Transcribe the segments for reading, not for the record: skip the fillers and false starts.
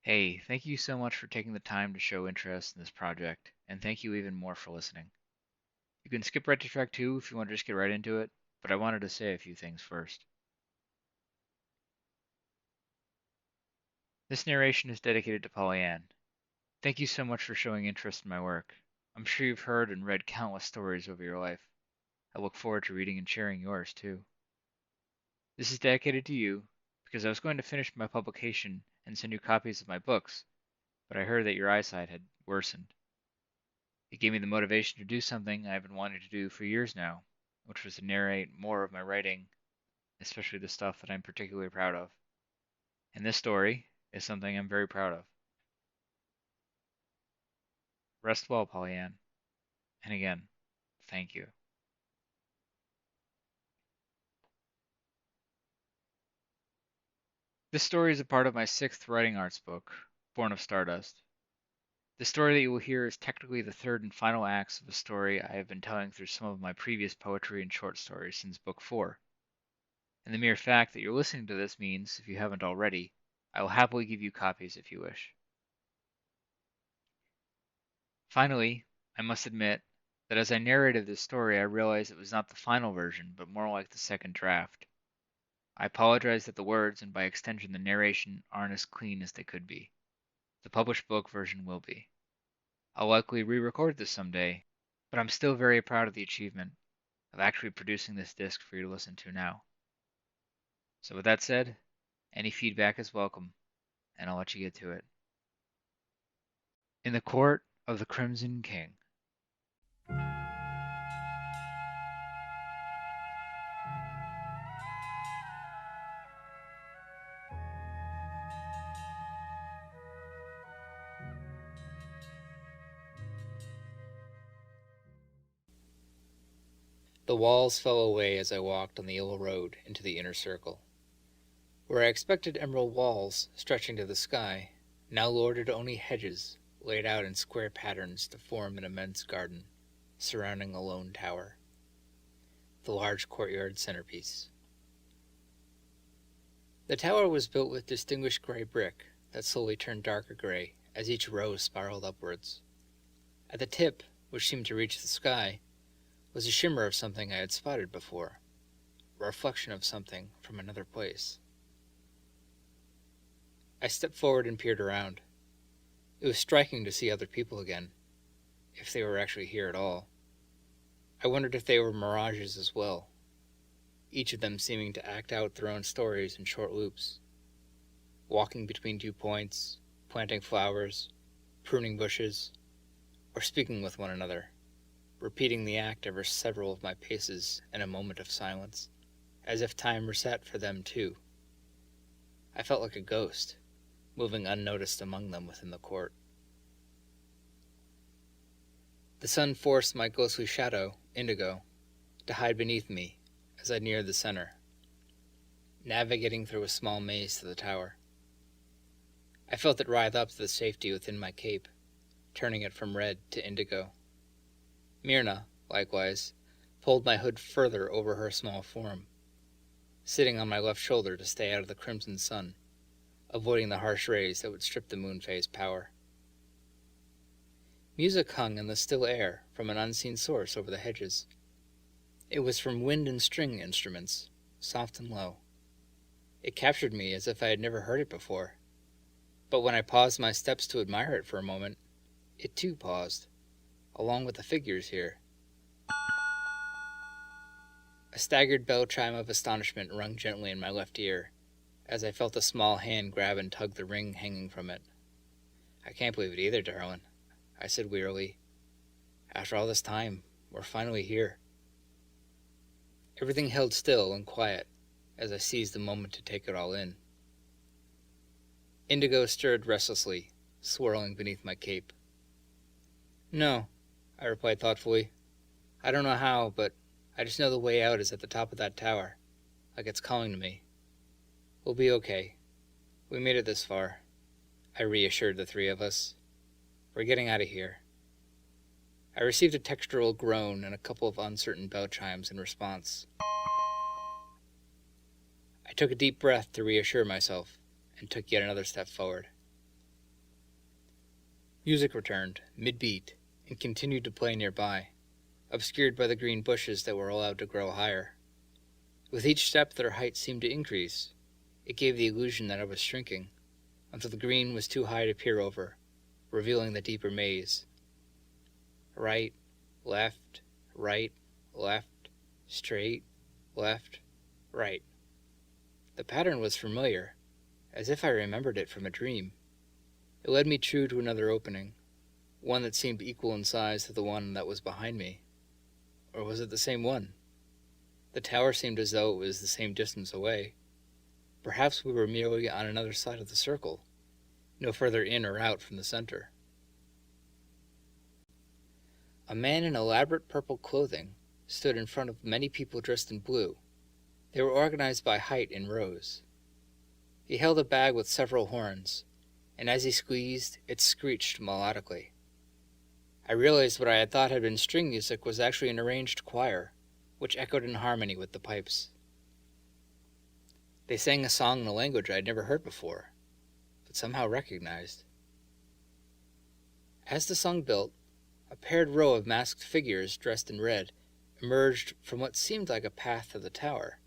Hey, thank you so much for taking the time to show interest in this project, and thank you even more for listening. You can skip right to track 2 if you want to just get right into it, but I wanted to say a few things first. This narration is dedicated to Pollyann. Thank you so much for showing interest in my work. I'm sure you've heard and read countless stories over your life. I look forward to reading and sharing yours too. This is dedicated to you because I was going to finish my publication and send you copies of my books, but I heard that your eyesight had worsened. It gave me the motivation to do something I've been wanting to do for years now, which was to narrate more of my writing, especially the stuff that I'm particularly proud of. And this story is something I'm very proud of. Rest well, Pollyann. And again, thank you. This story is a part of my sixth writing arts book, Born of Stardust. The story that you will hear is technically the third and final acts of a story I have been telling through some of my previous poetry and short stories since book 4. And the mere fact that you're listening to this means, if you haven't already, I will happily give you copies if you wish. Finally, I must admit that as I narrated this story I realized it was not the final version, but more like the second draft. I apologize that the words, and by extension the narration, aren't as clean as they could be. The published book version will be. I'll likely re-record this someday, but I'm still very proud of the achievement of actually producing this disc for you to listen to now. So with that said, any feedback is welcome, and I'll let you get to it. In the Court of the Crimson King. The walls fell away as I walked on the yellow road into the inner circle. Where I expected emerald walls stretching to the sky, now lorded only hedges laid out in square patterns to form an immense garden, surrounding a lone tower, the large courtyard centerpiece. The tower was built with distinguished gray brick that slowly turned darker gray as each row spiraled upwards. At the tip, which seemed to reach the sky, was a shimmer of something I had spotted before, a reflection of something from another place. I stepped forward and peered around. It was striking to see other people again, if they were actually here at all. I wondered if they were mirages as well, each of them seeming to act out their own stories in short loops, walking between 2 points, planting flowers, pruning bushes, or speaking with one another, repeating the act over several of my paces in a moment of silence, as if time were set for them too. I felt like a ghost, moving unnoticed among them within the court. The sun forced my ghostly shadow, Indigo, to hide beneath me as I neared the center, navigating through a small maze to the tower. I felt it writhe up to the safety within my cape, turning it from red to indigo. Myrna, likewise, pulled my hood further over her small form, sitting on my left shoulder to stay out of the crimson sun, avoiding the harsh rays that would strip the Moon Faye's power. Music hung in the still air from an unseen source over the hedges. It was from wind and string instruments, soft and low. It captured me as if I had never heard it before. But when I paused my steps to admire it for a moment, it too paused, along with the figures here. A staggered bell chime of astonishment rung gently in my left ear, as I felt a small hand grab and tug the ring hanging from it. "I can't believe it either, darling," I said wearily. "After all this time, we're finally here." Everything held still and quiet as I seized the moment to take it all in. Indigo stirred restlessly, swirling beneath my cape. "No," I replied thoughtfully. "I don't know how, but I just know the way out is at the top of that tower, like it's calling to me. We'll be okay. We made it this far," I reassured the 3 of us. "We're getting out of here." I received a textural groan and a couple of uncertain bell chimes in response. I took a deep breath to reassure myself, and took yet another step forward. Music returned, mid-beat, and continued to play nearby, obscured by the green bushes that were allowed to grow higher. With each step their height seemed to increase. It gave the illusion that I was shrinking, until the green was too high to peer over, revealing the deeper maze. Right, left, straight, left, right. The pattern was familiar, as if I remembered it from a dream. It led me true to another opening, one that seemed equal in size to the one that was behind me. Or was it the same one? The tower seemed as though it was the same distance away. Perhaps we were merely on another side of the circle, no further in or out from the center. A man in elaborate purple clothing stood in front of many people dressed in blue. They were organized by height in rows. He held a bag with several horns, and as he squeezed, it screeched melodically. I realized what I had thought had been string music was actually an arranged choir, which echoed in harmony with the pipes. They sang a song in a language I had never heard before, but somehow recognized. As the song built, a paired row of masked figures dressed in red emerged from what seemed like a path to the tower.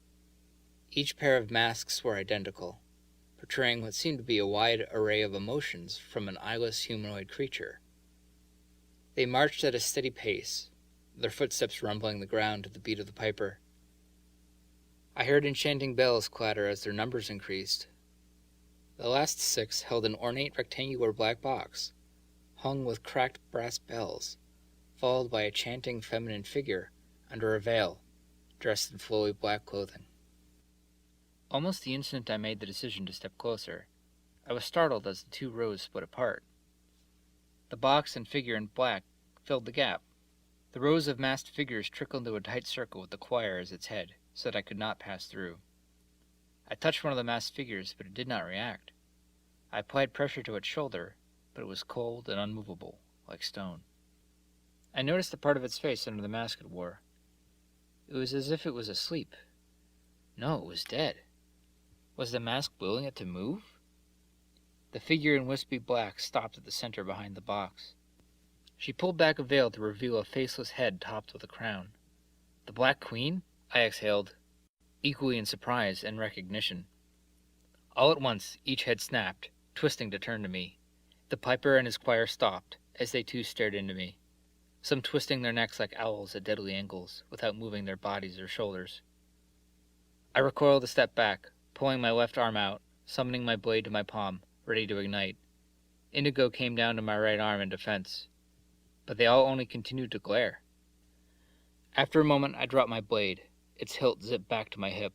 Each pair of masks were identical, portraying what seemed to be a wide array of emotions from an eyeless humanoid creature. They marched at a steady pace, their footsteps rumbling the ground to the beat of the piper. I heard enchanting bells clatter as their numbers increased. The last 6 held an ornate rectangular black box, hung with cracked brass bells, followed by a chanting feminine figure under a veil, dressed in flowy black clothing. Almost the instant I made the decision to step closer, I was startled as the 2 rows split apart. The box and figure in black filled the gap. The rows of masked figures trickled into a tight circle with the choir as its head, so that I could not pass through. I touched one of the masked figures, but it did not react. I applied pressure to its shoulder, but it was cold and unmovable, like stone. I noticed the part of its face under the mask it wore. It was as if it was asleep. No, it was dead. Was the mask willing it to move? The figure in wispy black stopped at the center behind the box. She pulled back a veil to reveal a faceless head topped with a crown. The Black Queen? I exhaled, equally in surprise and recognition. All at once, each head snapped, twisting to turn to me. The piper and his choir stopped, as they too stared into me, some twisting their necks like owls at deadly angles, without moving their bodies or shoulders. I recoiled a step back, pulling my left arm out, summoning my blade to my palm, ready to ignite. Indigo came down to my right arm in defense, but they all only continued to glare. After a moment, I dropped my blade, its hilt zipped back to my hip.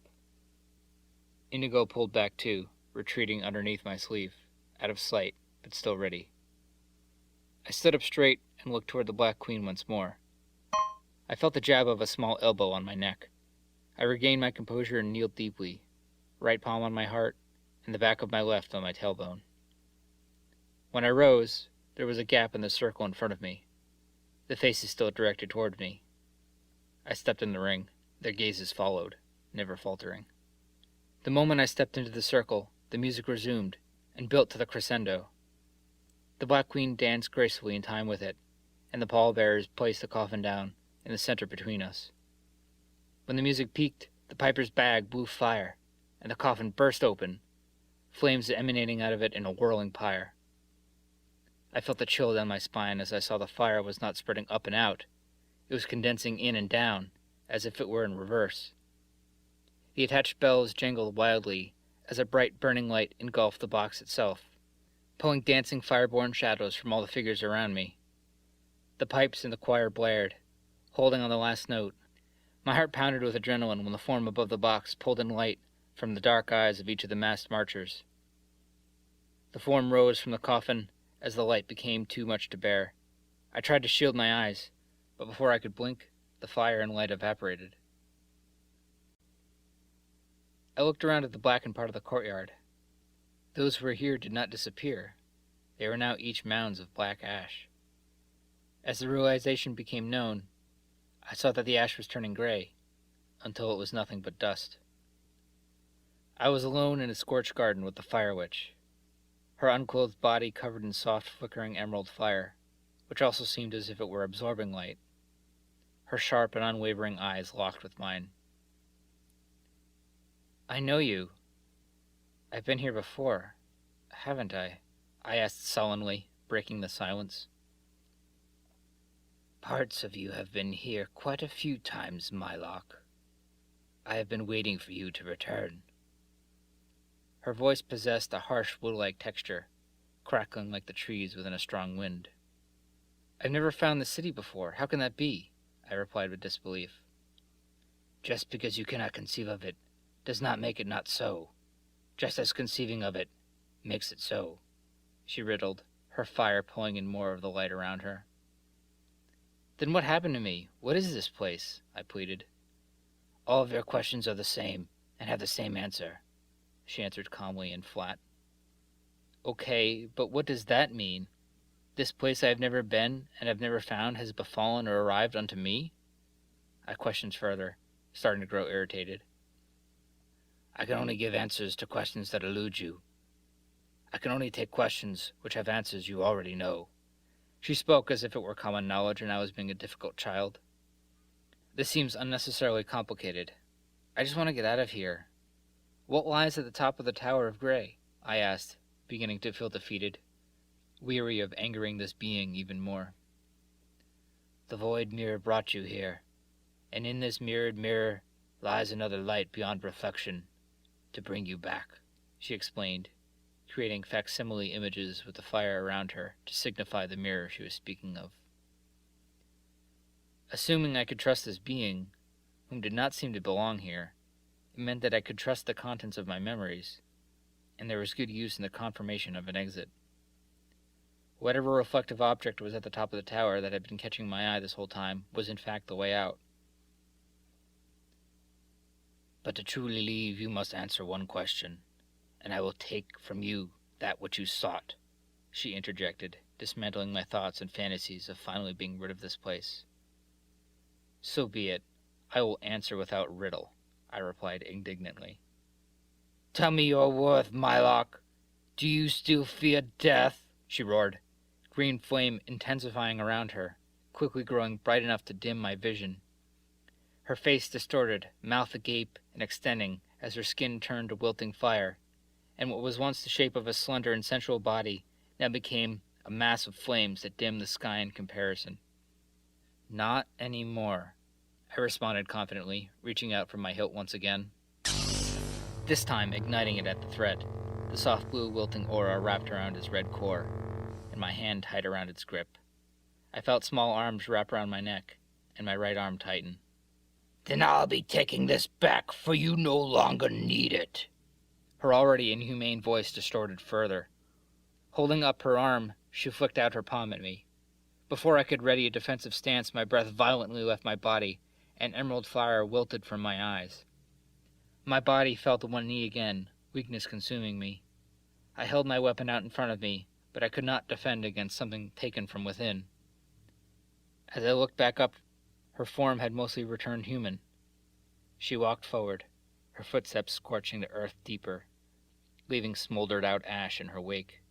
Indigo pulled back too, retreating underneath my sleeve, out of sight, but still ready. I stood up straight and looked toward the Black Queen once more. I felt the jab of a small elbow on my neck. I regained my composure and kneeled deeply, right palm on my heart, and the back of my left on my tailbone. When I rose, there was a gap in the circle in front of me. The faces still directed toward me. I stepped in the ring. Their gazes followed, never faltering. The moment I stepped into the circle, the music resumed, and built to the crescendo. The Black Queen danced gracefully in time with it, and the pallbearers placed the coffin down in the center between us. When the music peaked, the piper's bag blew fire, and the coffin burst open, flames emanating out of it in a whirling pyre. I felt a chill down my spine as I saw the fire was not spreading up and out. It was condensing in and down, as if it were in reverse. The attached bells jangled wildly as a bright burning light engulfed the box itself, pulling dancing fire-born shadows from all the figures around me. The pipes in the choir blared, holding on the last note. My heart pounded with adrenaline when the form above the box pulled in light from the dark eyes of each of the masked marchers. The form rose from the coffin as the light became too much to bear. I tried to shield my eyes, but before I could blink, the fire and light evaporated. I looked around at the blackened part of the courtyard. Those who were here did not disappear. They were now each mounds of black ash. As the realization became known, I saw that the ash was turning gray, until it was nothing but dust. I was alone in a scorched garden with the Fire Witch. her unclothed body covered in soft, flickering emerald fire, which also seemed as if it were absorbing light. Her sharp and unwavering eyes locked with mine. "I know you. I've been here before, haven't I?" I asked sullenly, breaking the silence. "Parts of you have been here quite a few times, Mylocke. I have been waiting for you to return." Her voice possessed a harsh wood-like texture, crackling like the trees within a strong wind. "I've never found the city before. How can that be?" I replied with disbelief. "Just because you cannot conceive of it does not make it not so, just as conceiving of it makes it so," she riddled, her fire pulling in more of the light around her. "Then what happened to me? What is this place?" I pleaded. "All of your questions are the same, and have the same answer," she answered calmly and flat. "Okay, but what does that mean? This place I have never been and have never found has befallen or arrived unto me?" I questioned further, starting to grow irritated. "I can only give answers to questions that elude you. I can only take questions which have answers you already know." She spoke as if it were common knowledge and I was being a difficult child. "This seems unnecessarily complicated. I just want to get out of here." "What lies at the top of the Tower of Grey?" I asked, beginning to feel defeated, weary of angering this being even more. "The void mirror brought you here, and in this mirrored mirror lies another light beyond reflection, to bring you back," she explained, creating facsimile images with the fire around her to signify the mirror she was speaking of. Assuming I could trust this being, whom did not seem to belong here, it meant that I could trust the contents of my memories, and there was good use in the confirmation of an exit. Whatever reflective object was at the top of the tower that had been catching my eye this whole time was in fact the way out. "But to truly leave, you must answer one question, and I will take from you that which you sought," she interjected, dismantling my thoughts and fantasies of finally being rid of this place. "So be it. I will answer without riddle," I replied indignantly. "Tell me your worth, Mylocke. Do you still fear death?" she roared, green flame intensifying around her, quickly growing bright enough to dim my vision. Her face distorted, mouth agape and extending as her skin turned to wilting fire, and what was once the shape of a slender and sensual body now became a mass of flames that dimmed the sky in comparison. "Not any more," I responded confidently, reaching out for my hilt once again. This time igniting it at the threat, the soft blue wilting aura wrapped around its red core, and my hand tight around its grip. I felt small arms wrap around my neck, and my right arm tighten. "Then I'll be taking this back, for you no longer need it." Her already inhumane voice distorted further. Holding up her arm, she flicked out her palm at me. Before I could ready a defensive stance, my breath violently left my body, and emerald fire wilted from my eyes. My body fell to one knee again, weakness consuming me. I held my weapon out in front of me, but I could not defend against something taken from within. As I looked back up, her form had mostly returned human. She walked forward, her footsteps scorching the earth deeper, leaving smoldered out ash in her wake.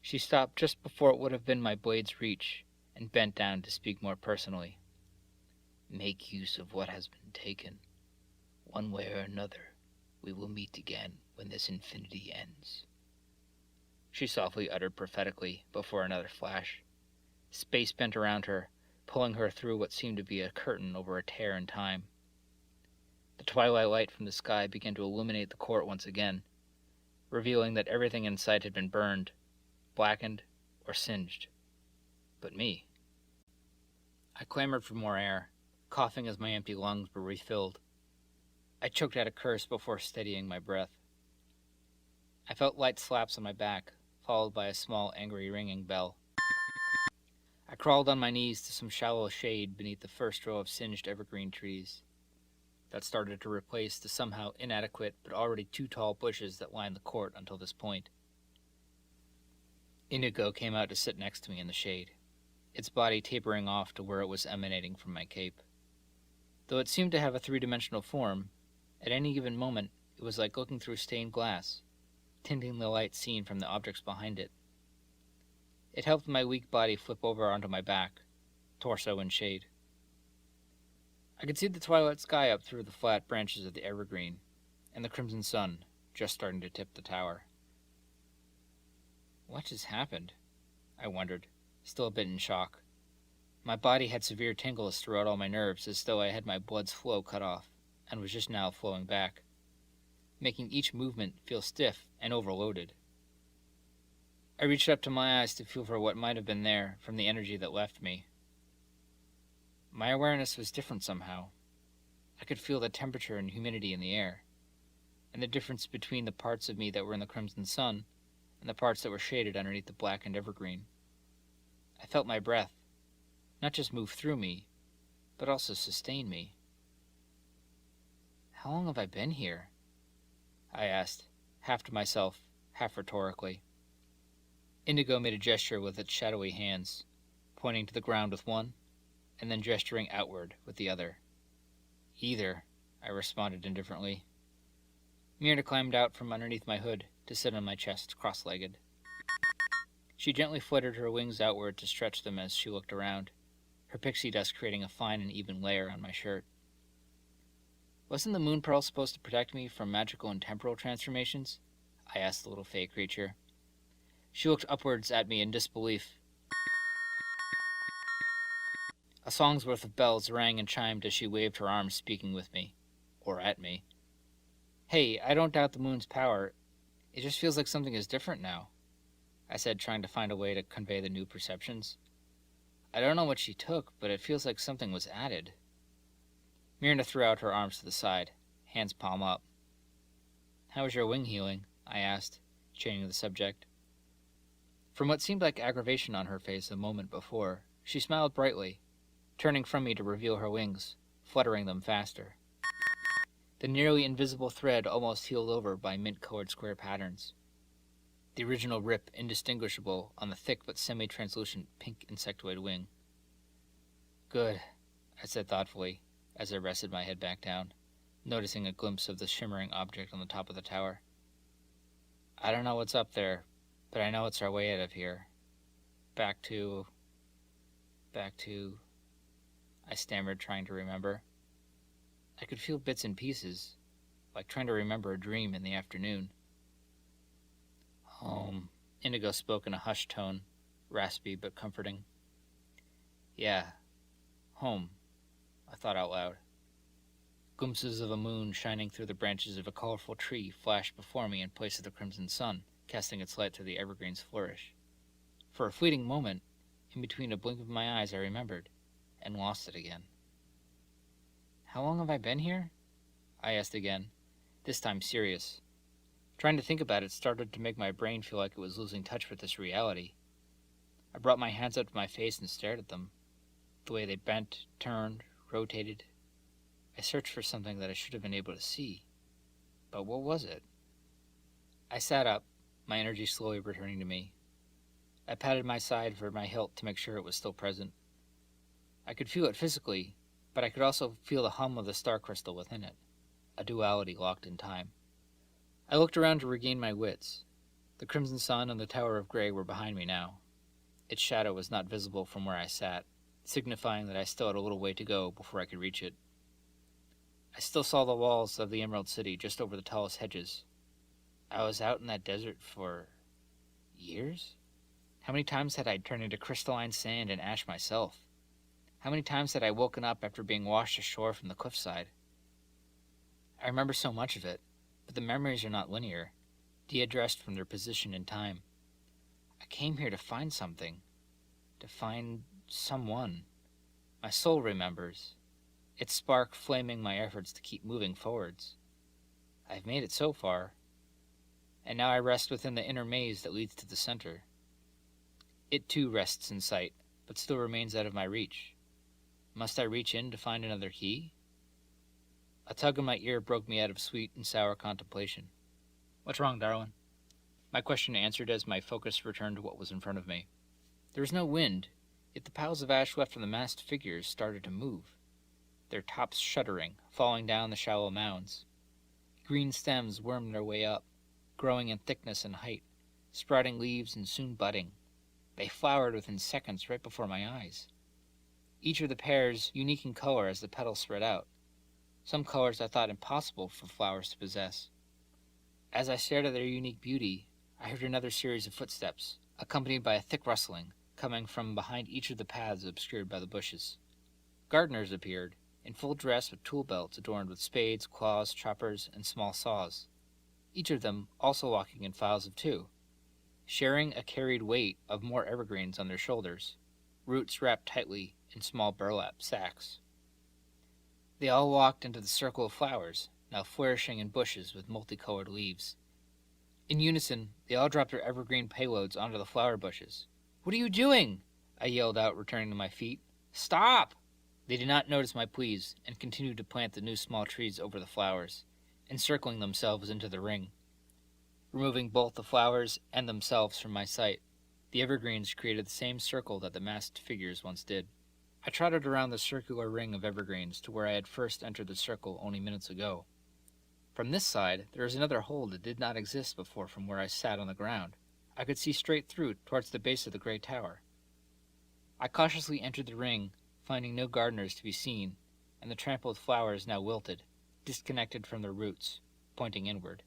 She stopped just before it would have been my blade's reach, and bent down to speak more personally. "Make use of what has been taken. One way or another, we will meet again when this infinity ends," she softly uttered prophetically before another flash. Space bent around her, pulling her through what seemed to be a curtain over a tear in time. The twilight light from the sky began to illuminate the court once again, revealing that everything in sight had been burned, blackened, or singed. But me. I clamored for more air, coughing as my empty lungs were refilled. I choked out a curse before steadying my breath. I felt light slaps on my back, followed by a small, angry ringing bell. I crawled on my knees to some shallow shade beneath the first row of singed evergreen trees that started to replace the somehow inadequate but already too tall bushes that lined the court until this point. Indigo came out to sit next to me in the shade, its body tapering off to where it was emanating from my cape. Though it seemed to have a three-dimensional form, at any given moment it was like looking through stained glass, tinting the light seen from the objects behind it. It helped my weak body flip over onto my back, torso in shade. I could see the twilight sky up through the flat branches of the evergreen, and the crimson sun just starting to tip the tower. What just happened? I wondered, still a bit in shock. My body had severe tingles throughout all my nerves, as though I had my blood's flow cut off, and was just now flowing back, making each movement feel stiff and overloaded. I reached up to my eyes to feel for what might have been there from the energy that left me. My awareness was different somehow. I could feel the temperature and humidity in the air, and the difference between the parts of me that were in the crimson sun and the parts that were shaded underneath the blackened evergreen. I felt my breath not just move through me, but also sustain me. How long have I been here? I asked, half to myself, half rhetorically. Indigo made a gesture with its shadowy hands, pointing to the ground with one, and then gesturing outward with the other. Either, I responded indifferently. Myrna climbed out from underneath my hood to sit on my chest, cross-legged. She gently fluttered her wings outward to stretch them as she looked around, her pixie dust creating a fine and even layer on my shirt. Wasn't the moon pearl supposed to protect me from magical and temporal transformations? I asked the little fey creature. She looked upwards at me in disbelief. A song's worth of bells rang and chimed as she waved her arms, speaking with me. Or at me. Hey, I don't doubt the moon's power. It just feels like something is different now, I said, trying to find a way to convey the new perceptions. I don't know what she took, but it feels like something was added. Myrna threw out her arms to the side, hands palm up. How is your wing healing? I asked, changing the subject. From what seemed like aggravation on her face a moment before, she smiled brightly, turning from me to reveal her wings, fluttering them faster. The nearly invisible thread almost healed over by mint-colored square patterns. The original rip indistinguishable on the thick but semi-translucent pink insectoid wing. Good, I said thoughtfully, as I rested my head back down, noticing a glimpse of the shimmering object on the top of the tower. I don't know what's up there, but I know it's our way out of here. Back to... I stammered, trying to remember. I could feel bits and pieces, like trying to remember a dream in the afternoon. Home, Indigo spoke in a hushed tone, raspy but comforting. Yeah, home, I thought out loud. Glimpses of a moon shining through the branches of a colorful tree flashed before me in place of the crimson sun, casting its light through the evergreen's flourish. For a fleeting moment, in between a blink of my eyes, I remembered, and lost it again. How long have I been here? I asked again, this time serious. Trying to think about it started to make my brain feel like it was losing touch with this reality. I brought my hands up to my face and stared at them, the way they bent, turned, rotated. I searched for something that I should have been able to see. But what was it? I sat up, my energy slowly returning to me. I patted my side for my hilt to make sure it was still present. I could feel it physically, but I could also feel the hum of the star crystal within it, a duality locked in time. I looked around to regain my wits. The crimson sun and the Tower of Grey were behind me now. Its shadow was not visible from where I sat, signifying that I still had a little way to go before I could reach it. I still saw the walls of the Emerald City just over the tallest hedges. I was out in that desert for... years? How many times had I turned into crystalline sand and ash myself? How many times had I woken up after being washed ashore from the cliffside? I remember so much of it, but the memories are not linear, de-addressed from their position in time. I came here to find something, to find someone. My soul remembers, its spark flaming my efforts to keep moving forwards. I've made it so far, and now I rest within the inner maze that leads to the center. It too rests in sight, but still remains out of my reach. Must I reach in to find another key? A tug in my ear broke me out of sweet and sour contemplation. What's wrong, darling? My question answered as my focus returned to what was in front of me. There was no wind, yet the piles of ash left from the massed figures started to move, their tops shuddering, falling down the shallow mounds. Green stems wormed their way up, growing in thickness and height, sprouting leaves and soon budding. They flowered within seconds right before my eyes. Each of the pairs unique in color as the petals spread out. Some colors I thought impossible for flowers to possess. As I stared at their unique beauty, I heard another series of footsteps, accompanied by a thick rustling, coming from behind each of the paths obscured by the bushes. Gardeners appeared, in full dress with tool belts adorned with spades, claws, choppers, and small saws, each of them also walking in files of two, sharing a carried weight of more evergreens on their shoulders, roots wrapped tightly in small burlap sacks. They all walked into the circle of flowers, now flourishing in bushes with multicolored leaves. In unison, they all dropped their evergreen payloads onto the flower bushes. "What are you doing?" I yelled out, returning to my feet. "Stop!" They did not notice my pleas, and continued to plant the new small trees over the flowers, encircling themselves into the ring. Removing both the flowers and themselves from my sight, the evergreens created the same circle that the masked figures once did. I trotted around the circular ring of evergreens to where I had first entered the circle only minutes ago. From this side, there was another hole that did not exist before from where I sat on the ground. I could see straight through towards the base of the great tower. I cautiously entered the ring, finding no gardeners to be seen, and the trampled flowers now wilted, disconnected from their roots, pointing inward.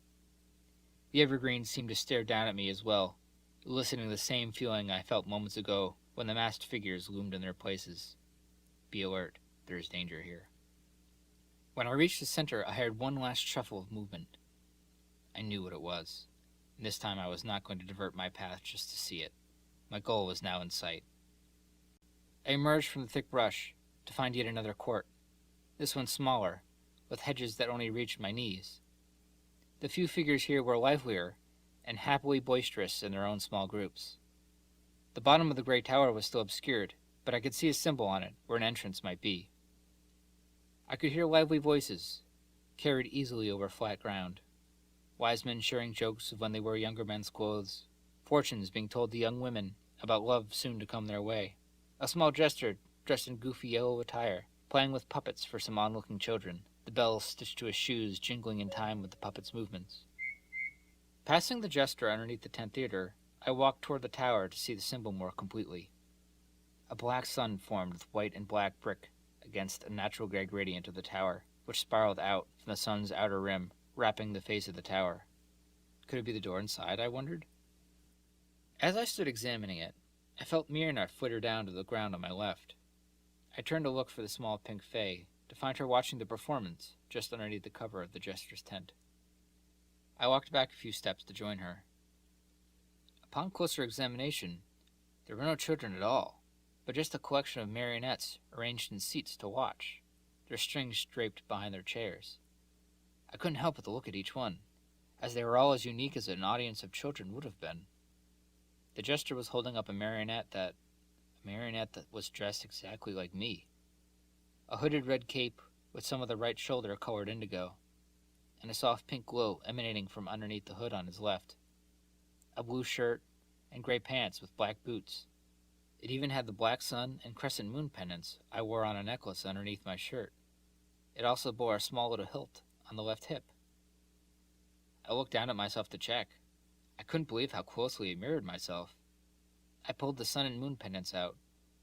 The evergreens seemed to stare down at me as well, eliciting the same feeling I felt moments ago when the masked figures loomed in their places. Be alert, there is danger here. When I reached the center, I heard one last shuffle of movement. I knew what it was, and this time I was not going to divert my path just to see it. My goal was now in sight. I emerged from the thick brush to find yet another court, this one smaller, with hedges that only reached my knees. The few figures here were livelier and happily boisterous in their own small groups. The bottom of the great tower was still obscured, but I could see a symbol on it where an entrance might be. I could hear lively voices, carried easily over flat ground. Wise men sharing jokes of when they wore younger men's clothes, fortunes being told to young women about love soon to come their way. A small jester dressed in goofy yellow attire, playing with puppets for some onlooking children, the bells stitched to his shoes jingling in time with the puppet's movements. Passing the jester underneath the tent theater, I walked toward the tower to see the symbol more completely. A black sun formed with white and black brick against a natural gray gradient of the tower, which spiraled out from the sun's outer rim, wrapping the face of the tower. Could it be the door inside, I wondered? As I stood examining it, I felt Myrna flitter down to the ground on my left. I turned to look for the small pink Faye, to find her watching the performance just underneath the cover of the jester's tent. I walked back a few steps to join her. Upon closer examination, there were no children at all, but just a collection of marionettes arranged in seats to watch, their strings draped behind their chairs. I couldn't help but to look at each one, as they were all as unique as an audience of children would have been. The jester was holding up a marionette that was dressed exactly like me. A hooded red cape with some of the right shoulder colored indigo, and a soft pink glow emanating from underneath the hood on his left. A blue shirt and gray pants with black boots. It even had the black sun and crescent moon pendants I wore on a necklace underneath my shirt. It also bore a small little hilt on the left hip. I looked down at myself to check. I couldn't believe how closely it mirrored myself. I pulled the sun and moon pendants out,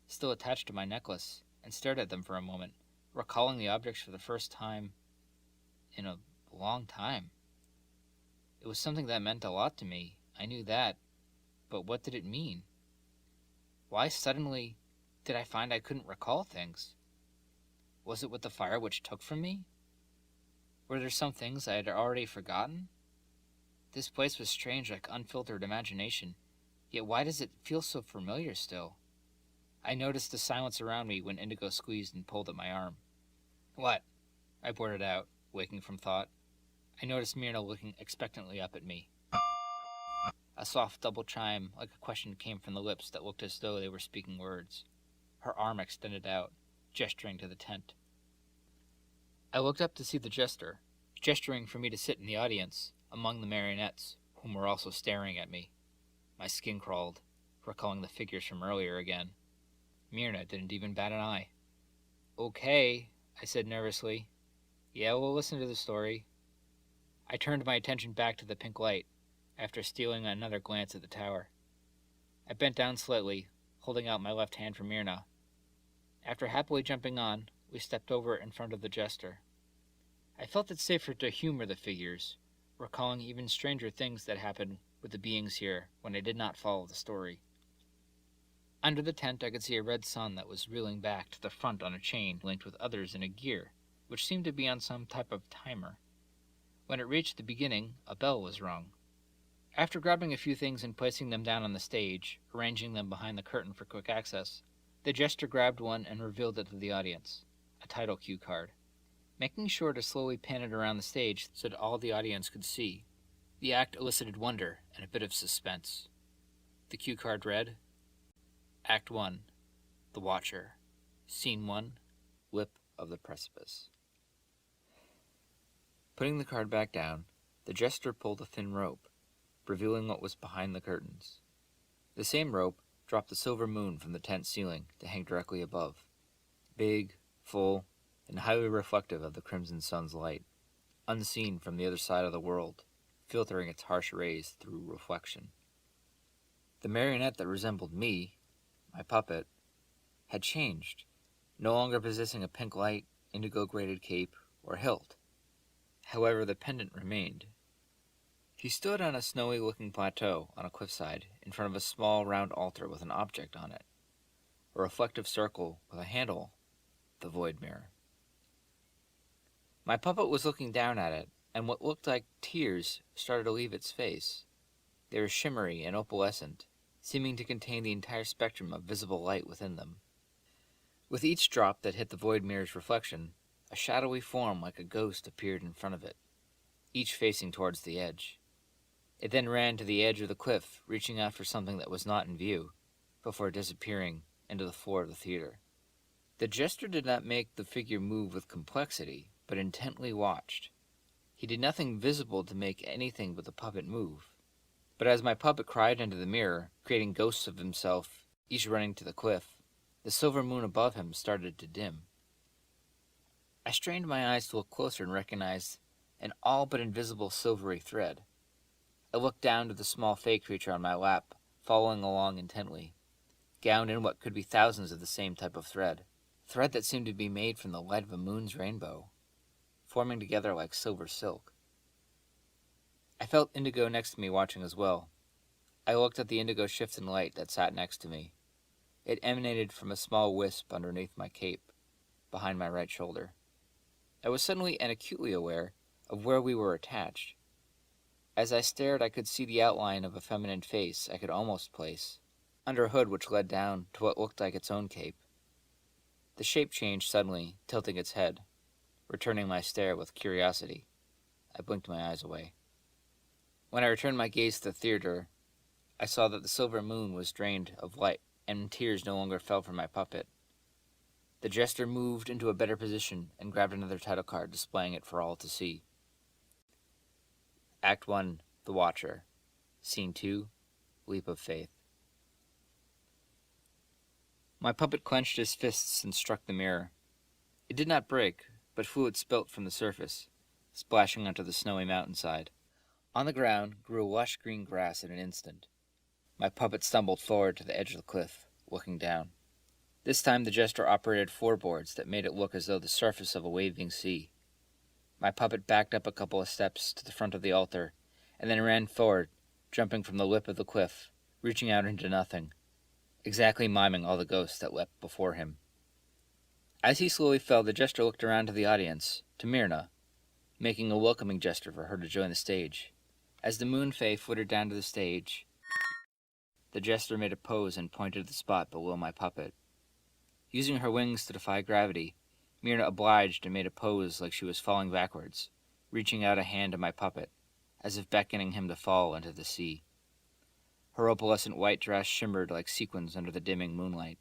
still attached to my necklace, and stared at them for a moment, recalling the objects for the first time in a long time. It was something that meant a lot to me, I knew that, but what did it mean? Why suddenly did I find I couldn't recall things? Was it what the fire witch took from me? Were there some things I had already forgotten? This place was strange like unfiltered imagination, yet why does it feel so familiar still? I noticed the silence around me when Indigo squeezed and pulled at my arm. "What?" I blurted out, waking from thought. I noticed Myrna looking expectantly up at me. A soft double chime like a question came from the lips that looked as though they were speaking words. Her arm extended out, gesturing to the tent. I looked up to see the jester, gesturing for me to sit in the audience, among the marionettes, whom were also staring at me. My skin crawled, recalling the figures from earlier again. Myrna didn't even bat an eye. "Okay," I said nervously. "Yeah, we'll listen to the story." I turned my attention back to the pink light, after stealing another glance at the tower. I bent down slightly, holding out my left hand for Myrna. After happily jumping on, we stepped over in front of the jester. I felt it safer to humor the figures, recalling even stranger things that happened with the beings here when I did not follow the story. Under the tent I could see a red sun that was reeling back to the front on a chain linked with others in a gear, which seemed to be on some type of timer. When it reached the beginning, a bell was rung. After grabbing a few things and placing them down on the stage, arranging them behind the curtain for quick access, the jester grabbed one and revealed it to the audience, a title cue card. Making sure to slowly pan it around the stage so that all the audience could see, the act elicited wonder and a bit of suspense. The cue card read, Act 1, The Watcher. Scene 1, Lip of the Precipice. Putting the card back down, the jester pulled a thin rope, revealing what was behind the curtains. The same rope dropped the silver moon from the tent ceiling to hang directly above, big, full, and highly reflective of the crimson sun's light, unseen from the other side of the world, filtering its harsh rays through reflection. The marionette that resembled me, my puppet, had changed, no longer possessing a pink light, indigo-graded cape, or hilt. However, the pendant remained. He stood on a snowy-looking plateau on a cliffside in front of a small round altar with an object on it, a reflective circle with a handle, the void mirror. My puppet was looking down at it, and what looked like tears started to leave its face. They were shimmery and opalescent, seeming to contain the entire spectrum of visible light within them. With each drop that hit the void mirror's reflection, a shadowy form like a ghost appeared in front of it, each facing towards the edge. It then ran to the edge of the cliff, reaching out for something that was not in view, before disappearing into the floor of the theater. The jester did not make the figure move with complexity, but intently watched. He did nothing visible to make anything but the puppet move. But as my puppet cried into the mirror, creating ghosts of himself, each running to the cliff, the silver moon above him started to dim. I strained my eyes to look closer and recognized an all but invisible silvery thread. I looked down to the small fey creature on my lap, following along intently, gowned in what could be thousands of the same type of thread that seemed to be made from the light of a moon's rainbow, forming together like silver silk. I felt Indigo next to me watching as well. I looked at the indigo shift in light that sat next to me. It emanated from a small wisp underneath my cape, behind my right shoulder. I was suddenly and acutely aware of where we were attached. As I stared, I could see the outline of a feminine face I could almost place, under a hood which led down to what looked like its own cape. The shape changed suddenly, tilting its head, returning my stare with curiosity. I blinked my eyes away. When I returned my gaze to the theater, I saw that the silver moon was drained of light, and tears no longer fell from my puppet. The jester moved into a better position and grabbed another title card, displaying it for all to see. Act 1, The Watcher. Scene 2, Leap of Faith. My puppet clenched his fists and struck the mirror. It did not break, but fluid spilt from the surface, splashing onto the snowy mountainside. On the ground grew lush green grass in an instant. My puppet stumbled forward to the edge of the cliff, looking down. This time the jester operated floorboards that made it look as though the surface of a waving sea. My puppet backed up a couple of steps to the front of the altar, and then ran forward, jumping from the lip of the cliff, reaching out into nothing, exactly miming all the ghosts that leapt before him. As he slowly fell, the jester looked around to the audience, to Myrna, making a welcoming gesture for her to join the stage. As the Moon Faye flitted down to the stage, the jester made a pose and pointed to the spot below my puppet. Using her wings to defy gravity, Myrna obliged and made a pose like she was falling backwards, reaching out a hand to my puppet, as if beckoning him to fall into the sea. Her opalescent white dress shimmered like sequins under the dimming moonlight.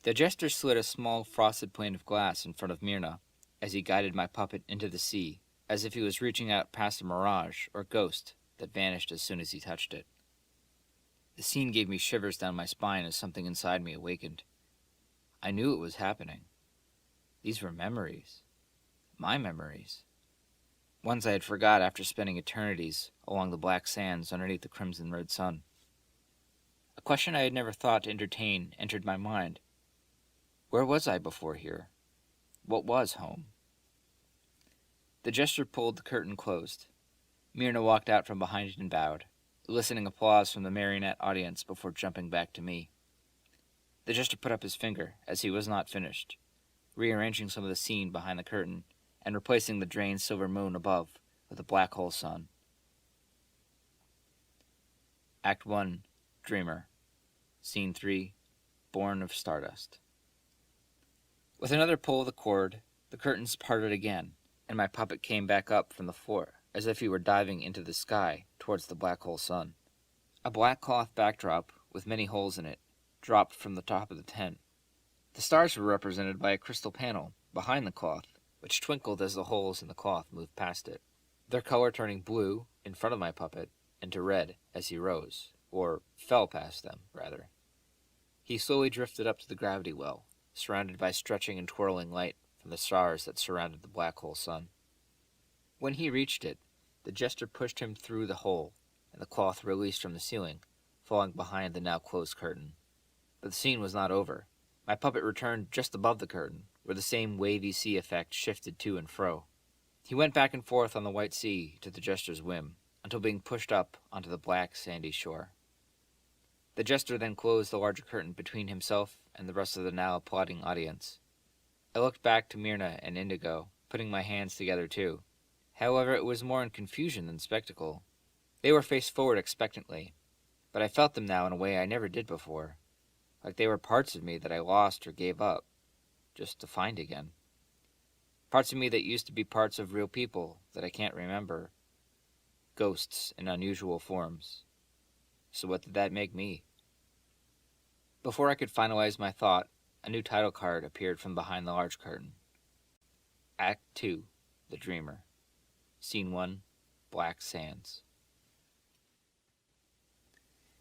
The jester slid a small frosted pane of glass in front of Myrna as he guided my puppet into the sea, as if he was reaching out past a mirage or ghost that vanished as soon as he touched it. The scene gave me shivers down my spine as something inside me awakened. I knew it was happening. These were memories. My memories. ones I had forgot after spending eternities along the black sands underneath the crimson red sun. A question I had never thought to entertain entered my mind. Where was I before here? What was home? The jester pulled the curtain closed. Myrna walked out from behind it and bowed, eliciting applause from the marionette audience before jumping back to me. The jester put up his finger, as he was not finished, rearranging some of the scene behind the curtain and replacing the drained silver moon above with a black hole sun. Act 1, Dreamer. Scene 3, Born of Stardust. With another pull of the cord, the curtains parted again, and my puppet came back up from the floor, as if he were diving into the sky towards the black hole sun. A black cloth backdrop, with many holes in it, dropped from the top of the tent. The stars were represented by a crystal panel behind the cloth, which twinkled as the holes in the cloth moved past it, their color turning blue in front of my puppet and to red as he rose, or fell past them, rather. He slowly drifted up to the gravity well, surrounded by stretching and twirling light from the stars that surrounded the black hole sun. When he reached it, the jester pushed him through the hole, and the cloth released from the ceiling, falling behind the now closed curtain. But the scene was not over. My puppet returned just above the curtain, where the same wavy sea effect shifted to and fro. He went back and forth on the white sea to the jester's whim, until being pushed up onto the black, sandy shore. The jester then closed the larger curtain between himself and the rest of the now applauding audience. I looked back to Myrna and Indigo, putting my hands together too. However, it was more in confusion than spectacle. They were faced forward expectantly, but I felt them now in a way I never did before, like they were parts of me that I lost or gave up, just to find again. Parts of me that used to be parts of real people that I can't remember. Ghosts in unusual forms. So what did that make me? Before I could finalize my thought, a new title card appeared from behind the large curtain. Act 2, The Dreamer. Scene 1, Black Sands.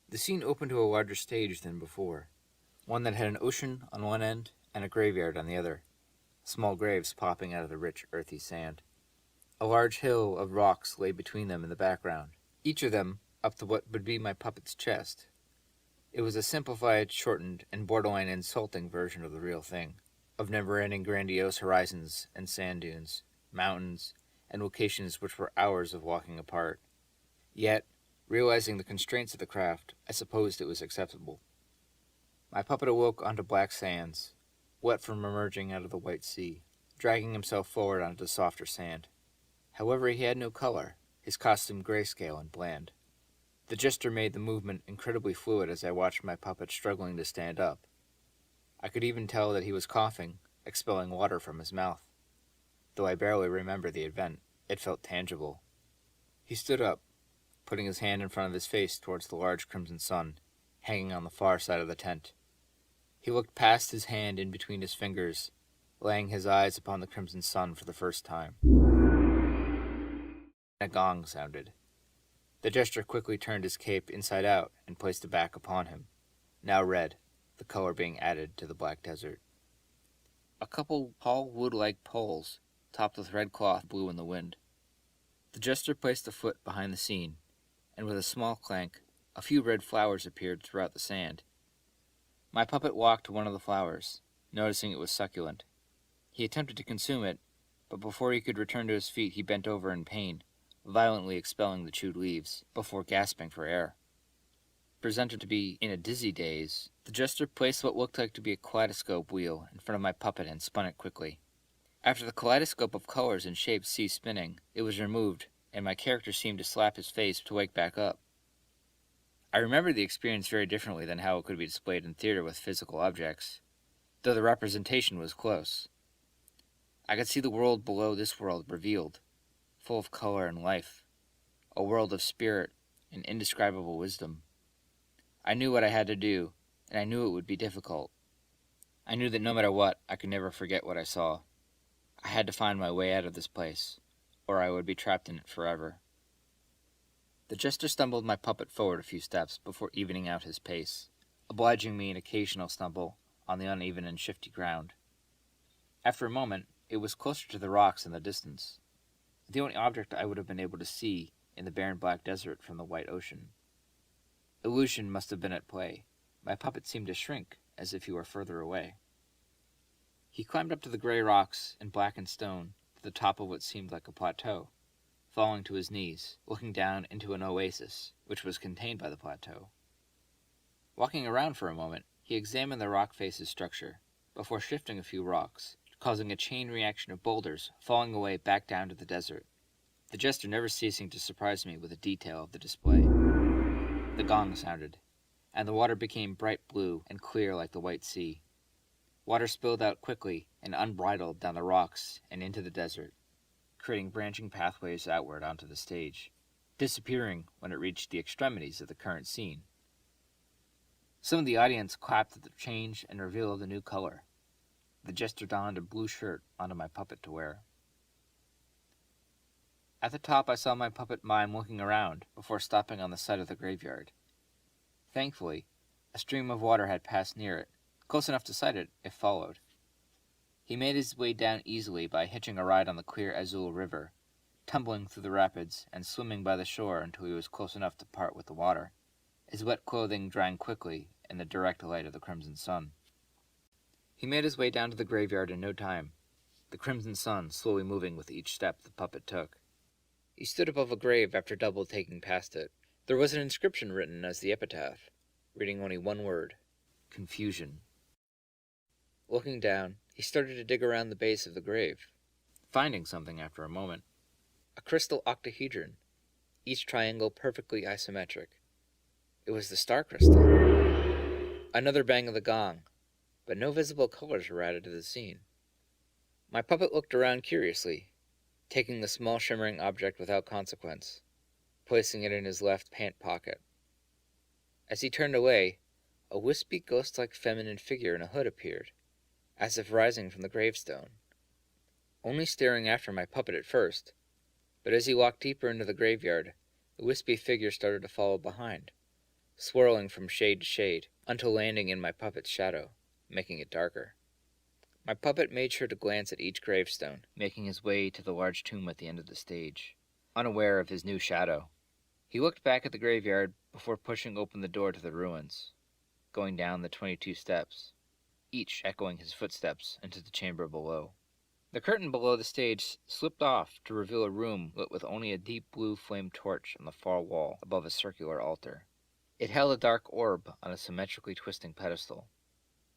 The scene opened to a larger stage than before, one that had an ocean on one end and a graveyard on the other, small graves popping out of the rich, earthy sand. A large hill of rocks lay between them in the background, each of them up to what would be my puppet's chest. It was a simplified, shortened, and borderline insulting version of the real thing, of never-ending grandiose horizons and sand dunes, mountains, and locations which were hours of walking apart. Yet, realizing the constraints of the craft, I supposed it was acceptable. My puppet awoke onto black sands, wet from emerging out of the white sea, dragging himself forward onto the softer sand. However, he had no color, his costume grayscale and bland. The jester made the movement incredibly fluid as I watched my puppet struggling to stand up. I could even tell that he was coughing, expelling water from his mouth. Though I barely remember the event, it felt tangible. He stood up, putting his hand in front of his face towards the large crimson sun, hanging on the far side of the tent. He looked past his hand in between his fingers, laying his eyes upon the crimson sun for the first time. A gong sounded. The jester quickly turned his cape inside out and placed it back upon him, now red, the color being added to the black desert. A couple tall wood-like poles, topped with red cloth, blew in the wind. The jester placed a foot behind the scene, and with a small clank, a few red flowers appeared throughout the sand. My puppet walked to one of the flowers, noticing it was succulent. He attempted to consume it, but before he could return to his feet he bent over in pain, violently expelling the chewed leaves, before gasping for air. Presented to be in a dizzy daze, the jester placed what looked like to be a kaleidoscope wheel in front of my puppet and spun it quickly. After the kaleidoscope of colors and shapes ceased spinning, it was removed, and my character seemed to slap his face to wake back up. I remembered the experience very differently than how it could be displayed in theater with physical objects, though the representation was close. I could see the world below this world revealed, full of color and life, a world of spirit and indescribable wisdom. I knew what I had to do, and I knew it would be difficult. I knew that no matter what, I could never forget what I saw. I had to find my way out of this place, or I would be trapped in it forever. The jester stumbled my puppet forward a few steps before evening out his pace, obliging me an occasional stumble on the uneven and shifty ground. After a moment, it was closer to the rocks in the distance. the only object I would have been able to see in the barren black desert from the white ocean. Illusion must have been at play. My puppet seemed to shrink, as if he were further away. He climbed up to the gray rocks and blackened stone to the top of what seemed like a plateau, falling to his knees, looking down into an oasis, which was contained by the plateau. Walking around for a moment, he examined the rock face's structure, before shifting a few rocks, causing a chain reaction of boulders falling away back down to the desert, the jester never ceasing to surprise me with the detail of the display. The gong sounded, and the water became bright blue and clear like the white sea. Water spilled out quickly and unbridled down the rocks and into the desert, creating branching pathways outward onto the stage, disappearing when it reached the extremities of the current scene. Some of the audience clapped at the change and reveal of the new color. The jester donned a blue shirt onto my puppet to wear. At the top I saw my puppet mime looking around before stopping on the side of the graveyard. Thankfully, a stream of water had passed near it, close enough to sight it if followed. He made his way down easily by hitching a ride on the clear Azul River, tumbling through the rapids and swimming by the shore until he was close enough to part with the water, his wet clothing drying quickly in the direct light of the crimson sun. He made his way down to the graveyard in no time, the crimson sun slowly moving with each step the puppet took. He stood above a grave after double taking past it. There was an inscription written as the epitaph, reading only one word: confusion. Looking down, he started to dig around the base of the grave, finding something after a moment. A crystal octahedron, each triangle perfectly isometric. It was the star crystal. Another bang of the gong, but no visible colors were added to the scene. My puppet looked around curiously, taking the small shimmering object without consequence, placing it in his left pant pocket. As he turned away, a wispy ghost-like feminine figure in a hood appeared, as if rising from the gravestone. Only staring after my puppet at first, but as he walked deeper into the graveyard, the wispy figure started to follow behind, swirling from shade to shade, until landing in my puppet's shadow, making it darker. My puppet made sure to glance at each gravestone, making his way to the large tomb at the end of the stage, unaware of his new shadow. He looked back at the graveyard before pushing open the door to the ruins, going down the 22 steps, each echoing his footsteps into the chamber below. The curtain below the stage slipped off to reveal a room lit with only a deep blue flame torch on the far wall above a circular altar. It held a dark orb on a symmetrically twisting pedestal.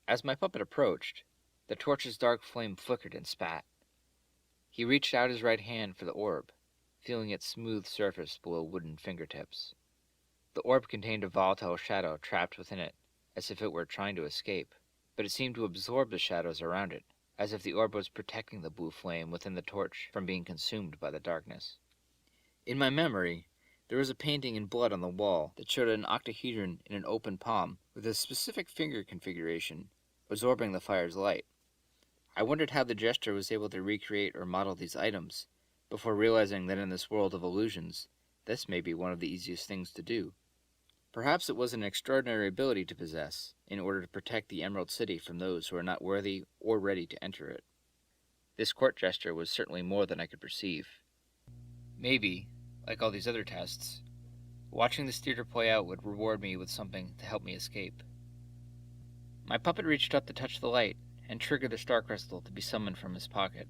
As my puppet approached, the torch's dark flame flickered and spat. He reached out his right hand for the orb, feeling its smooth surface below wooden fingertips. The orb contained a volatile shadow trapped within it, as if it were trying to escape, but it seemed to absorb the shadows around it, as if the orb was protecting the blue flame within the torch from being consumed by the darkness. In my memory, there was a painting in blood on the wall that showed an octahedron in an open palm with a specific finger configuration, absorbing the fire's light. I wondered how the jester was able to recreate or model these items, before realizing that in this world of illusions, this may be one of the easiest things to do. Perhaps it was an extraordinary ability to possess, in order to protect the Emerald City from those who are not worthy or ready to enter it. This court jester was certainly more than I could perceive. Maybe, like all these other tests, watching this theater play out would reward me with something to help me escape. My puppet reached up to touch the light, and triggered the star crystal to be summoned from his pocket.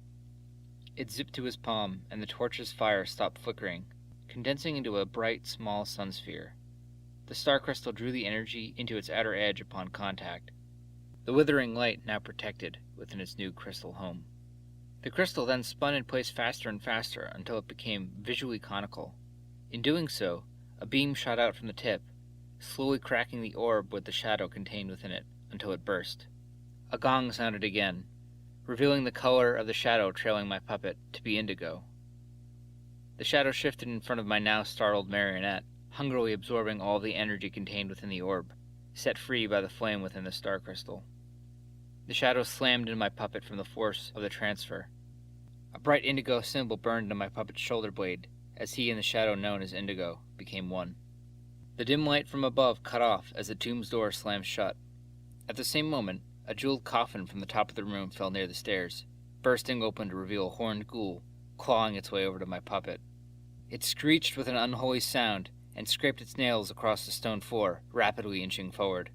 It zipped to his palm, and the torch's fire stopped flickering, condensing into a bright, small sun sphere. The star crystal drew the energy into its outer edge upon contact, the withering light now protected within its new crystal home. The crystal then spun in place faster and faster until it became visually conical. In doing so, a beam shot out from the tip, slowly cracking the orb with the shadow contained within it until it burst. A gong sounded again, revealing the color of the shadow trailing my puppet to be indigo. The shadow shifted in front of my now startled marionette, hungrily absorbing all the energy contained within the orb, set free by the flame within the star crystal. The shadow slammed into my puppet from the force of the transfer. A bright indigo symbol burned into my puppet's shoulder blade, as he and the shadow known as Indigo became one. The dim light from above cut off as the tomb's door slammed shut. At the same moment, a jeweled coffin from the top of the room fell near the stairs, bursting open to reveal a horned ghoul, clawing its way over to my puppet. It screeched with an unholy sound and scraped its nails across the stone floor, rapidly inching forward.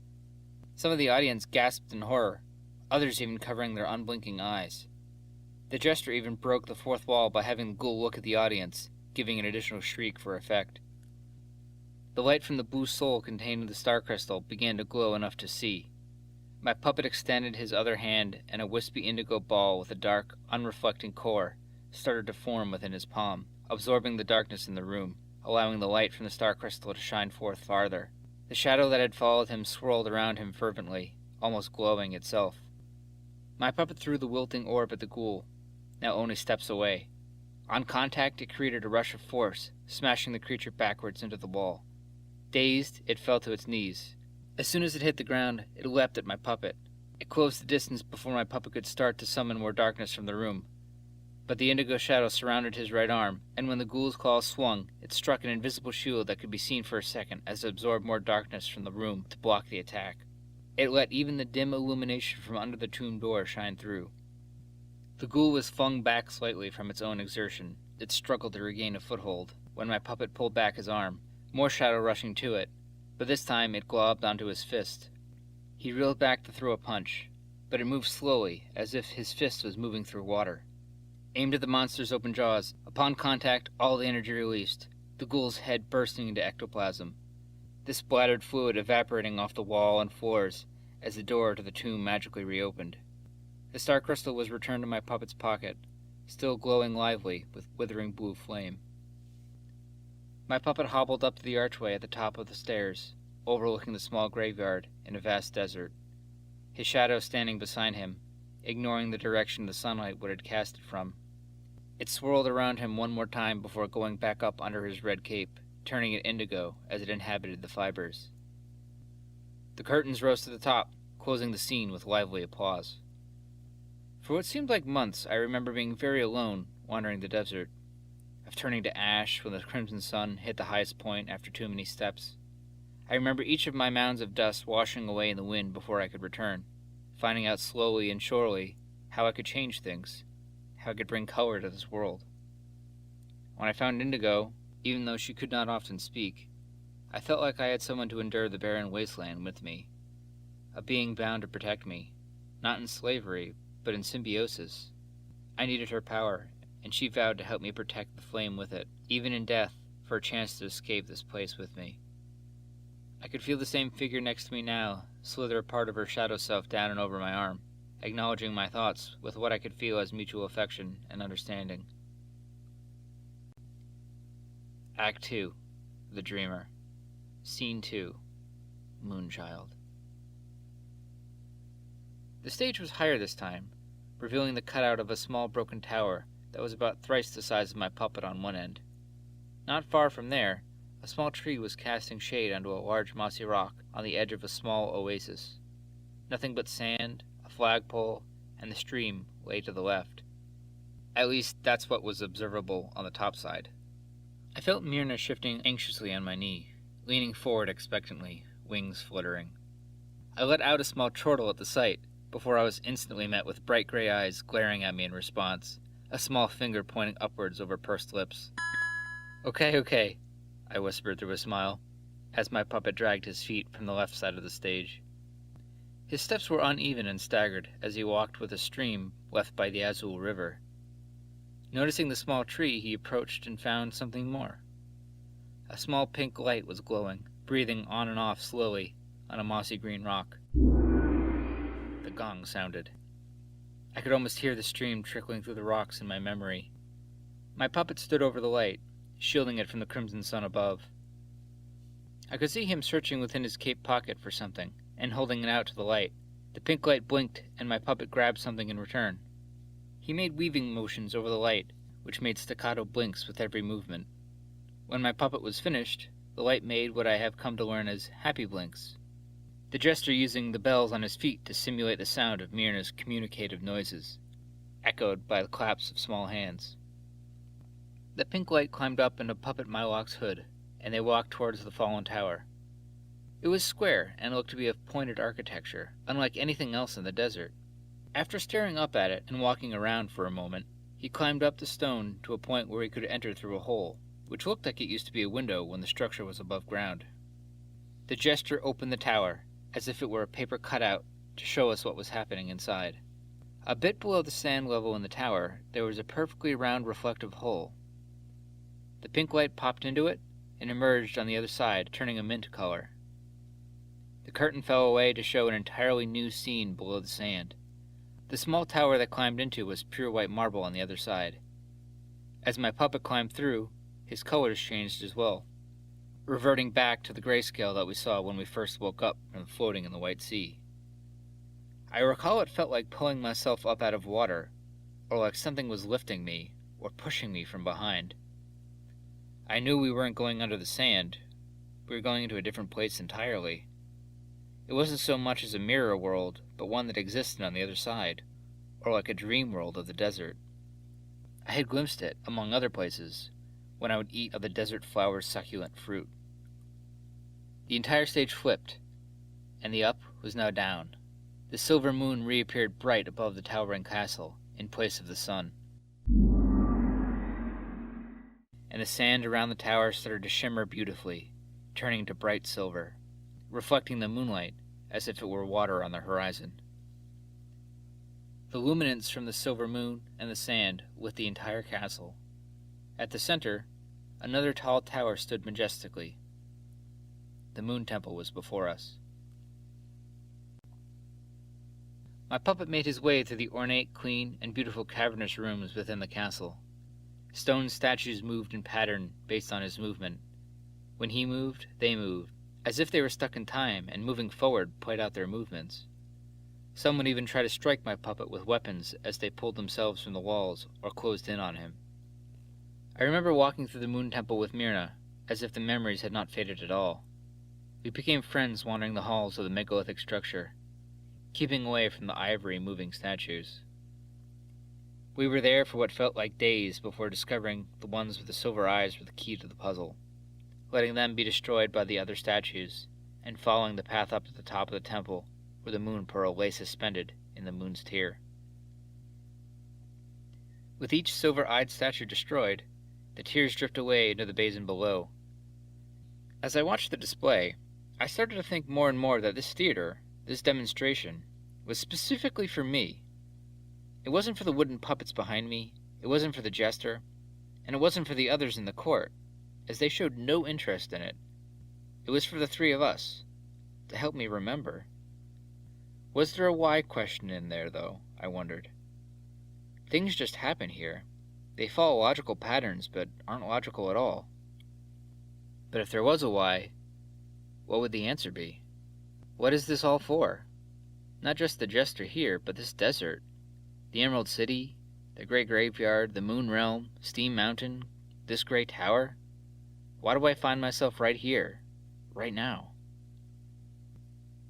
Some of the audience gasped in horror, others even covering their unblinking eyes. The jester even broke the fourth wall by having the ghoul look at the audience, giving an additional shriek for effect. The light from the blue soul contained in the star crystal began to glow enough to see. My puppet extended his other hand, and a wispy indigo ball with a dark, unreflecting core started to form within his palm, absorbing the darkness in the room, allowing the light from the star crystal to shine forth farther. The shadow that had followed him swirled around him fervently, almost glowing itself. My puppet threw the wilting orb at the ghoul, now only steps away. On contact, it created a rush of force, smashing the creature backwards into the wall. Dazed, it fell to its knees. As soon as it hit the ground, it leapt at my puppet. It closed the distance before my puppet could start to summon more darkness from the room. But the indigo shadow surrounded his right arm, and when the ghoul's claw swung, it struck an invisible shield that could be seen for a second as it absorbed more darkness from the room to block the attack. It let even the dim illumination from under the tomb door shine through. The ghoul was flung back slightly from its own exertion. It struggled to regain a foothold when my puppet pulled back his arm, more shadow rushing to it, but this time it globbed onto his fist. He reeled back to throw a punch, but it moved slowly, as if his fist was moving through water. Aimed at the monster's open jaws, upon contact, all the energy released, the ghoul's head bursting into ectoplasm. This splattered fluid evaporating off the wall and floors as the door to the tomb magically reopened. The star crystal was returned to my puppet's pocket, still glowing lively with withering blue flame. My puppet hobbled up to the archway at the top of the stairs, overlooking the small graveyard in a vast desert, his shadow standing beside him, ignoring the direction the sunlight would have cast it from. It swirled around him one more time before going back up under his red cape, turning it indigo as it inhabited the fibers. The curtains rose to the top, closing the scene with lively applause. For what seemed like months, I remember being very alone, wandering the desert, of turning to ash when the crimson sun hit the highest point after too many steps. I remember each of my mounds of dust washing away in the wind before I could return, finding out slowly and surely how I could change things, how I could bring color to this world. When I found Indigo, even though she could not often speak, I felt like I had someone to endure the barren wasteland with me, a being bound to protect me, not in slavery, but in symbiosis. I needed her power, and she vowed to help me protect the flame with it, even in death, for a chance to escape this place with me. I could feel the same figure next to me now slither a part of her shadow self down and over my arm, acknowledging my thoughts with what I could feel as mutual affection and understanding. Act 2. The Dreamer. Scene 2. Moonchild. The stage was higher this time, revealing the cutout of a small broken tower that was about thrice the size of my puppet on one end. Not far from there, a small tree was casting shade onto a large mossy rock on the edge of a small oasis. Nothing but sand, a flagpole, and the stream lay to the left. At least, that's what was observable on the top side. I felt Myrna shifting anxiously on my knee, leaning forward expectantly, wings fluttering. I let out a small chortle at the sight, before I was instantly met with bright gray eyes glaring at me in response, a small finger pointing upwards over pursed lips. Okay, I whispered through a smile, as my puppet dragged his feet from the left side of the stage. His steps were uneven and staggered as he walked with a stream left by the Azul River. Noticing the small tree, he approached and found something more. A small pink light was glowing, breathing on and off slowly on a mossy green rock. The gong sounded. I could almost hear the stream trickling through the rocks in my memory. My puppet stood over the light, shielding it from the crimson sun above. I could see him searching within his cape pocket for something, and holding it out to the light. The pink light blinked, and my puppet grabbed something in return. He made weaving motions over the light, which made staccato blinks with every movement. When my puppet was finished, the light made what I have come to learn as happy blinks, the jester using the bells on his feet to simulate the sound of Myrna's communicative noises, echoed by the claps of small hands. The pink light climbed up into puppet Mylocke's hood, and they walked towards the fallen tower. It was square and looked to be of pointed architecture, unlike anything else in the desert. After staring up at it and walking around for a moment, he He climbed up the stone to a point where he could enter through a hole, which looked like it used to be a window when the structure was above ground. The jester opened the tower, as if it were a paper cutout, to show us what was happening inside. A bit below the sand level in the tower, there was a perfectly round reflective hole. The pink light popped into it and emerged on the other side, turning a mint color. The curtain fell away to show an entirely new scene below the sand. The small tower that climbed into was pure white marble on the other side. As my puppet climbed through, his colors changed as well, reverting back to the grayscale that we saw when we first woke up from floating in the white sea. I recall it felt like pulling myself up out of water, or like something was lifting me or pushing me from behind. I knew we weren't going under the sand. We were going into a different place entirely. It wasn't so much as a mirror world, but one that existed on the other side, or like a dream world of the desert. I had glimpsed it, among other places, when I would eat of the desert flower's succulent fruit. The entire stage flipped, and the up was now down. The silver moon reappeared bright above the towering castle, in place of the sun. And the sand around the tower started to shimmer beautifully, turning to bright silver, reflecting the moonlight as if it were water on the horizon. The luminance from the silver moon and the sand lit the entire castle. At the center, another tall tower stood majestically. The moon temple was before us. My puppet made his way through the ornate, clean, and beautiful cavernous rooms within the castle. Stone statues moved in pattern based on his movement. When he moved, they moved, as if they were stuck in time and moving forward played out their movements. Some would even try to strike my puppet with weapons as they pulled themselves from the walls or closed in on him. I remember walking through the moon temple with Myrna, as if the memories had not faded at all. We became friends wandering the halls of the megalithic structure, keeping away from the ivory moving statues. We were there for what felt like days before discovering the ones with the silver eyes were the key to the puzzle, letting them be destroyed by the other statues, and following the path up to the top of the temple where the moon pearl lay suspended in the moon's tear. With each silver-eyed statue destroyed, the tears dripped away into the basin below. As I watched the display, I started to think more and more that this theater, this demonstration, was specifically for me. It wasn't for the wooden puppets behind me, it wasn't for the jester, and it wasn't for the others in the court, as they showed no interest in it. It was for the three of us, to help me remember. Was there a why question in there, though? I wondered. Things just happen here. They follow logical patterns, but aren't logical at all. But if there was a why, what would the answer be? What is this all for? Not just the jester here, but this desert, the Emerald City, the Great Graveyard, the Moon Realm, Steam Mountain, this great tower? Why do I find myself right here, right now?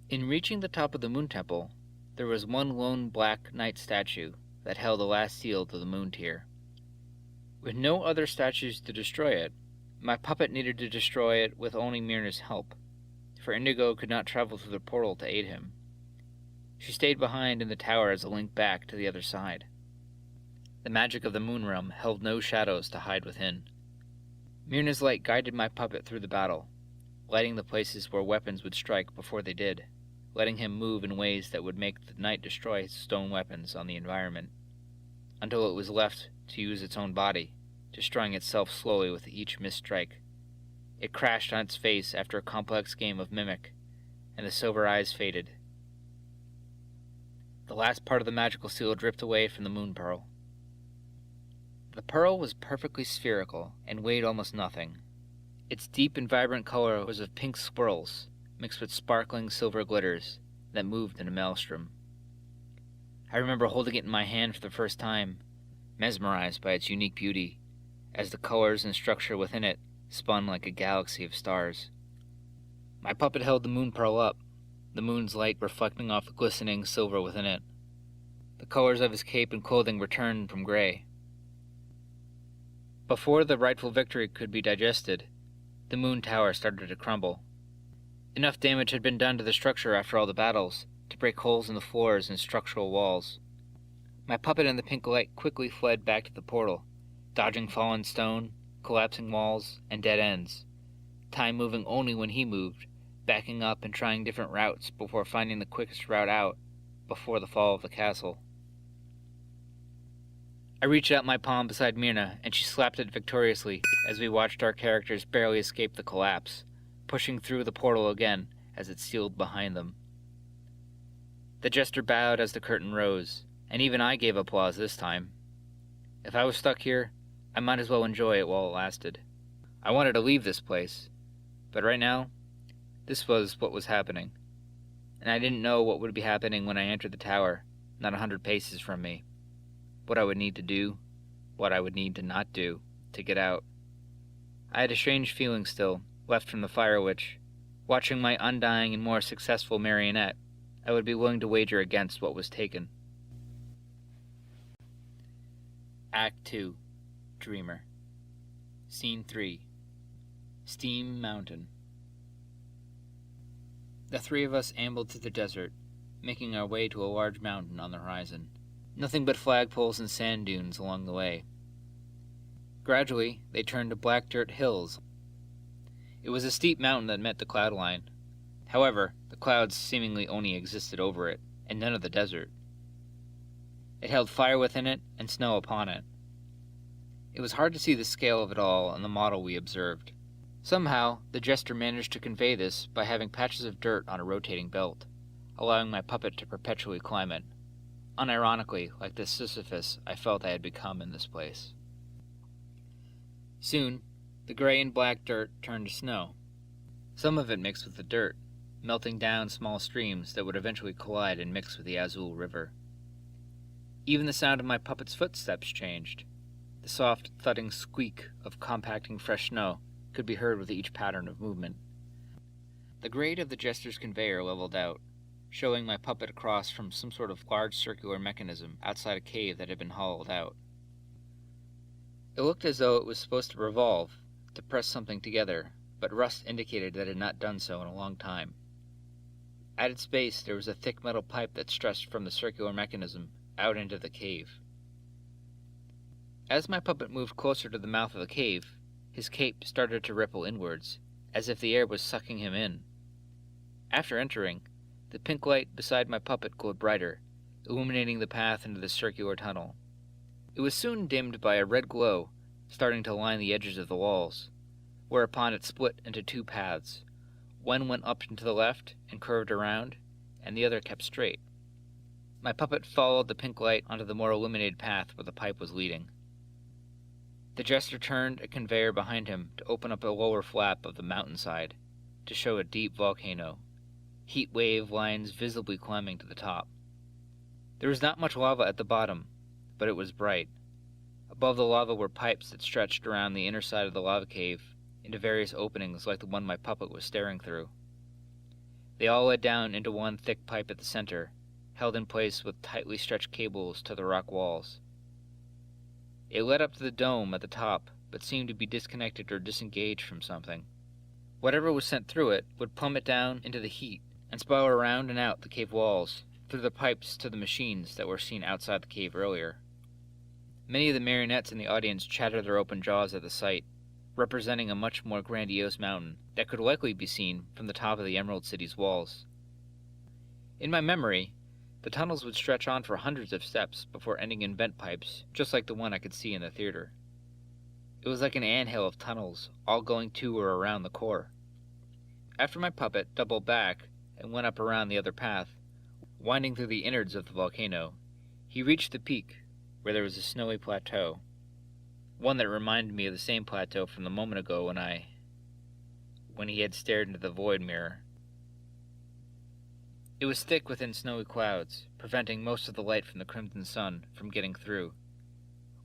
In reaching the top of the Moon Temple, there was one lone black knight statue that held the last seal to the moon tier. With no other statues to destroy it, my puppet needed to destroy it with only Myrna's help, for Indigo could not travel through the portal to aid him. She stayed behind in the tower as a link back to the other side. The magic of the Moon Realm held no shadows to hide within. Myrna's light guided my puppet through the battle, lighting the places where weapons would strike before they did, letting him move in ways that would make the knight destroy his stone weapons on the environment, until it was left to use its own body, destroying itself slowly with each missed strike. It crashed on its face after a complex game of mimic, and the silver eyes faded. The last part of the magical seal dripped away from the moon pearl. The pearl was perfectly spherical and weighed almost nothing. Its deep and vibrant color was of pink swirls, mixed with sparkling silver glitters that moved in a maelstrom. I remember holding it in my hand for the first time, mesmerized by its unique beauty, as the colors and structure within it spun like a galaxy of stars. My puppet held the moon pearl up, the moon's light reflecting off the glistening silver within it. The colors of his cape and clothing returned from gray. Before the rightful victory could be digested, the moon tower started to crumble. Enough damage had been done to the structure after all the battles to break holes in the floors and structural walls. My puppet and the pink light quickly fled back to the portal, dodging fallen stone, collapsing walls, and dead ends, time moving only when he moved, backing up and trying different routes before finding the quickest route out before the fall of the castle. I reached out my palm beside Myrna, and she slapped it victoriously as we watched our characters barely escape the collapse, pushing through the portal again as it sealed behind them. The jester bowed as the curtain rose, and even I gave applause this time. If I was stuck here, I might as well enjoy it while it lasted. I wanted to leave this place, but right now, this was what was happening. And I didn't know what would be happening when I entered the tower, not 100 paces from me. What I would need to do, what I would need to not do, to get out. I had a strange feeling still, left from the fire which, watching my undying and more successful marionette, I would be willing to wager against what was taken. Act 2. Dreamer. Scene 3. Steam Mountain. The three of us ambled through the desert, making our way to a large mountain on the horizon. Nothing but flagpoles and sand dunes along the way. Gradually, they turned to black dirt hills. It was a steep mountain that met the cloud line. However, the clouds seemingly only existed over it, and none of the desert. It held fire within it and snow upon it. It was hard to see the scale of it all on the model we observed. Somehow, the jester managed to convey this by having patches of dirt on a rotating belt, allowing my puppet to perpetually climb it, unironically like the Sisyphus I felt I had become in this place. Soon, the gray and black dirt turned to snow. Some of it mixed with the dirt, melting down small streams that would eventually collide and mix with the Azul River. Even the sound of my puppet's footsteps changed. The soft, thudding squeak of compacting fresh snow could be heard with each pattern of movement. The grade of the jester's conveyor leveled out, showing my puppet across from some sort of large circular mechanism outside a cave that had been hollowed out. It looked as though it was supposed to revolve, to press something together, but rust indicated that it had not done so in a long time. At its base there was a thick metal pipe that stretched from the circular mechanism out into the cave. As my puppet moved closer to the mouth of the cave, his cape started to ripple inwards, as if the air was sucking him in. After entering, the pink light beside my puppet glowed brighter, illuminating the path into the circular tunnel. It was soon dimmed by a red glow starting to line the edges of the walls, whereupon it split into two paths. One went up and to the left and curved around, and the other kept straight. My puppet followed the pink light onto the more illuminated path where the pipe was leading. The jester turned a conveyor behind him to open up a lower flap of the mountainside to show a deep volcano, heat wave lines visibly climbing to the top. There was not much lava at the bottom, but it was bright. Above the lava were pipes that stretched around the inner side of the lava cave into various openings like the one my puppet was staring through. They all led down into one thick pipe at the center, held in place with tightly stretched cables to the rock walls. It led up to the dome at the top, but seemed to be disconnected or disengaged from something. Whatever was sent through it would plummet down into the heat and spiral around and out the cave walls, through the pipes to the machines that were seen outside the cave earlier. Many of the marionettes in the audience chattered their open jaws at the sight, representing a much more grandiose mountain that could likely be seen from the top of the Emerald City's walls. In my memory, the tunnels would stretch on for hundreds of steps before ending in vent pipes, just like the one I could see in the theater. It was like an anthill of tunnels, all going to or around the core. After my puppet doubled back and went up around the other path, winding through the innards of the volcano, he reached the peak, where there was a snowy plateau, one that reminded me of the same plateau from the moment ago when he had stared into the void mirror. It was thick within snowy clouds, preventing most of the light from the crimson sun from getting through,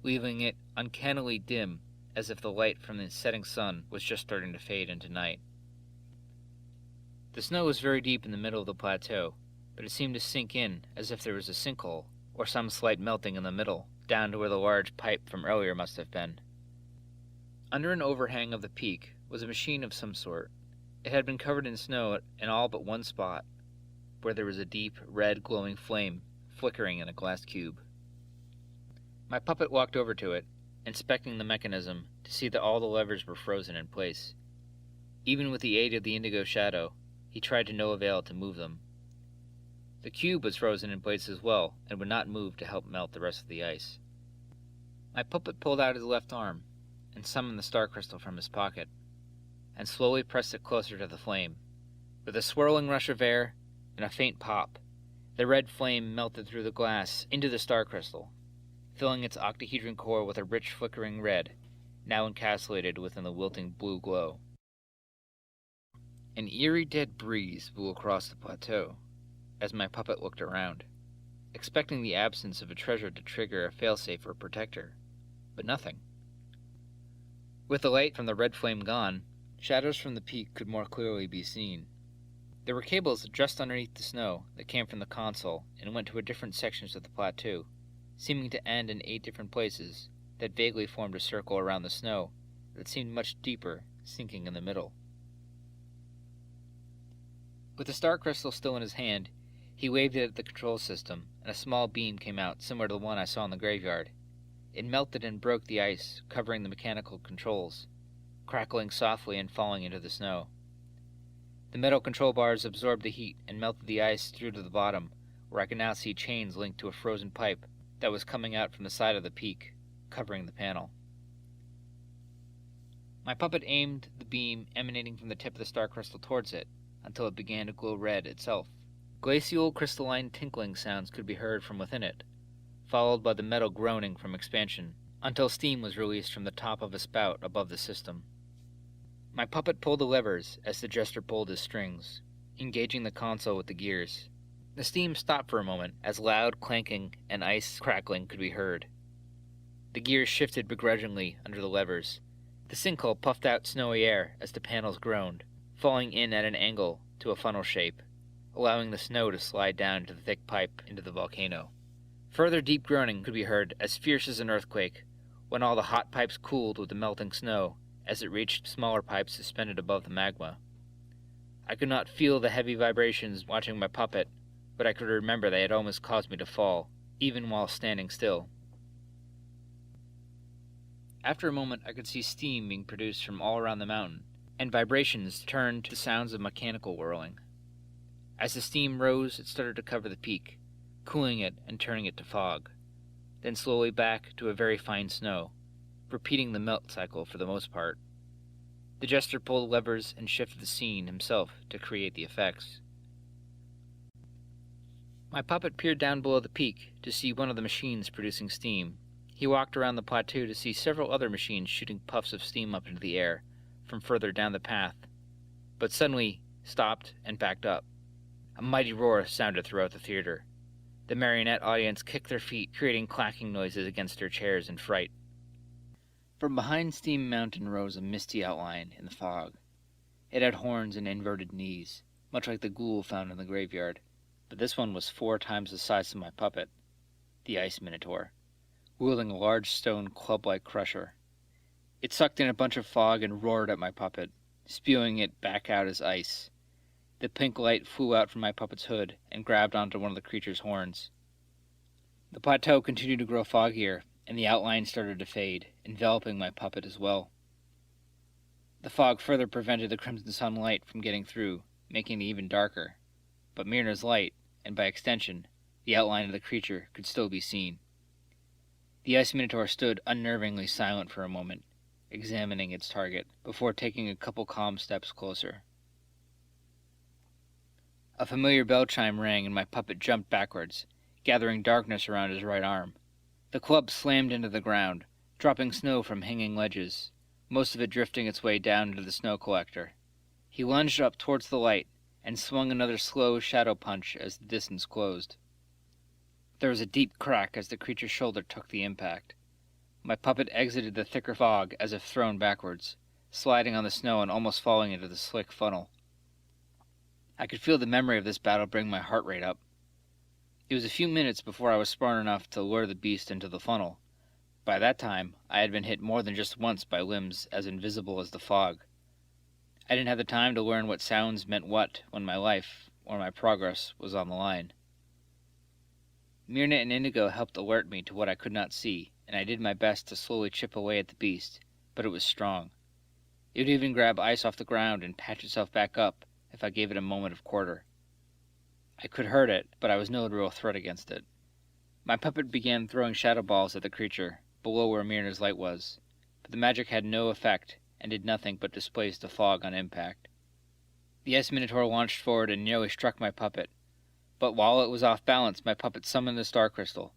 leaving it uncannily dim, as if the light from the setting sun was just starting to fade into night. The snow was very deep in the middle of the plateau, but it seemed to sink in as if there was a sinkhole, or some slight melting in the middle, down to where the large pipe from earlier must have been. Under an overhang of the peak was a machine of some sort. It had been covered in snow in all but one spot, where there was a deep, red, glowing flame flickering in a glass cube. My puppet walked over to it, inspecting the mechanism to see that all the levers were frozen in place. Even with the aid of the indigo shadow, he tried to no avail to move them. The cube was frozen in place as well and would not move to help melt the rest of the ice. My puppet pulled out his left arm and summoned the star crystal from his pocket, and slowly pressed it closer to the flame. With a swirling rush of air and a faint pop, the red flame melted through the glass into the star crystal, filling its octahedron core with a rich flickering red, now encapsulated within the wilting blue glow. An eerie dead breeze blew across the plateau as my puppet looked around, expecting the absence of a treasure to trigger a failsafe or protector, but nothing. With the light from the red flame gone, shadows from the peak could more clearly be seen. There were cables just underneath the snow that came from the console and went to different sections of the plateau, seeming to end in 8 different places that vaguely formed a circle around the snow that seemed much deeper, sinking in the middle. With the star crystal still in his hand, he waved it at the control system, and a small beam came out similar to the one I saw in the graveyard. It melted and broke the ice, covering the mechanical controls, crackling softly and falling into the snow. The metal control bars absorbed the heat and melted the ice through to the bottom, where I could now see chains linked to a frozen pipe that was coming out from the side of the peak, covering the panel. My puppet aimed the beam emanating from the tip of the star crystal towards it, until it began to glow red itself. Glacial crystalline tinkling sounds could be heard from within it, followed by the metal groaning from expansion, until steam was released from the top of a spout above the system. My puppet pulled the levers as the jester pulled his strings, engaging the console with the gears. The steam stopped for a moment as loud clanking and ice crackling could be heard. The gears shifted begrudgingly under the levers. The sinkhole puffed out snowy air as the panels groaned, falling in at an angle to a funnel shape, allowing the snow to slide down into the thick pipe into the volcano. Further deep groaning could be heard as fierce as an earthquake, when all the hot pipes cooled with the melting snow as it reached smaller pipes suspended above the magma. I could not feel the heavy vibrations watching my puppet, but I could remember they had almost caused me to fall, even while standing still. After a moment I could see steam being produced from all around the mountain, and vibrations turned to sounds of mechanical whirling. As the steam rose, it started to cover the peak, cooling it and turning it to fog, then slowly back to a very fine snow, repeating the melt cycle for the most part. The jester pulled levers and shifted the scene himself to create the effects. My puppet peered down below the peak to see one of the machines producing steam. He walked around the plateau to see several other machines shooting puffs of steam up into the air from further down the path, but suddenly stopped and backed up. A mighty roar sounded throughout the theater. The marionette audience kicked their feet, creating clacking noises against their chairs in fright. From behind Steam Mountain rose a misty outline in the fog. It had horns and inverted knees, much like the ghoul found in the graveyard, but this one was 4 times the size of my puppet, the Ice Minotaur, wielding a large stone club-like crusher. It sucked in a bunch of fog and roared at my puppet, spewing it back out as ice. The pink light flew out from my puppet's hood and grabbed onto one of the creature's horns. The plateau continued to grow foggier, and the outline started to fade, enveloping my puppet as well. The fog further prevented the crimson sunlight from getting through, making it even darker, but Myrna's light, and by extension, the outline of the creature, could still be seen. The Ice Minotaur stood unnervingly silent for a moment, examining its target, before taking a couple calm steps closer. A familiar bell chime rang and my puppet jumped backwards, gathering darkness around his right arm. The club slammed into the ground, dropping snow from hanging ledges, most of it drifting its way down into the snow collector. He lunged up towards the light and swung another slow shadow punch as the distance closed. There was a deep crack as the creature's shoulder took the impact. My puppet exited the thicker fog as if thrown backwards, sliding on the snow and almost falling into the slick funnel. I could feel the memory of this battle bring my heart rate up. It was a few minutes before I was smart enough to lure the beast into the funnel. By that time, I had been hit more than just once by limbs as invisible as the fog. I didn't have the time to learn what sounds meant what when my life, or my progress, was on the line. Myrna and Indigo helped alert me to what I could not see, and I did my best to slowly chip away at the beast, but it was strong. It would even grab ice off the ground and patch itself back up if I gave it a moment of quarter. I could hurt it, but I was no real threat against it. My puppet began throwing shadow balls at the creature, below where Myrna's light was, but the magic had no effect and did nothing but displace the fog on impact. The ice minotaur launched forward and nearly struck my puppet, but while it was off balance, my puppet summoned the star crystal.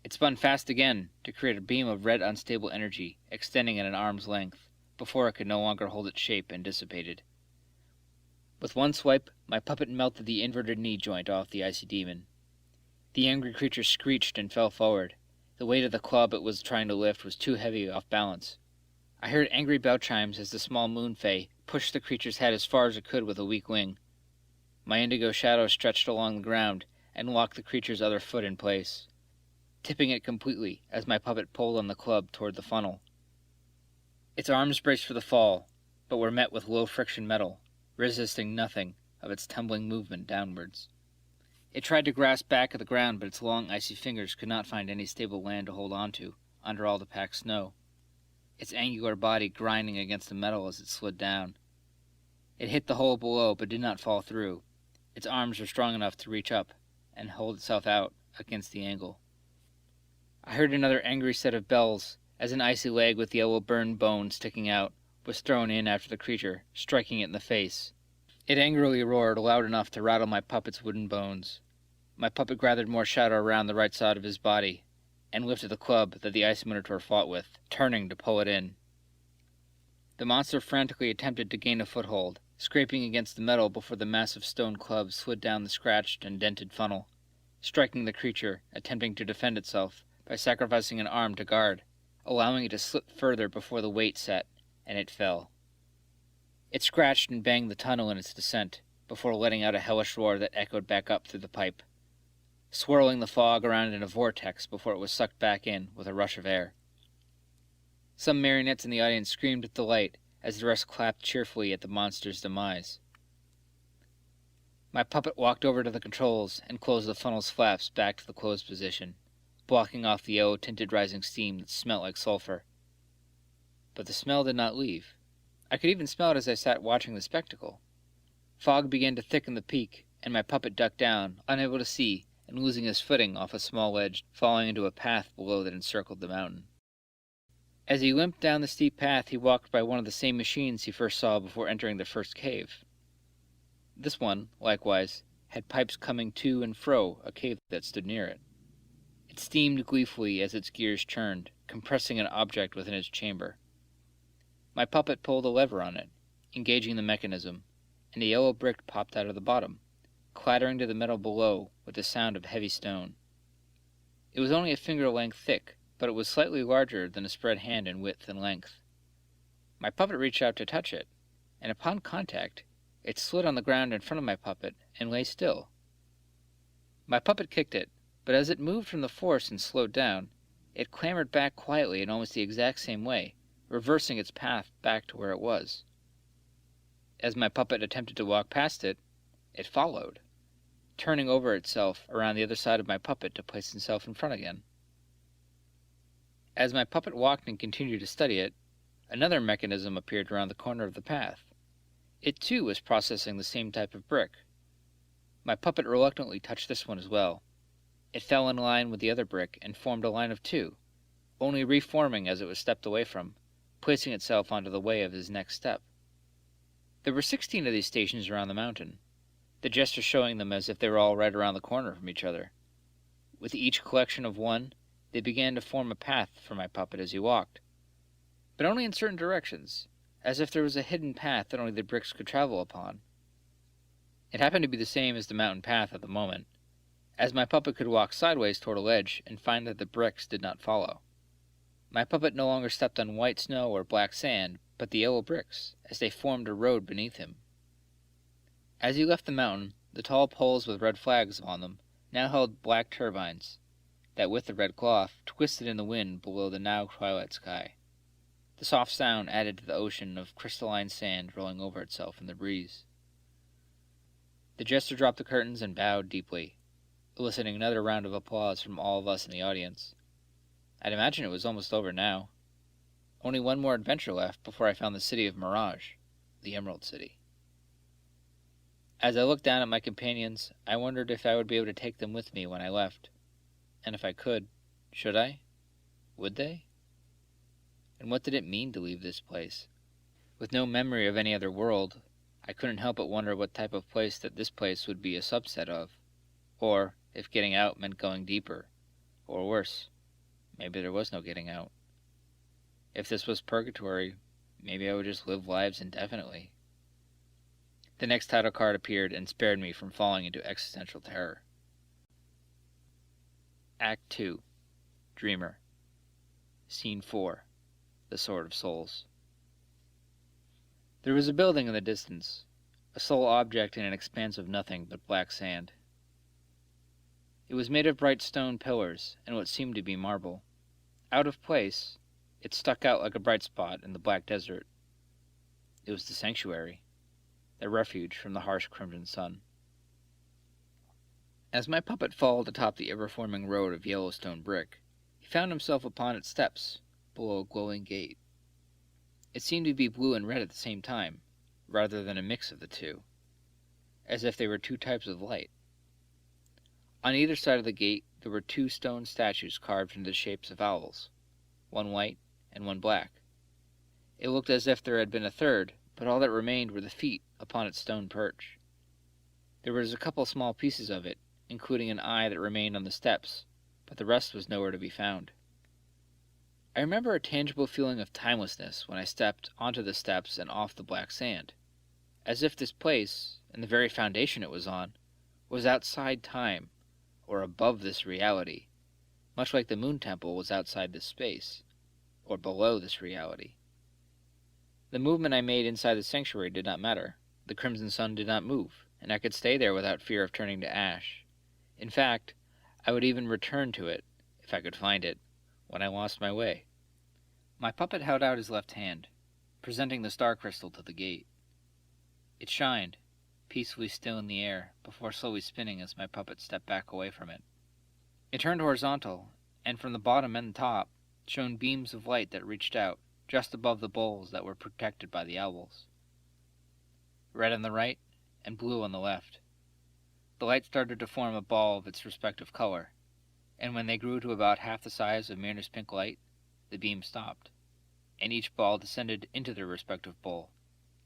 It spun fast again to create a beam of red unstable energy extending at an arm's length, before it could no longer hold its shape and dissipated. With one swipe, my puppet melted the inverted knee joint off the icy demon. The angry creature screeched and fell forward. The weight of the club it was trying to lift was too heavy off balance. I heard angry bell chimes as the small Moon Faye pushed the creature's head as far as it could with a weak wing. My indigo shadow stretched along the ground and locked the creature's other foot in place, tipping it completely as my puppet pulled on the club toward the funnel. Its arms braced for the fall, but were met with low-friction metal, resisting nothing of its tumbling movement downwards. It tried to grasp back at the ground, but its long, icy fingers could not find any stable land to hold on to under all the packed snow, its angular body grinding against the metal as it slid down. It hit the hole below, but did not fall through. Its arms were strong enough to reach up and hold itself out against the angle. I heard another angry set of bells as an icy leg with yellow burned bone sticking out was thrown in after the creature, striking it in the face. It angrily roared loud enough to rattle my puppet's wooden bones. My puppet gathered more shadow around the right side of his body and lifted the club that the ice minotaur fought with, turning to pull it in. The monster frantically attempted to gain a foothold, scraping against the metal before the massive stone club slid down the scratched and dented funnel, striking the creature, attempting to defend itself by sacrificing an arm to guard, allowing it to slip further before the weight set, and it fell. It scratched and banged the tunnel in its descent, before letting out a hellish roar that echoed back up through the pipe, swirling the fog around in a vortex before it was sucked back in with a rush of air. Some marionettes in the audience screamed with delight as the rest clapped cheerfully at the monster's demise. My puppet walked over to the controls and closed the funnel's flaps back to the closed position, blocking off the yellow-tinted rising steam that smelt like sulfur. But the smell did not leave. I could even smell it as I sat watching the spectacle. Fog began to thicken the peak, and my puppet ducked down, unable to see, and losing his footing off a small ledge, falling into a path below that encircled the mountain. As he limped down the steep path, he walked by one of the same machines he first saw before entering the first cave. This one, likewise, had pipes coming to and fro a cave that stood near it. It steamed gleefully as its gears churned, compressing an object within its chamber. My puppet pulled a lever on it, engaging the mechanism, and a yellow brick popped out of the bottom, clattering to the metal below with the sound of heavy stone. It was only a finger length thick, but it was slightly larger than a spread hand in width and length. My puppet reached out to touch it, and upon contact, it slid on the ground in front of my puppet and lay still. My puppet kicked it, but as it moved from the force and slowed down, it clambered back quietly in almost the exact same way, reversing its path back to where it was. As my puppet attempted to walk past it, it followed, turning over itself around the other side of my puppet to place itself in front again. As my puppet walked and continued to study it, another mechanism appeared around the corner of the path. It too was processing the same type of brick. My puppet reluctantly touched this one as well. It fell in line with the other brick and formed a line of two, only reforming as it was stepped away from, placing itself onto the way of his next step. There were 16 of these stations around the mountain, the jester showing them as if they were all right around the corner from each other. With each collection of one, they began to form a path for my puppet as he walked, but only in certain directions, as if there was a hidden path that only the bricks could travel upon. It happened to be the same as the mountain path at the moment, as my puppet could walk sideways toward a ledge and find that the bricks did not follow. My puppet no longer stepped on white snow or black sand, but the yellow bricks, as they formed a road beneath him. As he left the mountain, the tall poles with red flags on them now held black turbines, that with the red cloth twisted in the wind below the now twilight sky. The soft sound added to the ocean of crystalline sand rolling over itself in the breeze. The jester dropped the curtains and bowed deeply, eliciting another round of applause from all of us in the audience. I'd imagine it was almost over now. Only one more adventure left before I found the city of Mirage, the Emerald City. As I looked down at my companions, I wondered if I would be able to take them with me when I left. And if I could, should I? Would they? And what did it mean to leave this place? With no memory of any other world, I couldn't help but wonder what type of place that this place would be a subset of. Or if getting out meant going deeper. Or worse, maybe there was no getting out. If this was purgatory, maybe I would just live lives indefinitely. The next title card appeared and spared me from falling into existential terror. Act 2. Dreamer. Scene 4. The Sword of Souls. There was a building in the distance, a sole object in an expanse of nothing but black sand. It was made of bright stone pillars and what seemed to be marble. Out of place, it stuck out like a bright spot in the black desert. It was the sanctuary, the refuge from the harsh crimson sun. As my puppet followed atop the ever-forming road of yellow stone brick, he found himself upon its steps, below a glowing gate. It seemed to be blue and red at the same time, rather than a mix of the two, as if they were two types of light. On either side of the gate there were two stone statues carved into the shapes of owls, one white and one black. It looked as if there had been a third, but all that remained were the feet upon its stone perch. There was a couple small pieces of it, including an eye that remained on the steps, but the rest was nowhere to be found. I remember a tangible feeling of timelessness when I stepped onto the steps and off the black sand, as if this place, and the very foundation it was on, was outside time, or above this reality, much like the Moon Temple was outside this space, or below this reality. The movement I made inside the sanctuary did not matter. The crimson sun did not move, and I could stay there without fear of turning to ash. In fact, I would even return to it, if I could find it, when I lost my way. My puppet held out his left hand, presenting the star crystal to the gate. It shined, peacefully still in the air, before slowly spinning as my puppet stepped back away from it. It turned horizontal, and from the bottom and the top shone beams of light that reached out, just above the bowls that were protected by the owls. Red on the right, and blue on the left. The light started to form a ball of its respective color, and when they grew to about half the size of Myrna's pink light, the beam stopped, and each ball descended into their respective bowl,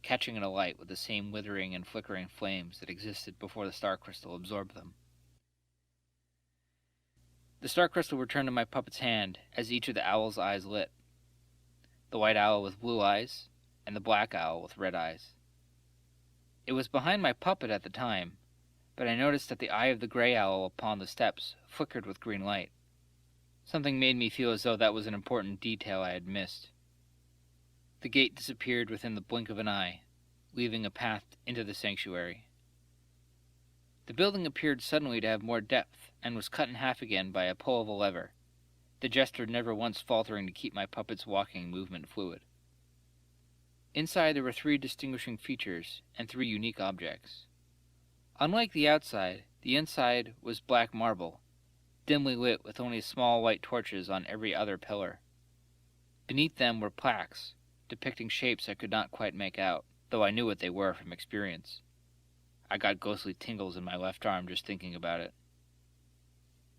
catching in a light with the same withering and flickering flames that existed before the star crystal absorbed them. The star crystal returned to my puppet's hand as each of the owl's eyes lit. The white owl with blue eyes, and the black owl with red eyes. It was behind my puppet at the time, but I noticed that the eye of the gray owl upon the steps flickered with green light. Something made me feel as though that was an important detail I had missed. The gate disappeared within the blink of an eye, leaving a path into the sanctuary. The building appeared suddenly to have more depth, and was cut in half again by a pull of a lever, the gesture never once faltering to keep my puppet's walking movement fluid. Inside there were 3 distinguishing features and 3 unique objects. Unlike the outside, the inside was black marble, dimly lit with only small white torches on every other pillar. Beneath them were plaques, depicting shapes I could not quite make out, though I knew what they were from experience. I got ghostly tingles in my left arm just thinking about it.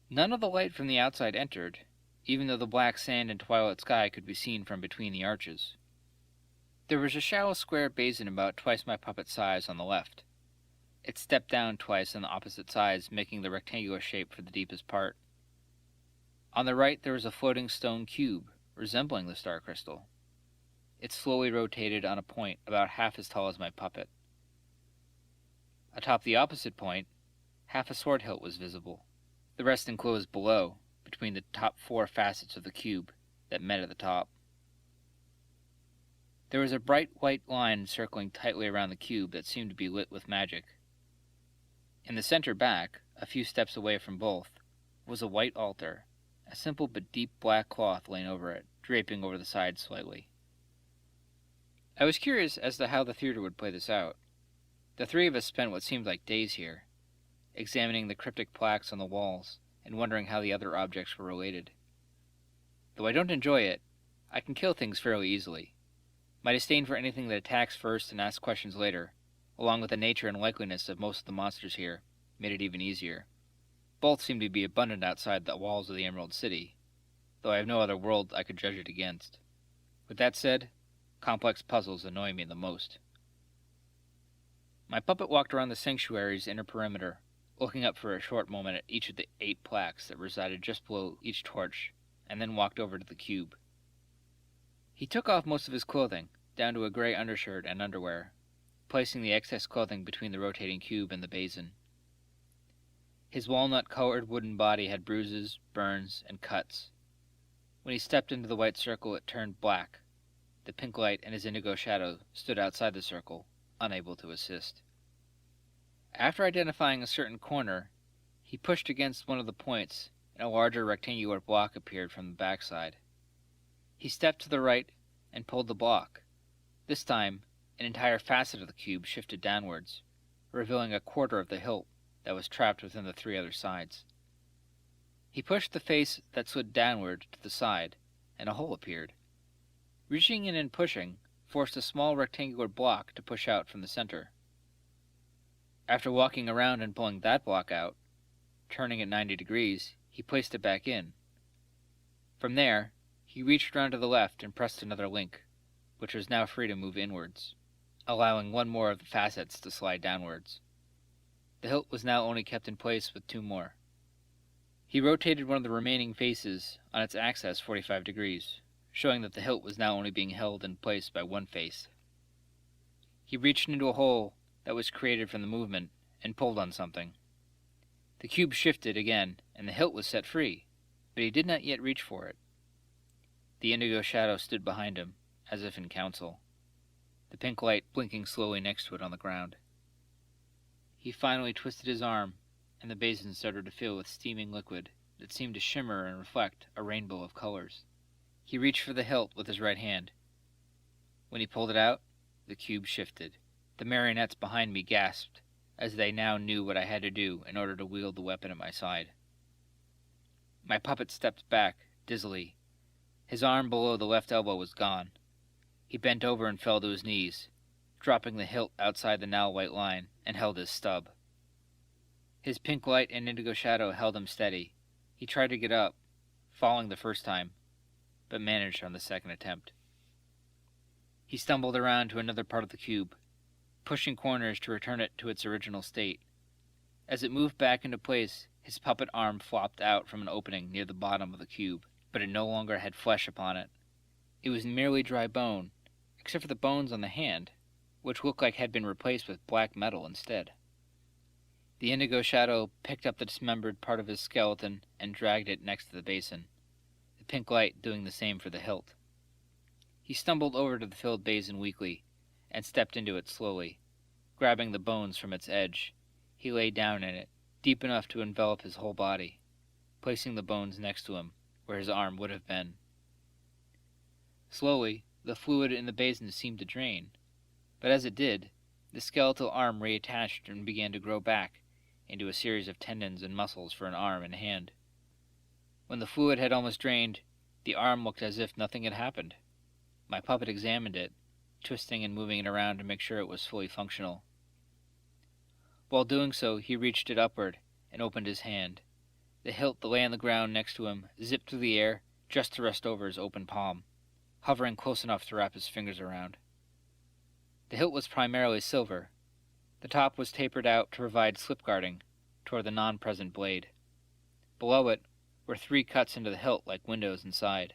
None of the light from the outside entered, even though the black sand and twilight sky could be seen from between the arches. There was a shallow square basin about twice my puppet's size on the left. It stepped down twice on the opposite sides, making the rectangular shape for the deepest part. On the right there was a floating stone cube, resembling the star crystal. It slowly rotated on a point about half as tall as my puppet. Atop the opposite point, half a sword hilt was visible, the rest enclosed below, between the top 4 facets of the cube that met at the top. There was a bright white line circling tightly around the cube that seemed to be lit with magic. In the center back, a few steps away from both, was a white altar, a simple but deep black cloth laying over it, draping over the sides slightly. I was curious as to how the theater would play this out. The 3 of us spent what seemed like days here, examining the cryptic plaques on the walls and wondering how the other objects were related. Though I don't enjoy it, I can kill things fairly easily. My disdain for anything that attacks first and asks questions later, along with the nature and likeliness of most of the monsters here, made it even easier. Both seem to be abundant outside the walls of the Emerald City, though I have no other world I could judge it against. With that said, complex puzzles annoy me the most. My puppet walked around the sanctuary's inner perimeter, looking up for a short moment at each of the 8 plaques that resided just below each torch, and then walked over to the cube. He took off most of his clothing, down to a gray undershirt and underwear, placing the excess clothing between the rotating cube and the basin. His walnut-colored wooden body had bruises, burns, and cuts. When he stepped into the white circle, it turned black. The pink light and his indigo shadow stood outside the circle, unable to assist. After identifying a certain corner, he pushed against one of the points, and a larger rectangular block appeared from the backside. He stepped to the right and pulled the block. This time, an entire facet of the cube shifted downwards, revealing a quarter of the hilt that was trapped within the 3 other sides. He pushed the face that slid downward to the side, and a hole appeared. Reaching in and pushing forced a small rectangular block to push out from the center. After walking around and pulling that block out, turning at 90 degrees, he placed it back in. From there, he reached around to the left and pressed another link, which was now free to move inwards, allowing one more of the facets to slide downwards. The hilt was now only kept in place with 2 more. He rotated one of the remaining faces on its axis 45 degrees, showing that the hilt was now only being held in place by one face. He reached into a hole that was created from the movement and pulled on something. The cube shifted again, and the hilt was set free, but he did not yet reach for it. The indigo shadow stood behind him, as if in counsel, the pink light blinking slowly next to it on the ground. He finally twisted his arm, and the basin started to fill with steaming liquid that seemed to shimmer and reflect a rainbow of colors. He reached for the hilt with his right hand. When he pulled it out, the cube shifted. The marionettes behind me gasped, as they now knew what I had to do in order to wield the weapon at my side. My puppet stepped back, dizzily. His arm below the left elbow was gone. He bent over and fell to his knees, dropping the hilt outside the now white line, and held his stub. His pink light and indigo shadow held him steady. He tried to get up, falling the first time, but managed on the second attempt. He stumbled around to another part of the cube, pushing corners to return it to its original state. As it moved back into place, his puppet arm flopped out from an opening near the bottom of the cube, but it no longer had flesh upon it. It was merely dry bone, except for the bones on the hand, which looked like had been replaced with black metal instead. The indigo shadow picked up the dismembered part of his skeleton and dragged it next to the basin, the pink light doing the same for the hilt. He stumbled over to the filled basin weakly, and stepped into it slowly. Grabbing the bones from its edge, he lay down in it, deep enough to envelop his whole body, placing the bones next to him, where his arm would have been. Slowly, the fluid in the basin seemed to drain, but as it did, the skeletal arm reattached and began to grow back into a series of tendons and muscles for an arm and hand. When the fluid had almost drained, the arm looked as if nothing had happened. My puppet examined it, twisting and moving it around to make sure it was fully functional. While doing so, he reached it upward and opened his hand. The hilt that lay on the ground next to him zipped through the air just to rest over his open palm, hovering close enough to wrap his fingers around. The hilt was primarily silver. The top was tapered out to provide slip guarding toward the non-present blade. Below it were 3 cuts into the hilt like windows inside.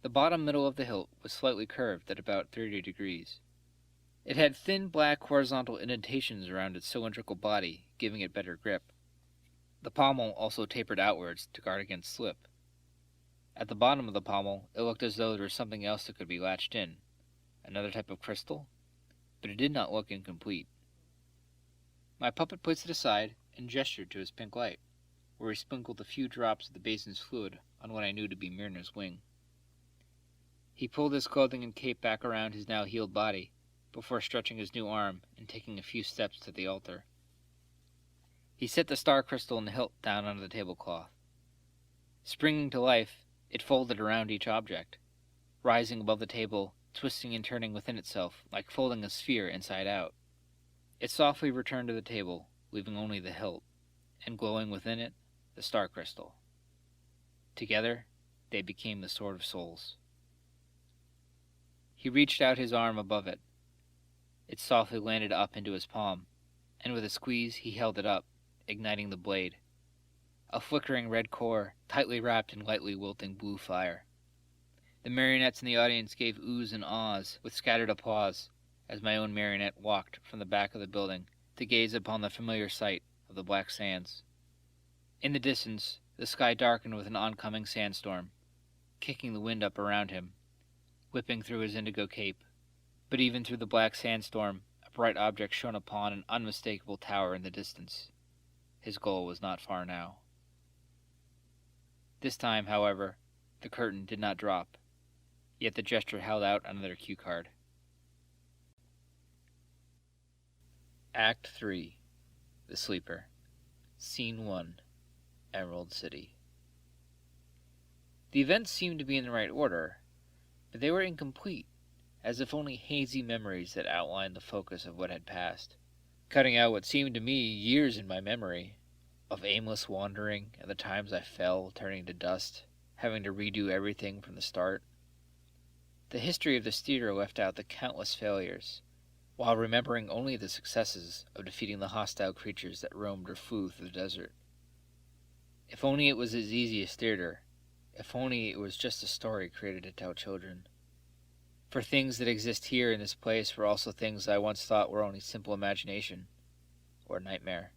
The bottom middle of the hilt was slightly curved at about 30 degrees. It had thin black horizontal indentations around its cylindrical body, giving it better grip. The pommel also tapered outwards to guard against slip. At the bottom of the pommel, it looked as though there was something else that could be latched in, another type of crystal, but it did not look incomplete. My puppet placed it aside and gestured to his pink light, where he sprinkled a few drops of the basin's fluid on what I knew to be Myrna's wing. He pulled his clothing and cape back around his now healed body, before stretching his new arm and taking a few steps to the altar. He set the star crystal and the hilt down onto the tablecloth. Springing to life, It folded around each object, rising above the table, twisting and turning within itself, like folding a sphere inside out. It softly returned to the table, leaving only the hilt, and glowing within it, the star crystal. Together, they became the Sword of Souls. He reached out his arm above it. It softly landed up into his palm, and with a squeeze he held it up, igniting the blade. A flickering red core, tightly wrapped in lightly wilting blue fire. The marionettes in the audience gave oohs and ahs with scattered applause as my own marionette walked from the back of the building to gaze upon the familiar sight of the black sands. In the distance, the sky darkened with an oncoming sandstorm, kicking the wind up around him, whipping through his indigo cape. But even through the black sandstorm, a bright object shone upon an unmistakable tower in the distance. His goal was not far now. This time, however, the curtain did not drop, yet the gesture held out another cue card. Act 3. The Sleeper. Scene 1. Emerald City. The events seemed to be in the right order, but they were incomplete, as if only hazy memories that outlined the focus of what had passed, cutting out what seemed to me years in my memory, of aimless wandering and the times I fell, turning to dust, having to redo everything from the start. The history of this theater left out the countless failures, while remembering only the successes of defeating the hostile creatures that roamed or flew through the desert. If only it was as easy as theater, if only it was just a story created to tell children. For things that exist here in this place were also things I once thought were only simple imagination, or nightmare.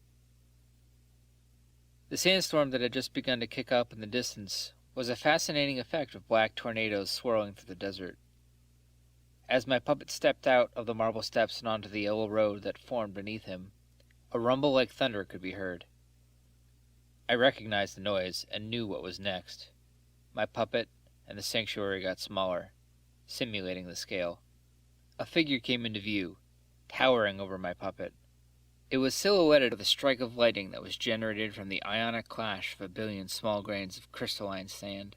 The sandstorm that had just begun to kick up in the distance was a fascinating effect of black tornadoes swirling through the desert. As my puppet stepped out of the marble steps and onto the yellow road that formed beneath him, a rumble like thunder could be heard. I recognized the noise and knew what was next. My puppet and the sanctuary got smaller, simulating the scale. A figure came into view, towering over my puppet. It was silhouetted with a strike of lightning that was generated from the ionic clash of a billion small grains of crystalline sand.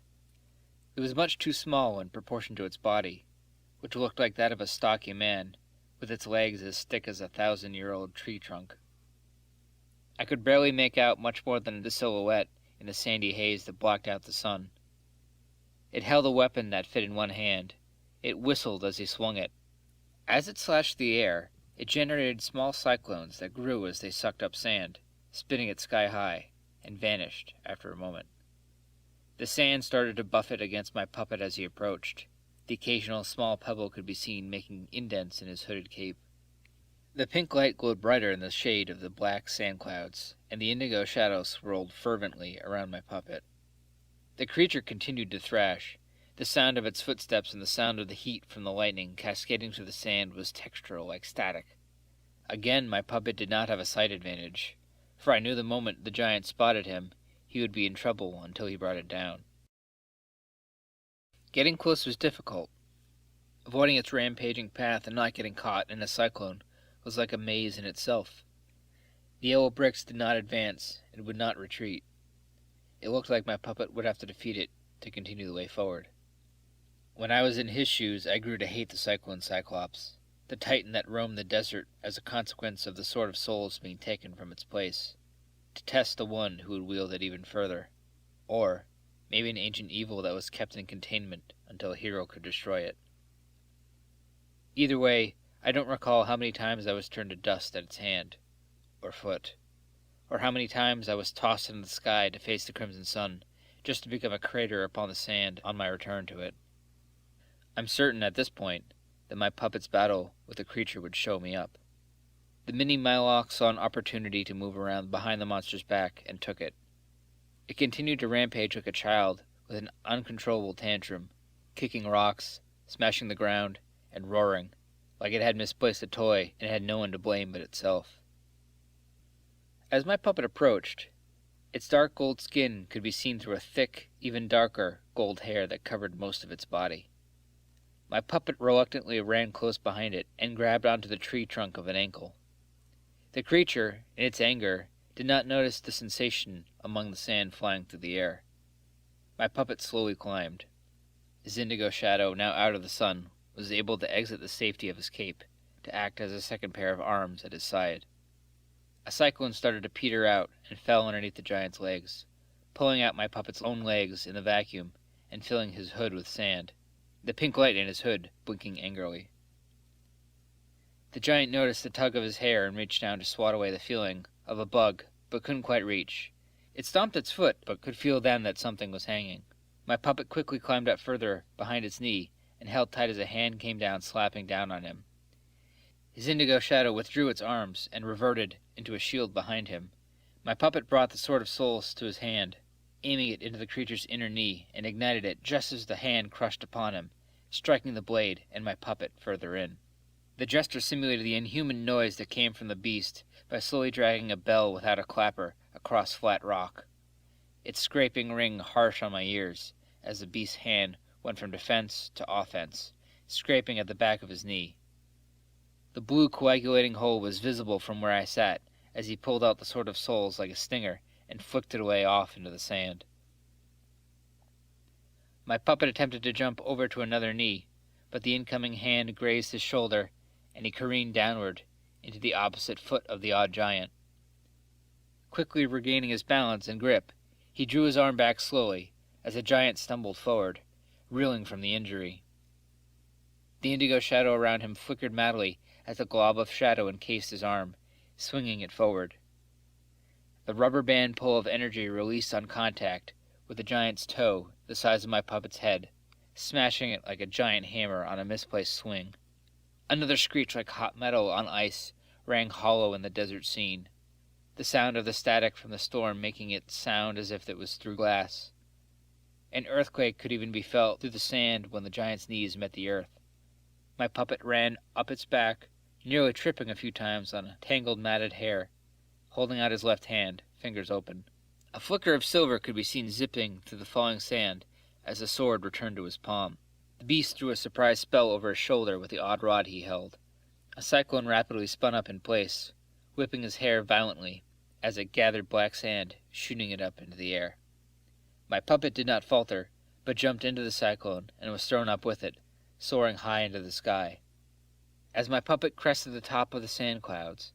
It was much too small in proportion to its body, which looked like that of a stocky man, with its legs as thick as a 1,000-year-old tree trunk. I could barely make out much more than the silhouette in the sandy haze that blocked out the sun. It held a weapon that fit in one hand. It whistled as he swung it. As it slashed the air, it generated small cyclones that grew as they sucked up sand, spinning it sky high, and vanished after a moment. The sand started to buffet against my puppet as he approached. The occasional small pebble could be seen making indents in his hooded cape. The pink light glowed brighter in the shade of the black sand clouds, and the indigo shadow swirled fervently around my puppet. The creature continued to thrash. The sound of its footsteps and the sound of the heat from the lightning cascading through the sand was textural like static. Again, my puppet did not have a sight advantage, for I knew the moment the giant spotted him, he would be in trouble until he brought it down. Getting close was difficult. Avoiding its rampaging path and not getting caught in a cyclone was like a maze in itself. The yellow bricks did not advance and would not retreat. It looked like my puppet would have to defeat it to continue the way forward. When I was in his shoes, I grew to hate the Cyclone Cyclops, the titan that roamed the desert as a consequence of the Sword of Souls being taken from its place, to test the one who would wield it even further, or maybe an ancient evil that was kept in containment until a hero could destroy it. Either way, I don't recall how many times I was turned to dust at its hand, or foot, or how many times I was tossed into the sky to face the crimson sun, just to become a crater upon the sand on my return to it. I'm certain at this point that my puppet's battle with the creature would show me up. The mini Mylocke saw an opportunity to move around behind the monster's back and took it. It continued to rampage like a child with an uncontrollable tantrum, kicking rocks, smashing the ground, and roaring, like it had misplaced a toy and had no one to blame but itself. As my puppet approached, its dark gold skin could be seen through a thick, even darker, gold hair that covered most of its body. My puppet reluctantly ran close behind it and grabbed onto the tree trunk of an ankle. The creature, in its anger, did not notice the sensation among the sand flying through the air. My puppet slowly climbed. His indigo shadow, now out of the sun, was able to exit the safety of his cape, to act as a second pair of arms at his side. A cyclone started to peter out and fell underneath the giant's legs, pulling out my puppet's own legs in the vacuum and filling his hood with sand, the pink light in his hood blinking angrily. The giant noticed the tug of his hair and reached down to swat away the feeling of a bug, but couldn't quite reach. It stomped its foot, but could feel then that something was hanging. My puppet quickly climbed up further behind its knee and held tight as a hand came down, slapping down on him. His indigo shadow withdrew its arms and reverted into a shield behind him. My puppet brought the Sword of Souls to his hand, aiming it into the creature's inner knee, and ignited it just as the hand crushed upon him, striking the blade and my puppet further in. The jester simulated the inhuman noise that came from the beast by slowly dragging a bell without a clapper across flat rock, its scraping ring harsh on my ears as the beast's hand went from defense to offense, scraping at the back of his knee. The blue coagulating hole was visible from where I sat as he pulled out the Sword of Souls like a stinger and flicked it away off into the sand. My puppet attempted to jump over to another knee, but the incoming hand grazed his shoulder and he careened downward into the opposite foot of the odd giant. Quickly regaining his balance and grip, he drew his arm back slowly as the giant stumbled forward, reeling from the injury. The indigo shadow around him flickered madly as a glob of shadow encased his arm, swinging it forward. The rubber band pull of energy released on contact with the giant's toe the size of my puppet's head, smashing it like a giant hammer on a misplaced swing. Another screech like hot metal on ice rang hollow in the desert scene, the sound of the static from the storm making it sound as if it was through glass. An earthquake could even be felt through the sand when the giant's knees met the earth. My puppet ran up its back, nearly tripping a few times on tangled matted hair, holding out his left hand, fingers open. A flicker of silver could be seen zipping through the falling sand as the sword returned to his palm. The beast threw a surprise spell over his shoulder with the odd rod he held. A cyclone rapidly spun up in place, whipping his hair violently as it gathered black sand, shooting it up into the air. My puppet did not falter, but jumped into the cyclone and was thrown up with it, soaring high into the sky. As my puppet crested the top of the sand clouds,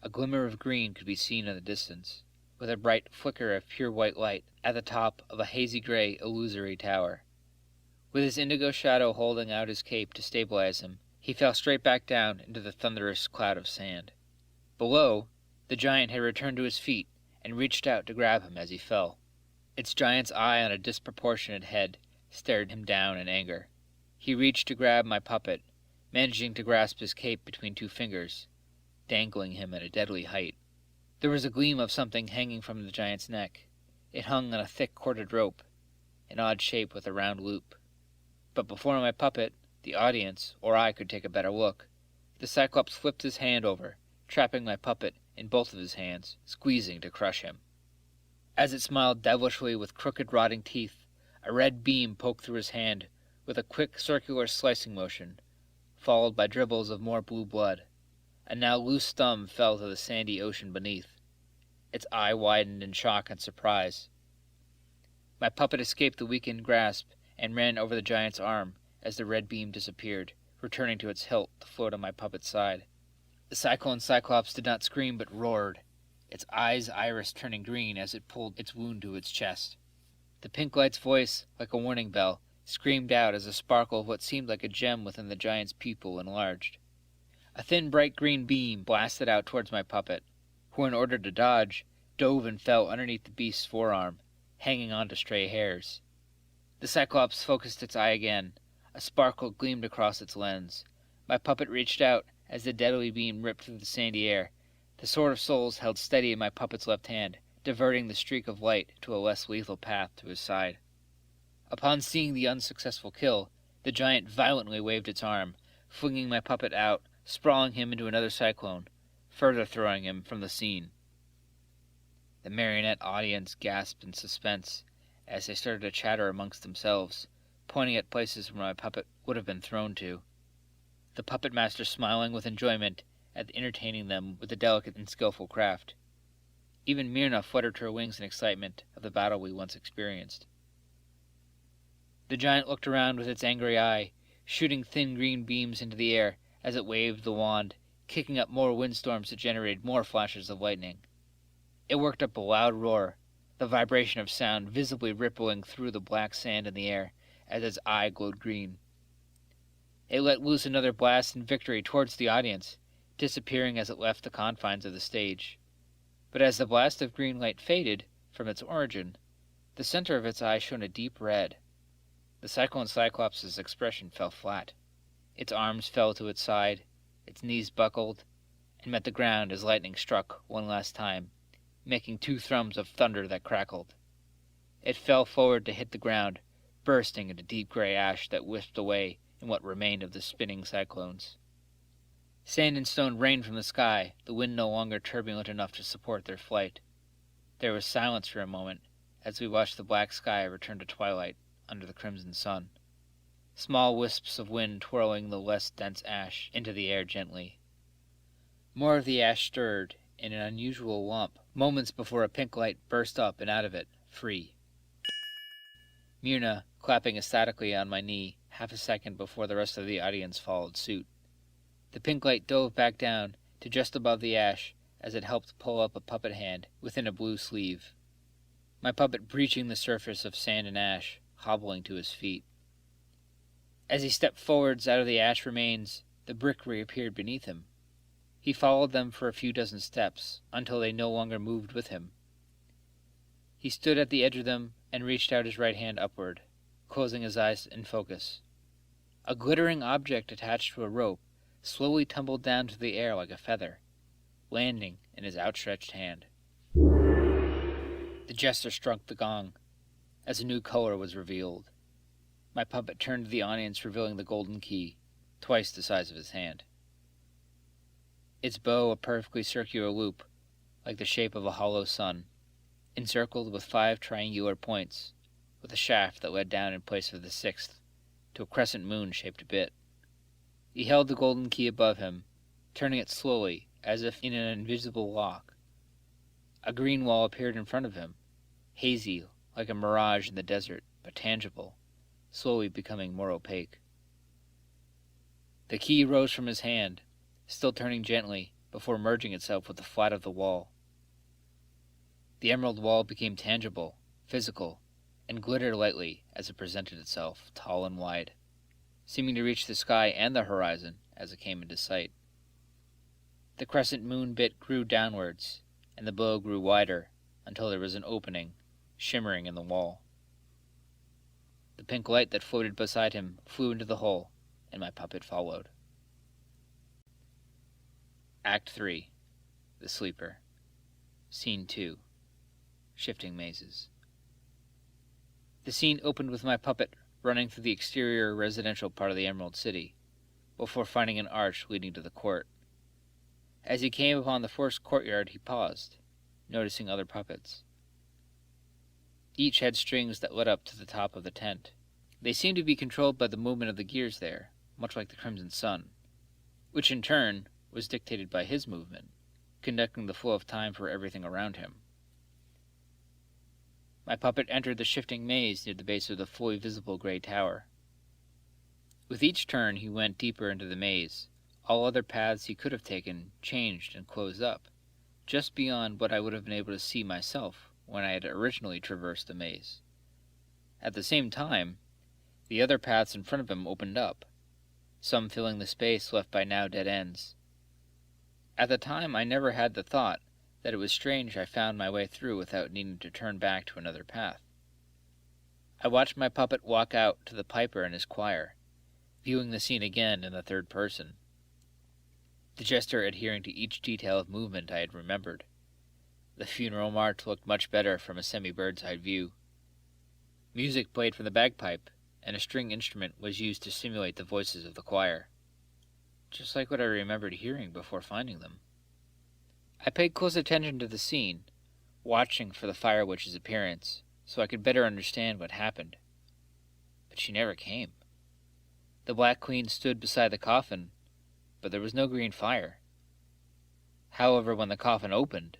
a glimmer of green could be seen in the distance, with a bright flicker of pure white light at the top of a hazy gray illusory tower. With his indigo shadow holding out his cape to stabilize him, he fell straight back down into the thunderous cloud of sand. Below, the giant had returned to his feet and reached out to grab him as he fell. Its giant's eye on a disproportionate head stared him down in anger. He reached to grab my puppet, managing to grasp his cape between two fingers, dangling him at a deadly height. There was a gleam of something hanging from the giant's neck. It hung on a thick corded rope, an odd shape with a round loop. But before my puppet, the audience, or I could take a better look, the Cyclops flipped his hand over, trapping my puppet in both of his hands, squeezing to crush him. As it smiled devilishly with crooked, rotting teeth, a red beam poked through his hand with a quick, circular slicing motion, followed by dribbles of more blue blood. A now loose thumb fell to the sandy ocean beneath. Its eye widened in shock and surprise. My puppet escaped the weakened grasp and ran over the giant's arm as the red beam disappeared, returning to its hilt to float on my puppet's side. The cyclone Cyclops did not scream but roared, its eyes iris turning green as it pulled its wound to its chest. The pink light's voice, like a warning bell, screamed out as a sparkle of what seemed like a gem within the giant's pupil enlarged. A thin bright green beam blasted out towards my puppet, who, in order to dodge, dove and fell underneath the beast's forearm, hanging on to stray hairs. The Cyclops focused its eye again. A sparkle gleamed across its lens. My puppet reached out as the deadly beam ripped through the sandy air. The Sword of Souls held steady in my puppet's left hand, diverting the streak of light to a less lethal path to his side. Upon seeing the unsuccessful kill, the giant violently waved its arm, flinging my puppet out, sprawling him into another cyclone, further throwing him from the scene. The marionette audience gasped in suspense as they started to chatter amongst themselves, pointing at places where my puppet would have been thrown to. The puppet master smiling with enjoyment at entertaining them with a delicate and skillful craft. Even Myrna fluttered her wings in excitement of the battle we once experienced. The giant looked around with its angry eye, shooting thin green beams into the air as it waved the wand, kicking up more windstorms that generated more flashes of lightning. It worked up a loud roar, the vibration of sound visibly rippling through the black sand in the air as its eye glowed green. It let loose another blast in victory towards the audience, disappearing as it left the confines of the stage. But as the blast of green light faded from its origin, the center of its eye shone a deep red. The Cyclone Cyclops' expression fell flat. Its arms fell to its side, its knees buckled, and met the ground as lightning struck one last time, making 2 thrums of thunder that crackled. It fell forward to hit the ground, bursting into deep gray ash that wisped away in what remained of the spinning cyclones. Sand and stone rained from the sky, the wind no longer turbulent enough to support their flight. There was silence for a moment as we watched the black sky return to twilight under the crimson sun, small wisps of wind twirling the less dense ash into the air gently. More of the ash stirred in an unusual lump, moments before a pink light burst up and out of it, free. Myrna clapping ecstatically on my knee half a second before the rest of the audience followed suit. The pink light dove back down to just above the ash as it helped pull up a puppet hand within a blue sleeve. My puppet breaching the surface of sand and ash, hobbling to his feet. As he stepped forwards out of the ash remains, the brick reappeared beneath him. He followed them for a few dozen steps, until they no longer moved with him. He stood at the edge of them and reached out his right hand upward, closing his eyes in focus. A glittering object attached to a rope slowly tumbled down to the air like a feather, landing in his outstretched hand. The jester struck the gong as a new color was revealed. My puppet turned to the audience, revealing the golden key, twice the size of his hand. Its bow a perfectly circular loop, like the shape of a hollow sun, encircled with 5 triangular points, with a shaft that led down in place of the 6th to a crescent moon-shaped bit. He held the golden key above him, turning it slowly, as if in an invisible lock. A green wall appeared in front of him, hazy like a mirage in the desert, but tangible, slowly becoming more opaque. The key rose from his hand, still turning gently, before merging itself with the flat of the wall. The emerald wall became tangible, physical, and glittered lightly as it presented itself, tall and wide, seeming to reach the sky and the horizon as it came into sight. The crescent moon bit grew downwards, and the bow grew wider until there was an opening, shimmering in the wall. The pink light that floated beside him flew into the hole, and my puppet followed. Act 3. The Sleeper. Scene 2. Shifting Mazes. The scene opened with my puppet running through the exterior residential part of the Emerald City, before finding an arch leading to the court. As he came upon the first courtyard, he paused, noticing other puppets. Each had strings that led up to the top of the tent. They seemed to be controlled by the movement of the gears there, much like the crimson sun, which in turn was dictated by his movement, conducting the flow of time for everything around him. My puppet entered the shifting maze near the base of the fully visible gray tower. With each turn he went deeper into the maze. All other paths he could have taken changed and closed up, just beyond what I would have been able to see myself when I had originally traversed the maze. At the same time, the other paths in front of him opened up, some filling the space left by now dead ends. At the time, I never had the thought that it was strange I found my way through without needing to turn back to another path. I watched my puppet walk out to the piper and his choir, viewing the scene again in the third person, the jester adhering to each detail of movement I had remembered. The funeral march looked much better from a semi-bird's-eye view. Music played from the bagpipe, and a string instrument was used to simulate the voices of the choir, just like what I remembered hearing before finding them. I paid close attention to the scene, watching for the Fire Witch's appearance, so I could better understand what happened. But she never came. The Black Queen stood beside the coffin, but there was no green fire. However, when the coffin opened,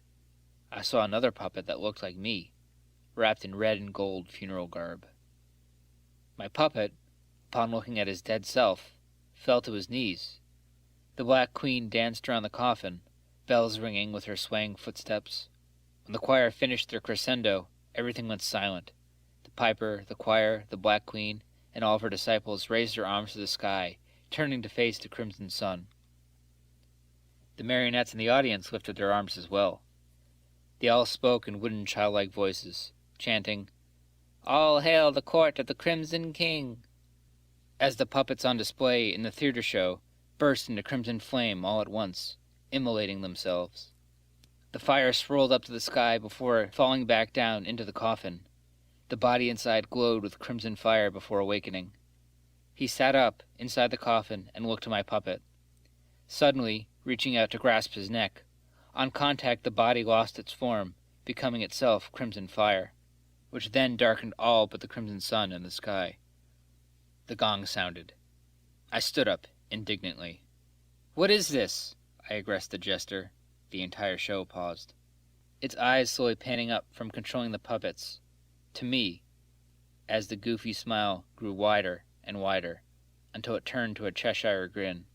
I saw another puppet that looked like me, wrapped in red and gold funeral garb. My puppet, upon looking at his dead self, fell to his knees. The Black Queen danced around the coffin, bells ringing with her swaying footsteps. When the choir finished their crescendo, everything went silent. The piper, the choir, the Black Queen, and all of her disciples raised their arms to the sky, turning to face the crimson sun. The marionettes in the audience lifted their arms as well. They all spoke in wooden childlike voices, chanting, "All hail the court of the Crimson King," as the puppets on display in the theater show burst into crimson flame all at once, immolating themselves. The fire swirled up to the sky before falling back down into the coffin. The body inside glowed with crimson fire before awakening. He sat up inside the coffin and looked at my puppet. Suddenly, reaching out to grasp his neck, on contact the body lost its form, becoming itself crimson fire, which then darkened all but the crimson sun in the sky. The gong sounded. I stood up indignantly. "What is this?" I aggressed the jester. The entire show paused, its eyes slowly panning up from controlling the puppets to me, as the goofy smile grew wider and wider, until it turned to a Cheshire grin.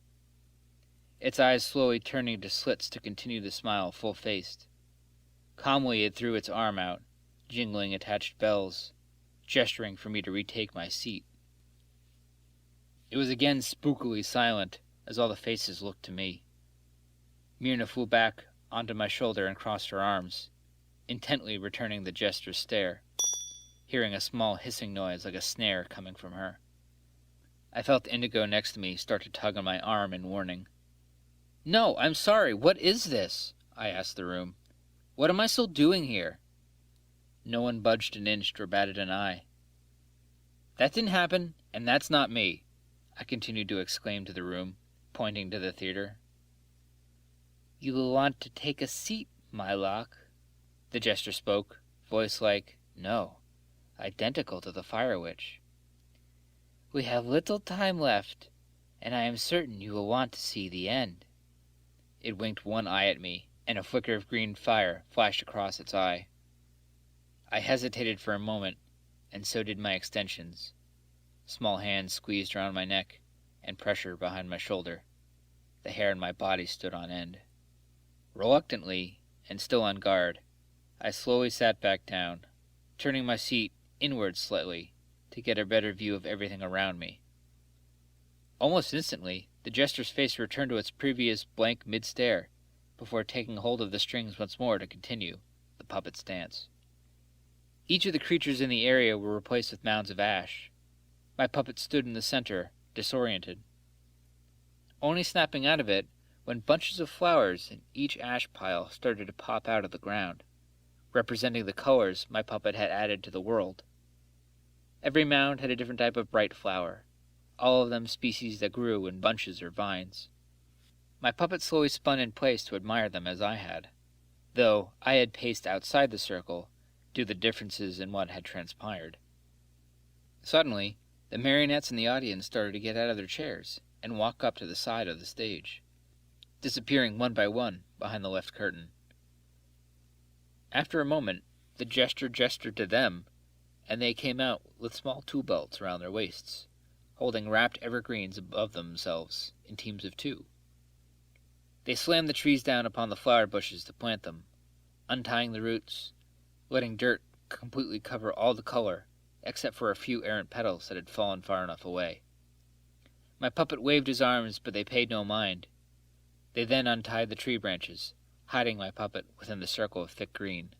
Its eyes slowly turning to slits to continue the smile full-faced. Calmly it threw its arm out, jingling attached bells, gesturing for me to retake my seat. It was again spookily silent as all the faces looked to me. Myrna flew back onto my shoulder and crossed her arms, intently returning the jester's stare, hearing a small hissing noise like a snare coming from her. I felt Indigo next to me start to tug on my arm in warning. "No, I'm sorry, what is this?" I asked the room. "What am I still doing here?" No one budged an inch or batted an eye. "That didn't happen, and that's not me," I continued to exclaim to the room, pointing to the theater. "You will want to take a seat, Mylocke," the jester spoke, voice like, no, identical to the Fire Witch. "We have little time left, and I am certain you will want to see the end." It winked one eye at me, and a flicker of green fire flashed across its eye. I hesitated for a moment, and so did my extensions. Small hands squeezed around my neck, and pressure behind my shoulder. The hair on my body stood on end. Reluctantly, and still on guard, I slowly sat back down, turning my seat inward slightly to get a better view of everything around me. Almost instantly, the jester's face returned to its previous blank mid-stare, before taking hold of the strings once more to continue the puppet's dance. Each of the creatures in the area were replaced with mounds of ash. My puppet stood in the center, disoriented, only snapping out of it when bunches of flowers in each ash pile started to pop out of the ground, representing the colors my puppet had added to the world. Every mound had a different type of bright flower, all of them species that grew in bunches or vines. My puppet slowly spun in place to admire them as I had, though I had paced outside the circle due to the differences in what had transpired. Suddenly, the marionettes in the audience started to get out of their chairs and walk up to the side of the stage, disappearing one by one behind the left curtain. After a moment, the jester gestured to them, and they came out with small tool belts around their waists, holding wrapped evergreens above themselves in teams of 2. They slammed the trees down upon the flower bushes to plant them, untying the roots, letting dirt completely cover all the color, except for a few errant petals that had fallen far enough away. My puppet waved his arms, but they paid no mind. They then untied the tree branches, hiding my puppet within the circle of thick green.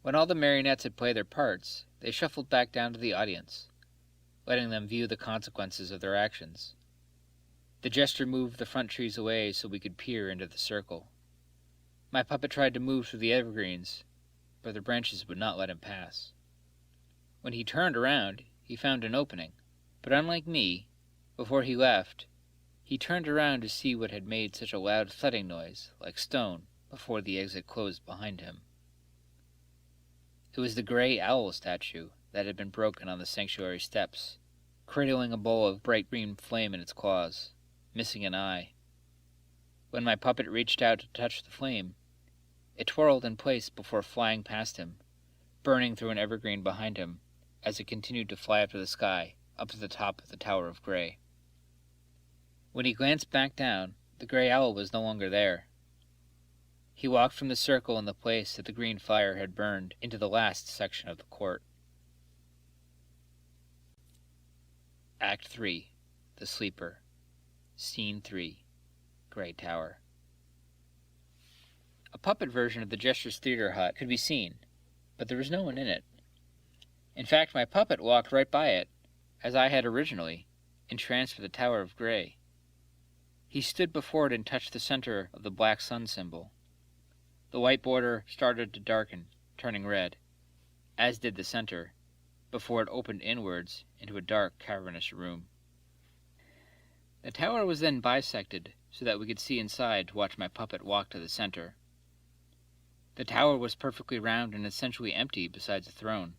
When all the marionettes had played their parts, they shuffled back down to the audience, letting them view the consequences of their actions. The jester moved the front trees away so we could peer into the circle. My puppet tried to move through the evergreens, but the branches would not let him pass. When he turned around, he found an opening, but unlike me, before he left, he turned around to see what had made such a loud thudding noise, like stone, before the exit closed behind him. It was the gray owl statue that had been broken on the sanctuary steps, cradling a bowl of bright green flame in its claws, missing an eye. When my puppet reached out to touch the flame, it twirled in place before flying past him, burning through an evergreen behind him, as it continued to fly up to the sky, up to the top of the Tower of Grey. When he glanced back down, the grey owl was no longer there. He walked from the circle in the place that the green fire had burned into the last section of the court. Act 3. The Sleeper. Scene 3. Grey Tower. A puppet version of the Jester's Theater hut could be seen, but there was no one in it. In fact, my puppet walked right by it, as I had originally, entranced with the Tower of Grey. He stood before it and touched the center of the black sun symbol. The white border started to darken, turning red, as did the center, before it opened inwards into a dark, cavernous room. The tower was then bisected so that we could see inside to watch my puppet walk to the center. The tower was perfectly round and essentially empty besides a throne.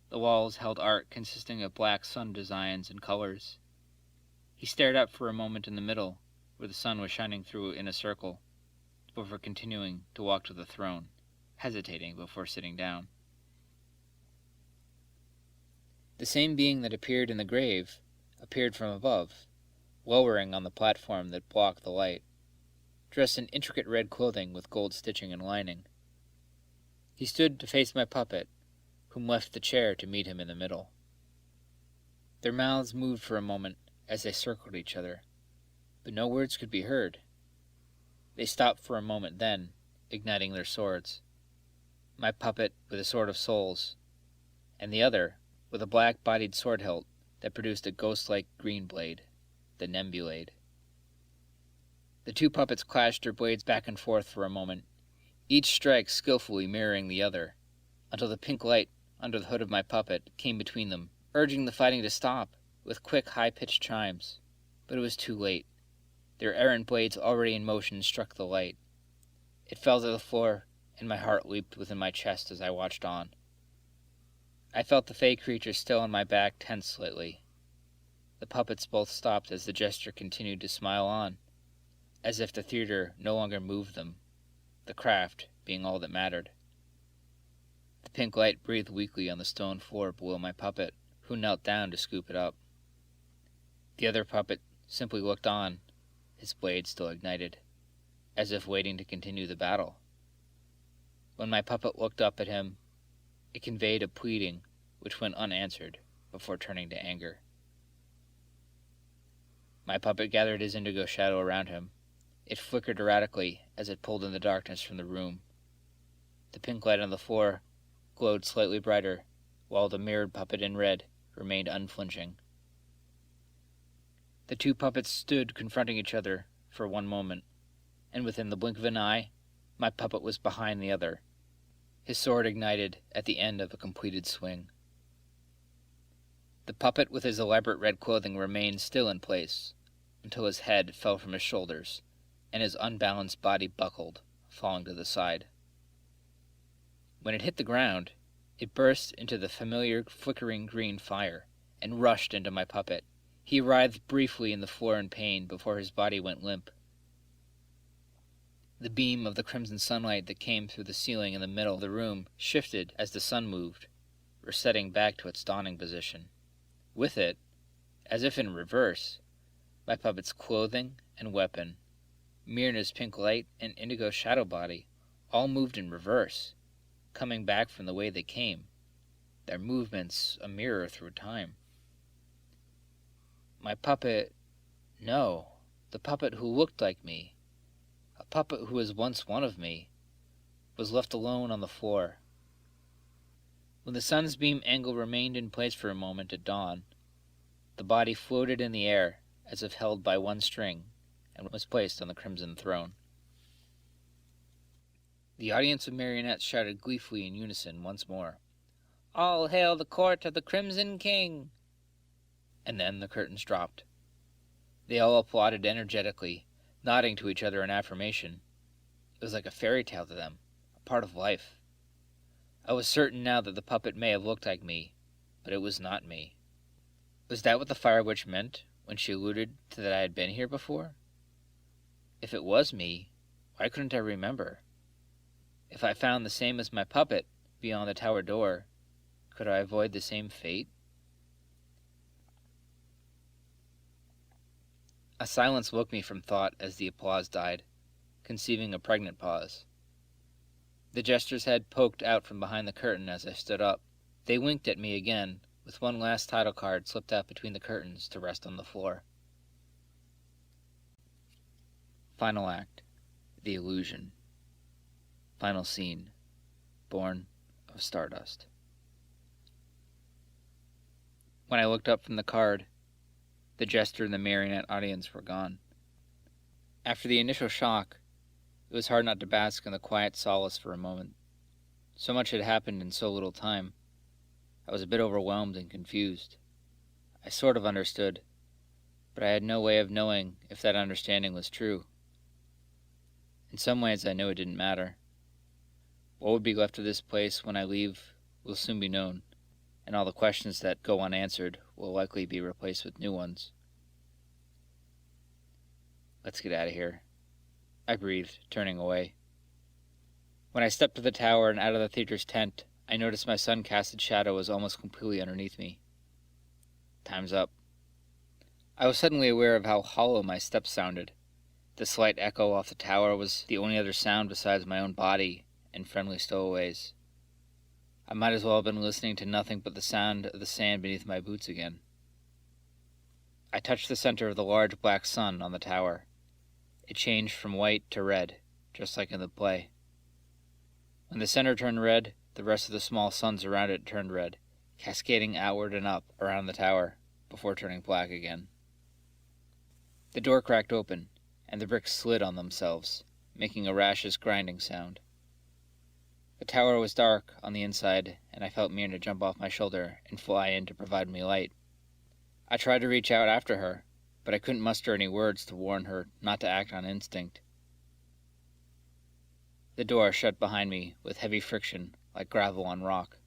The walls held art consisting of black sun designs and colors. He stared up for a moment in the middle, where the sun was shining through in a circle, before continuing to walk to the throne, hesitating before sitting down. The same being that appeared in the grave appeared from above, lowering on the platform that blocked the light, dressed in intricate red clothing with gold stitching and lining. He stood to face my puppet, whom left the chair to meet him in the middle. Their mouths moved for a moment as they circled each other, but no words could be heard. They stopped for a moment then, igniting their swords. My puppet with a sword of souls, and the other with a black-bodied sword hilt that produced a ghost-like green blade, the Nembulade. The two puppets clashed their blades back and forth for a moment, each strike skillfully mirroring the other, until the pink light under the hood of my puppet came between them, urging the fighting to stop with quick, high-pitched chimes. But it was too late. Their errant blades already in motion struck the light. It fell to the floor, and my heart leaped within my chest as I watched on. I felt the fey creature still on my back tense slightly. The puppets both stopped as the jester continued to smile on, as if the theater no longer moved them, the craft being all that mattered. The pink light breathed weakly on the stone floor below my puppet, who knelt down to scoop it up. The other puppet simply looked on, his blade still ignited, as if waiting to continue the battle. When my puppet looked up at him, it conveyed a pleading which went unanswered before turning to anger. My puppet gathered his indigo shadow around him. It flickered erratically as it pulled in the darkness from the room. The pink light on the floor glowed slightly brighter, while the mirrored puppet in red remained unflinching. The two puppets stood confronting each other for one moment, and within the blink of an eye, my puppet was behind the other, his sword ignited at the end of a completed swing. The puppet with his elaborate red clothing remained still in place, until his head fell from his shoulders, and his unbalanced body buckled, falling to the side. When it hit the ground, it burst into the familiar flickering green fire, and rushed into my puppet. He writhed briefly in the floor in pain before his body went limp. The beam of the crimson sunlight that came through the ceiling in the middle of the room shifted as the sun moved, resetting back to its dawning position. With it, as if in reverse, my puppet's clothing and weapon, Myrna's pink light and indigo shadow body, all moved in reverse, coming back from the way they came, their movements a mirror through time. My puppet, no, the puppet who looked like me, a puppet who was once one of me, was left alone on the floor. When the sun's beam angle remained in place for a moment at dawn, the body floated in the air as if held by one string and was placed on the crimson throne. The audience of marionettes shouted gleefully in unison once more, "All hail the court of the Crimson King!" And then the curtains dropped. They all applauded energetically, nodding to each other in affirmation. It was like a fairy tale to them, a part of life. I was certain now that the puppet may have looked like me, but it was not me. Was that what the Fire Witch meant when she alluded to that I had been here before? If it was me, why couldn't I remember? If I found the same as my puppet beyond the tower door, Could I avoid the same fate? A silence woke me from thought as the applause died, conceiving a pregnant pause. The jester's head poked out from behind the curtain as I stood up. They winked at me again, with one last title card slipped out between the curtains to rest on the floor. Final act. The illusion. Final scene. Born of stardust. When I looked up from the card, the jester and the marionette audience were gone. After the initial shock, it was hard not to bask in the quiet solace for a moment. So much had happened in so little time. I was a bit overwhelmed and confused. I sort of understood, but I had no way of knowing if that understanding was true. In some ways, I knew it didn't matter. What would be left of this place when I leave will soon be known, and all the questions that go unanswered will likely be replaced with new ones. Let's get out of here, I breathed, turning away. When I stepped to the tower and out of the theater's tent, I noticed my sun-casted shadow was almost completely underneath me. Time's up. I was suddenly aware of how hollow my steps sounded. The slight echo off the tower was the only other sound besides my own body and friendly stowaways. I might as well have been listening to nothing but the sound of the sand beneath my boots again. I touched the center of the large black sun on the tower. It changed from white to red, just like in the play. When the center turned red, the rest of the small suns around it turned red, cascading outward and up around the tower, before turning black again. The door cracked open, and the bricks slid on themselves, making a raucous grinding sound. The tower was dark on the inside, and I felt Myrna jump off my shoulder and fly in to provide me light. I tried to reach out after her, but I couldn't muster any words to warn her not to act on instinct. The door shut behind me with heavy friction, like gravel on rock.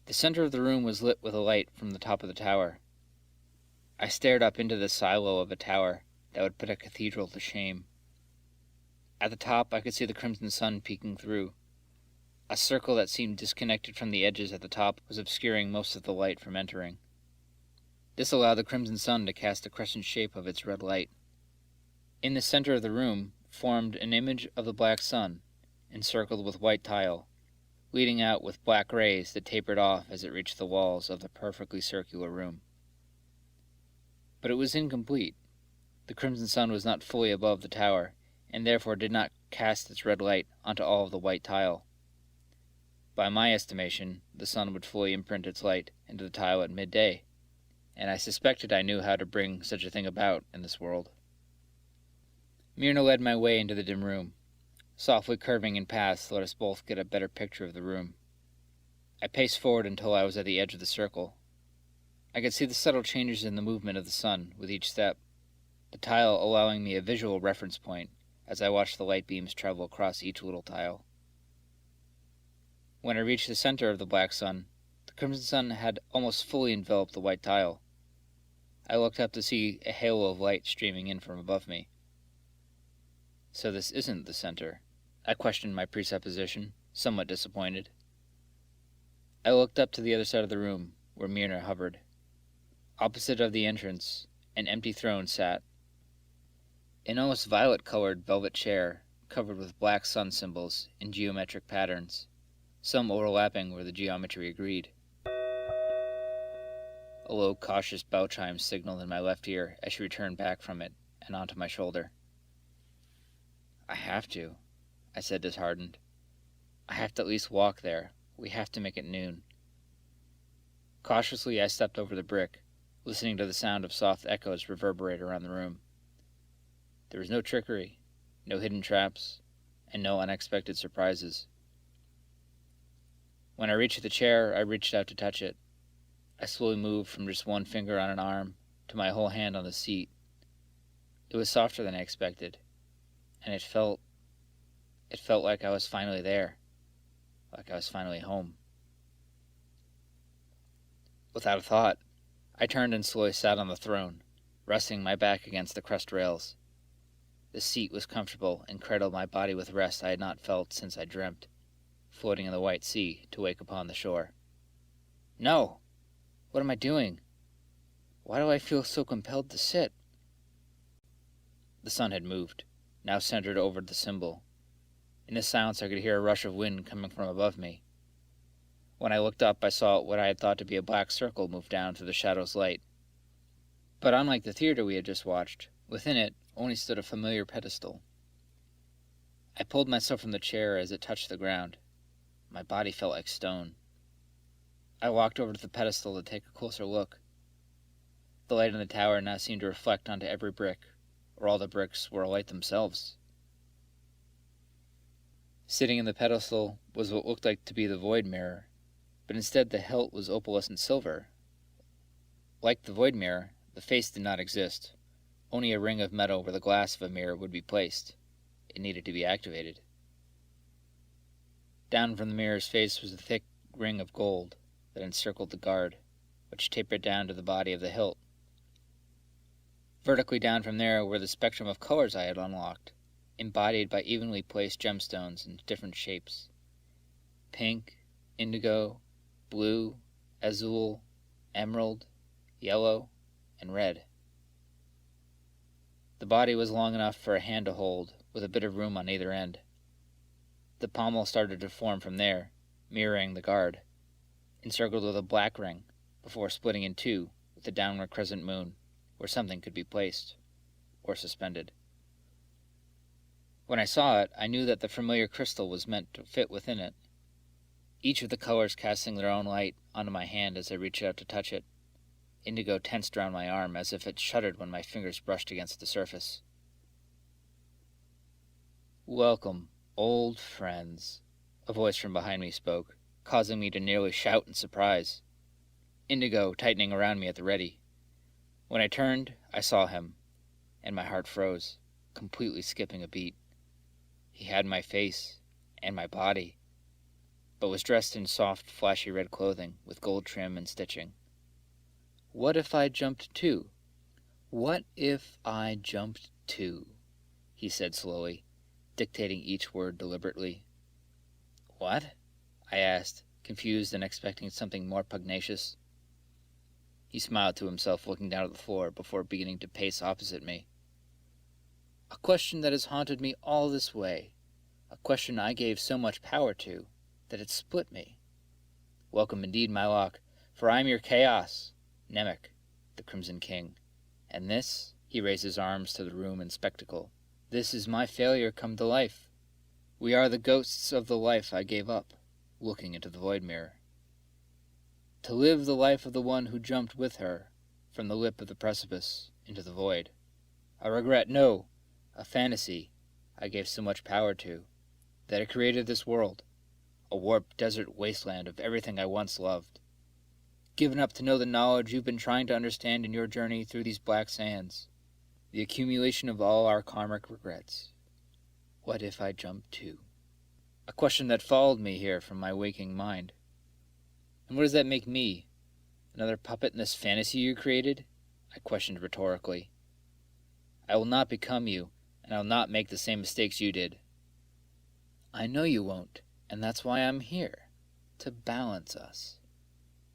The center of the room was lit with a light from the top of the tower. I stared up into the silo of a tower that would put a cathedral to shame. At the top, I could see the crimson sun peeking through. A circle that seemed disconnected from the edges at the top was obscuring most of the light from entering. This allowed the crimson sun to cast a crescent shape of its red light. In the center of the room formed an image of the black sun, encircled with white tile, leading out with black rays that tapered off as it reached the walls of the perfectly circular room. But it was incomplete. The crimson sun was not fully above the tower, and therefore did not cast its red light onto all of the white tile. By my estimation, the sun would fully imprint its light into the tile at midday, and I suspected I knew how to bring such a thing about in this world. Myrna led my way into the dim room, softly curving in paths to let us both get a better picture of the room. I paced forward until I was at the edge of the circle. I could see the subtle changes in the movement of the sun with each step, the tile allowing me a visual reference point as I watched the light beams travel across each little tile. When I reached the center of the black sun, the crimson sun had almost fully enveloped the white tile. I looked up to see a halo of light streaming in from above me. So this isn't the center? I questioned my presupposition, somewhat disappointed. I looked up to the other side of the room, where Myrna hovered. Opposite of the entrance, an empty throne sat. An almost violet-colored velvet chair, covered with black sun symbols in geometric patterns, some overlapping where the geometry agreed. A low, cautious bell chime signaled in my left ear as she returned back from it and onto my shoulder. I have to, I said, disheartened. I have to at least walk there. We have to make it noon. Cautiously, I stepped over the brick, listening to the sound of soft echoes reverberate around the room. There was no trickery, no hidden traps, and no unexpected surprises. When I reached the chair, I reached out to touch it. I slowly moved from just one finger on an arm to my whole hand on the seat. It was softer than I expected, and it felt like I was finally there, like I was finally home. Without a thought, I turned and slowly sat on the throne, resting my back against the crest rails. The seat was comfortable and cradled my body with rest I had not felt since I dreamt. floating in the white sea to wake upon the shore. No! What am I doing? Why do I feel so compelled to sit? The sun had moved, now centered over the symbol. In the silence I could hear a rush of wind coming from above me. When I looked up, I saw what I had thought to be a black circle move down through the shadow's light. But unlike the theater we had just watched, within it only stood a familiar pedestal. I pulled myself from the chair as it touched the ground. My body felt like stone. I walked over to the pedestal to take a closer look. The light in the tower now seemed to reflect onto every brick, or all the bricks were alight themselves. Sitting in the pedestal was what looked like to be the void mirror, but instead the hilt was opalescent silver. Like the void mirror, the face did not exist, only a ring of metal where the glass of a mirror would be placed. It needed to be activated. Down from the mirror's face was a thick ring of gold that encircled the guard, which tapered down to the body of the hilt. Vertically down from there were the spectrum of colors I had unlocked, embodied by evenly placed gemstones in different shapes. Pink, indigo, blue, azul, emerald, yellow, and red. The body was long enough for a hand to hold, with a bit of room on either end. The pommel started to form from there, mirroring the guard, encircled with a black ring, before splitting in two with a downward crescent moon, where something could be placed, or suspended. When I saw it, I knew that the familiar crystal was meant to fit within it, each of the colors casting their own light onto my hand as I reached out to touch it. Indigo tensed around my arm as if it shuddered when my fingers brushed against the surface. "Welcome, old friends," a voice from behind me spoke, causing me to nearly shout in surprise. Indigo tightening around me at the ready. When I turned, I saw him, and my heart froze, completely skipping a beat. He had my face, and my body, but was dressed in soft, flashy red clothing with gold trim and stitching. What if I jumped too? What if I jumped too? He said slowly, dictating each word deliberately. What? I asked, confused and expecting something more pugnacious. He smiled to himself, looking down at the floor before beginning to pace opposite me. A question that has haunted me all this way. A question I gave so much power to that it split me. Welcome indeed, Mylocke, for I am your chaos, Nemec, the Crimson King. And this, he raised his arms to the room in spectacle, this is my failure come to life. We are the ghosts of the life I gave up, looking into the void mirror. To live the life of the one who jumped with her from the lip of the precipice into the void. A regret, no, a fantasy I gave so much power to, that it created this world, a warped desert wasteland of everything I once loved. Given up to know the knowledge you've been trying to understand in your journey through these black sands, the accumulation of all our karmic regrets. What if I jumped too? A question that followed me here from my waking mind. And what does that make me? Another puppet in this fantasy you created? I questioned rhetorically. I will not become you, and I will not make the same mistakes you did. I know you won't, and that's why I'm here, to balance us.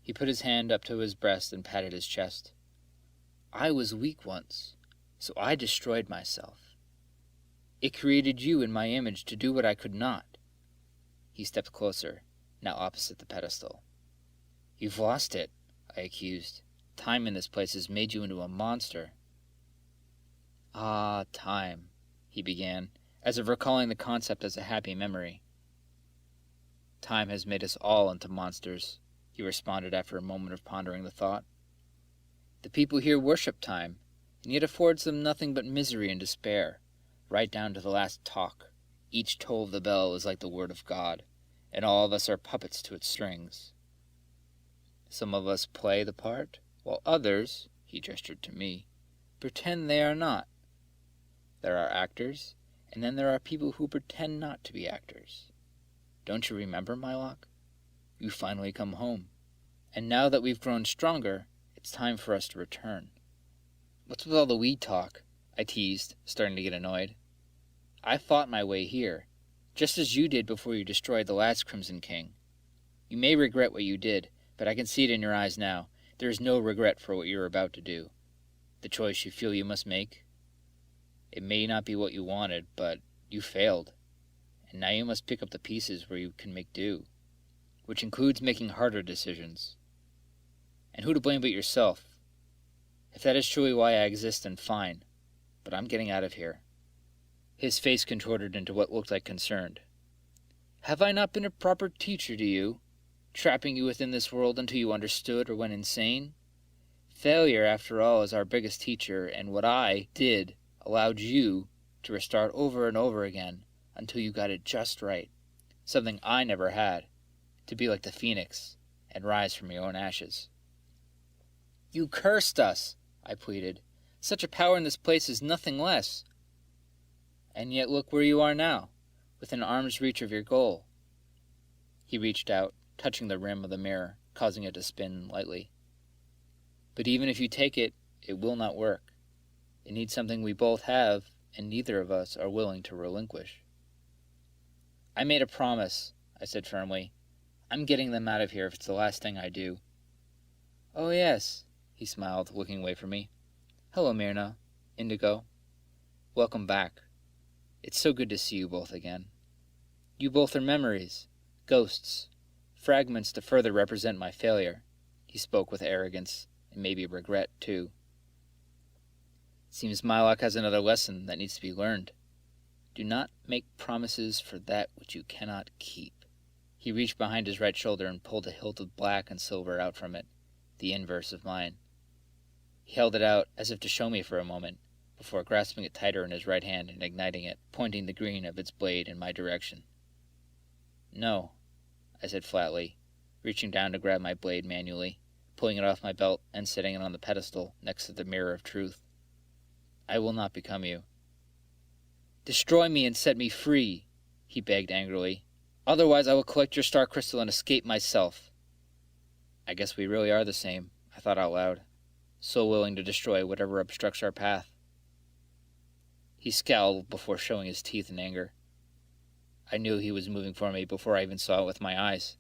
He put his hand up to his breast and patted his chest. I was weak once, so I destroyed myself. It created you in my image to do what I could not. He stepped closer, now opposite the pedestal. You've lost it, I accused. Time in this place has made you into a monster. Ah, time, he began, as if recalling the concept as a happy memory. Time has made us all into monsters, he responded after a moment of pondering the thought. The people here worship time, and yet affords them nothing but misery and despair, right down to the last talk. Each toll of the bell is like the word of God, and all of us are puppets to its strings. Some of us play the part, while others, he gestured to me, pretend they are not. There are actors, and then there are people who pretend not to be actors. Don't you remember, Mylocke? You finally come home. And now that we've grown stronger, it's time for us to return. What's with all the we talk? I teased, starting to get annoyed. I fought my way here, just as you did before you destroyed the last Crimson King. You may regret what you did, but I can see it in your eyes now. There is no regret for what you are about to do. The choice you feel you must make. It may not be what you wanted, but you failed. And now you must pick up the pieces where you can make do, which includes making harder decisions. And who to blame but yourself? If that is truly why I exist, then fine, but I'm getting out of here. His face contorted into what looked like concern. Have I not been a proper teacher to you, trapping you within this world until you understood or went insane? Failure, after all, is our biggest teacher, and what I did allowed you to restart over and over again until you got it just right, something I never had, to be like the phoenix and rise from your own ashes. You cursed us, I pleaded. Such a power in this place is nothing less. And yet look where you are now, within arm's reach of your goal. He reached out, touching the rim of the mirror, causing it to spin lightly. But even if you take it, it will not work. It needs something we both have, and neither of us are willing to relinquish. I made a promise, I said firmly. I'm getting them out of here if it's the last thing I do. Oh yes, he smiled, looking away from me. Hello, Myrna. Indigo. Welcome back. It's so good to see you both again. You both are memories, ghosts, fragments to further represent my failure. He spoke with arrogance, and maybe regret, too. Seems Mylocke has another lesson that needs to be learned. Do not make promises for that which you cannot keep. He reached behind his right shoulder and pulled a hilt of black and silver out from it, the inverse of mine. He held it out as if to show me for a moment, before grasping it tighter in his right hand and igniting it, pointing the green of its blade in my direction. No, I said flatly, reaching down to grab my blade manually, pulling it off my belt and setting it on the pedestal next to the mirror of truth. I will not become you. Destroy me and set me free, he begged angrily. Otherwise I will collect your star crystal and escape myself. I guess we really are the same, I thought out loud, so willing to destroy whatever obstructs our path. He scowled before showing his teeth in anger. I knew he was moving for me before I even saw it with my eyes,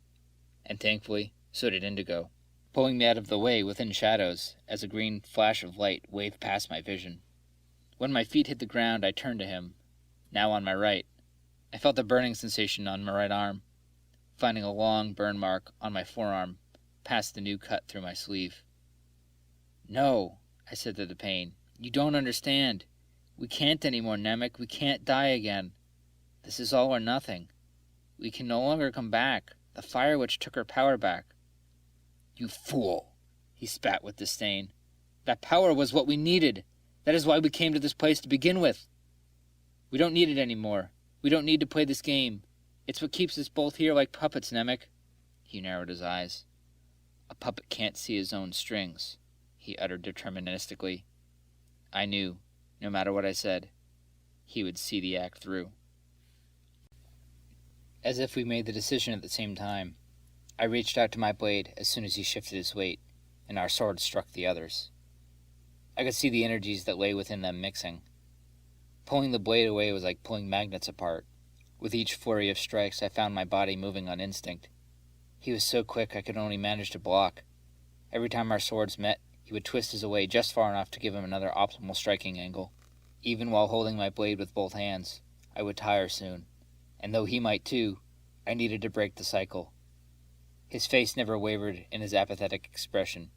and thankfully, so did Indigo, pulling me out of the way within shadows as a green flash of light waved past my vision. When my feet hit the ground, I turned to him, now on my right. I felt a burning sensation on my right arm, finding a long burn mark on my forearm, past the new cut through my sleeve. No, I said to the pain. You don't understand. We can't anymore, Namek. We can't die again. This is all or nothing. We can no longer come back. The fire witch took her power back. You fool, he spat with disdain. That power was what we needed. That is why we came to this place to begin with. We don't need it anymore. We don't need to play this game. It's what keeps us both here like puppets, Namek. He narrowed his eyes. A puppet can't see his own strings, he uttered deterministically. I knew, no matter what I said, he would see the act through. As if we made the decision at the same time, I reached out to my blade as soon as he shifted his weight, and our swords struck the others. I could see the energies that lay within them mixing. Pulling the blade away was like pulling magnets apart. With each flurry of strikes, I found my body moving on instinct. He was so quick I could only manage to block. Every time our swords met, he would twist his away just far enough to give him another optimal striking angle. Even while holding my blade with both hands, I would tire soon, and though he might too, I needed to break the cycle. His face never wavered in his apathetic expression,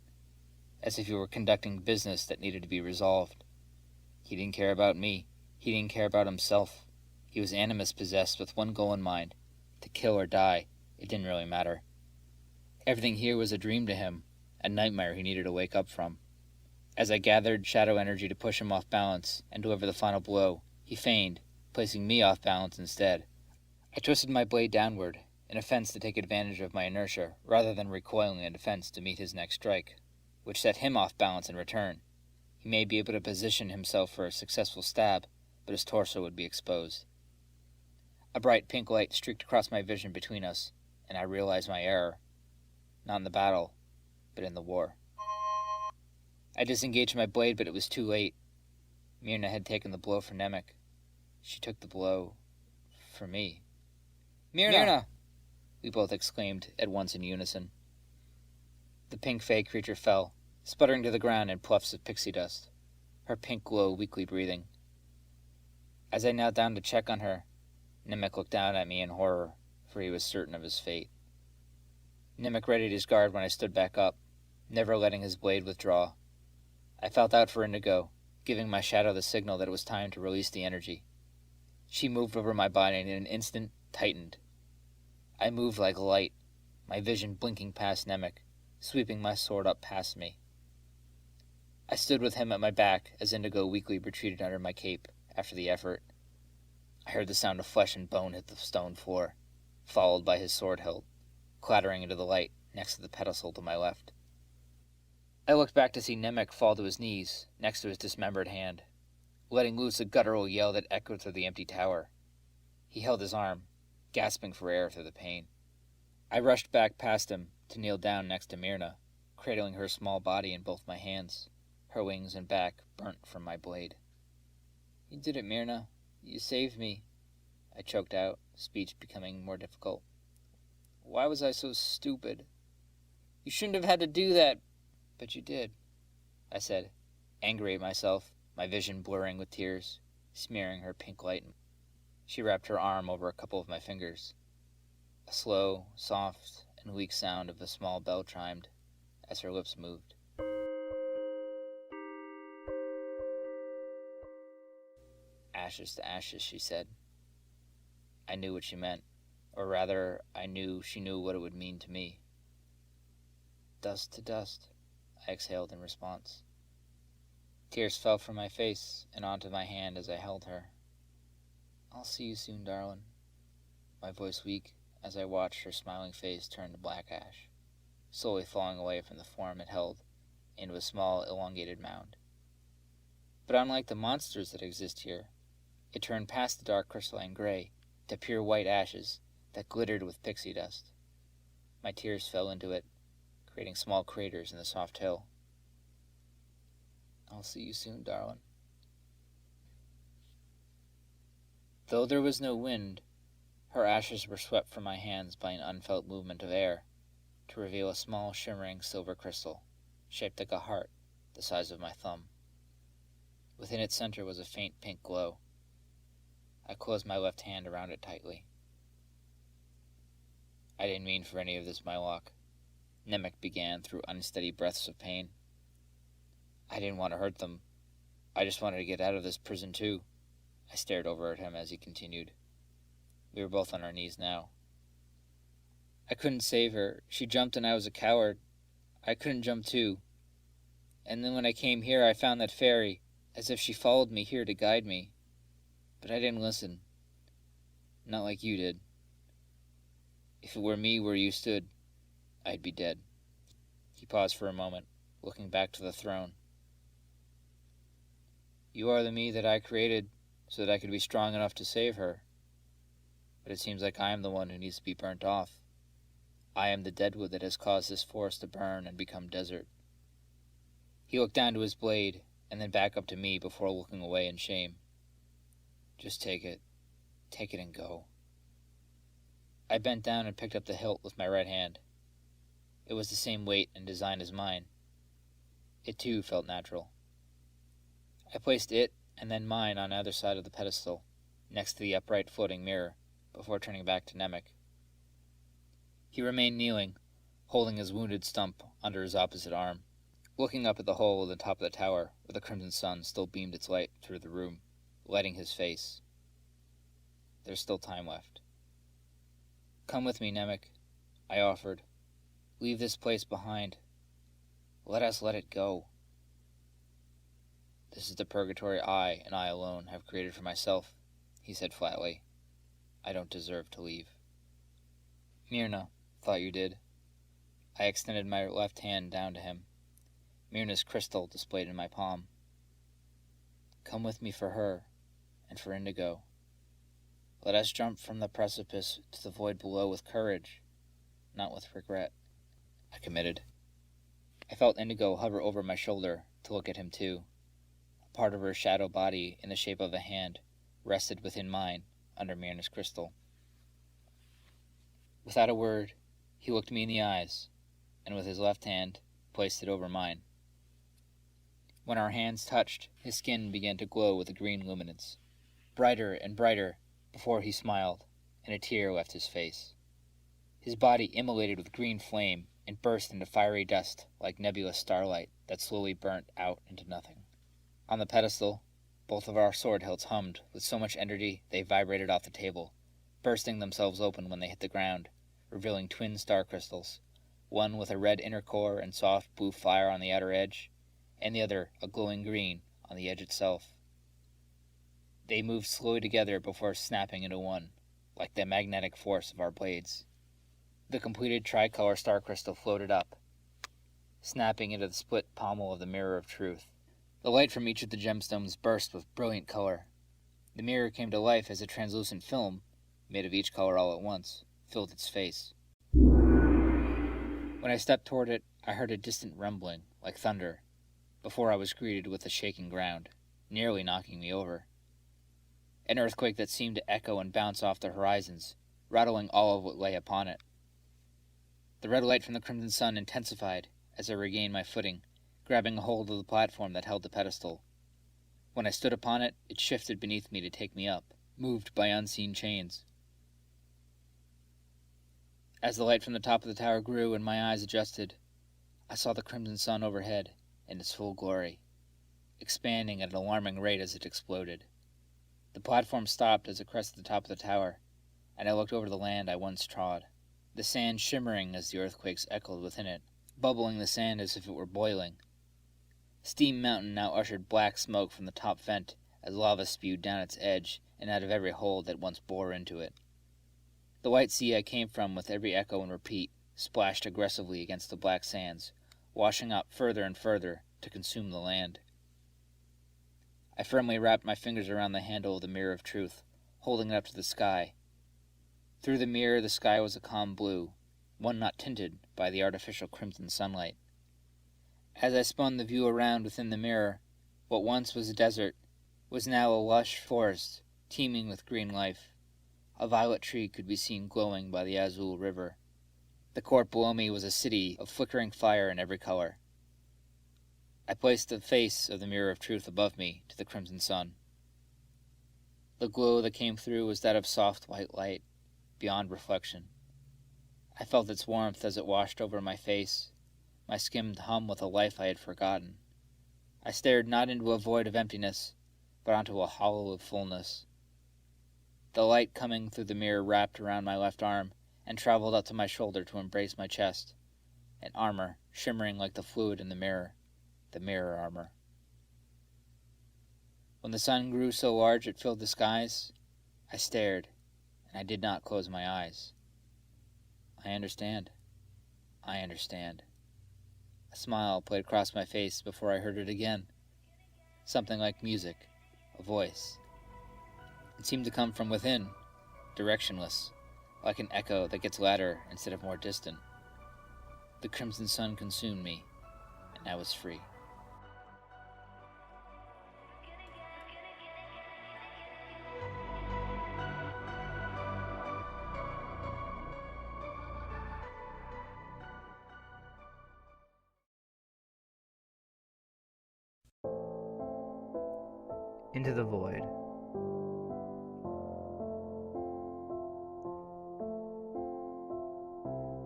as if he were conducting business that needed to be resolved. He didn't care about me. He didn't care about himself. He was animus possessed with one goal in mind, to kill or die. It didn't really matter. Everything here was a dream to him, a nightmare he needed to wake up from. As I gathered shadow energy to push him off balance and deliver the final blow, he feigned, placing me off balance instead. I twisted my blade downward, in offense to take advantage of my inertia, rather than recoiling in defense to meet his next strike, which set him off balance in return. He may be able to position himself for a successful stab, but his torso would be exposed. A bright pink light streaked across my vision between us, and I realized my error. Not in the battle, but in the war. I disengaged my blade, but it was too late. Myrna had taken the blow for Namek. She took the blow for me. Myrna! We both exclaimed at once in unison. The pink Fae creature fell, sputtering to the ground in puffs of pixie dust, her pink glow weakly breathing. As I knelt down to check on her, Nemec looked down at me in horror, for he was certain of his fate. Nemec readied his guard when I stood back up, never letting his blade withdraw. I felt out for Indigo, giving my shadow the signal that it was time to release the energy. She moved over my body and in an instant tightened. I moved like light, my vision blinking past Nemec, sweeping my sword up past me. I stood with him at my back as Indigo weakly retreated under my cape after the effort. I heard the sound of flesh and bone hit the stone floor, followed by his sword hilt, clattering into the light next to the pedestal to my left. I looked back to see Nemec fall to his knees next to his dismembered hand, letting loose a guttural yell that echoed through the empty tower. He held his arm, gasping for air through the pain. I rushed back past him to kneel down next to Myrna, cradling her small body in both my hands, her wings and back burnt from my blade. "You did it, Myrna. You saved me," I choked out, speech becoming more difficult. "Why was I so stupid? You shouldn't have had to do that, but you did," I said, angry at myself, my vision blurring with tears, smearing her pink light. She wrapped her arm over a couple of my fingers. A slow, soft, and weak sound of a small bell chimed as her lips moved. "Ashes to ashes," she said. I knew what she meant, or rather, I knew she knew what it would mean to me. "Dust to dust," I exhaled in response. Tears fell from my face and onto my hand as I held her. "I'll see you soon, darling," my voice weak as I watched her smiling face turn to black ash, slowly falling away from the form it held into a small, elongated mound. But unlike the monsters that exist here, it turned past the dark crystalline gray to pure white ashes that glittered with pixie dust. My tears fell into it, creating small craters in the soft hill. "I'll see you soon, darling." Though there was no wind, her ashes were swept from my hands by an unfelt movement of air to reveal a small shimmering silver crystal, shaped like a heart the size of my thumb. Within its center was a faint pink glow. I closed my left hand around it tightly. "I didn't mean for any of this, Mylocke," Nemec began through unsteady breaths of pain. "I didn't want to hurt them. I just wanted to get out of this prison too." I stared over at him as he continued. We were both on our knees now. "I couldn't save her. She jumped and I was a coward. I couldn't jump too. And then when I came here I found that fairy, as if she followed me here to guide me. But I didn't listen. Not like you did. If it were me where you stood, I'd be dead." He paused for a moment, looking back to the throne. "You are the me that I created so that I could be strong enough to save her. But it seems like I am the one who needs to be burnt off. I am the deadwood that has caused this forest to burn and become desert." He looked down to his blade, and then back up to me before looking away in shame. "Just take it. Take it and go." I bent down and picked up the hilt with my right hand. It was the same weight and design as mine. It too felt natural. I placed it and then mine on either side of the pedestal, next to the upright floating mirror, before turning back to Nemec. He remained kneeling, holding his wounded stump under his opposite arm, looking up at the hole in the top of the tower where the crimson sun still beamed its light through the room, lighting his face. There's still time left. "Come with me, Nemec," I offered. "Leave this place behind. Let us let it go. This is the purgatory I, and I alone, have created for myself," he said flatly. "I don't deserve to leave." "Myrna, thought you did." I extended my left hand down to him, Myrna's crystal displayed in my palm. "Come with me for her, and for Indigo. Let us jump from the precipice to the void below with courage, not with regret." I committed. I felt Indigo hover over my shoulder to look at him too. A part of her shadow body in the shape of a hand rested within mine under Myrna's crystal. Without a word, he looked me in the eyes, and with his left hand placed it over mine. When our hands touched, his skin began to glow with a green luminance, brighter and brighter, before he smiled, and a tear left his face. His body immolated with green flame and burst into fiery dust like nebulous starlight that slowly burnt out into nothing. On the pedestal, both of our sword hilts hummed with so much energy they vibrated off the table, bursting themselves open when they hit the ground, revealing twin star crystals, one with a red inner core and soft blue fire on the outer edge, and the other a glowing green on the edge itself. They moved slowly together before snapping into one, like the magnetic force of our blades. The completed tricolor star crystal floated up, snapping into the split pommel of the mirror of truth. The light from each of the gemstones burst with brilliant color. The mirror came to life as a translucent film, made of each color all at once, filled its face. When I stepped toward it, I heard a distant rumbling, like thunder, before I was greeted with a shaking ground, nearly knocking me over. An earthquake that seemed to echo and bounce off the horizons, rattling all of what lay upon it. The red light from the crimson sun intensified as I regained my footing, grabbing a hold of the platform that held the pedestal. When I stood upon it, it shifted beneath me to take me up, moved by unseen chains. As the light from the top of the tower grew and my eyes adjusted, I saw the crimson sun overhead in its full glory, expanding at an alarming rate as it exploded. The platform stopped as it crested the top of the tower, and I looked over the land I once trod, the sand shimmering as the earthquakes echoed within it, bubbling the sand as if it were boiling. Steam Mountain now ushered black smoke from the top vent as lava spewed down its edge and out of every hole that once bore into it. The white sea I came from with every echo and repeat splashed aggressively against the black sands, washing up further and further to consume the land. I firmly wrapped my fingers around the handle of the mirror of truth, holding it up to the sky. Through the mirror, the sky was a calm blue, one not tinted by the artificial crimson sunlight. As I spun the view around within the mirror, what once was a desert was now a lush forest teeming with green life. A violet tree could be seen glowing by the Azul River. The court below me was a city of flickering fire in every color. I placed the face of the mirror of truth above me to the crimson sun. The glow that came through was that of soft white light, beyond reflection. I felt its warmth as it washed over my face, my skin hum with a life I had forgotten. I stared not into a void of emptiness, but onto a hollow of fullness. The light coming through the mirror wrapped around my left arm and traveled up to my shoulder to embrace my chest, an armor shimmering like the fluid in the mirror armor. When the sun grew so large it filled the skies, I stared, and I did not close my eyes. I understand. I understand. A smile played across my face before I heard it again. Something like music, a voice. It seemed to come from within, directionless, like an echo that gets louder instead of more distant. The crimson sun consumed me, and I was free. Into the void.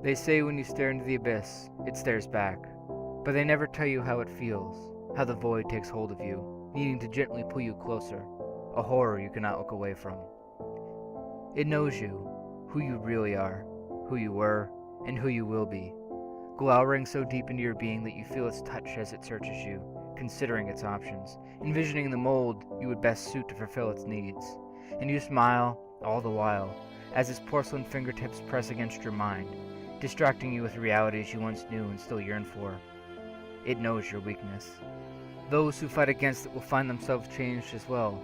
They say when you stare into the abyss, it stares back, but they never tell you how it feels, how the void takes hold of you, needing to gently pull you closer, a horror you cannot look away from. It knows you, who you really are, who you were, and who you will be, glowering so deep into your being that you feel its touch as it searches you, considering its options, envisioning the mold you would best suit to fulfill its needs, and you smile all the while, as its porcelain fingertips press against your mind, distracting you with realities you once knew and still yearn for. It knows your weakness. Those who fight against it will find themselves changed as well.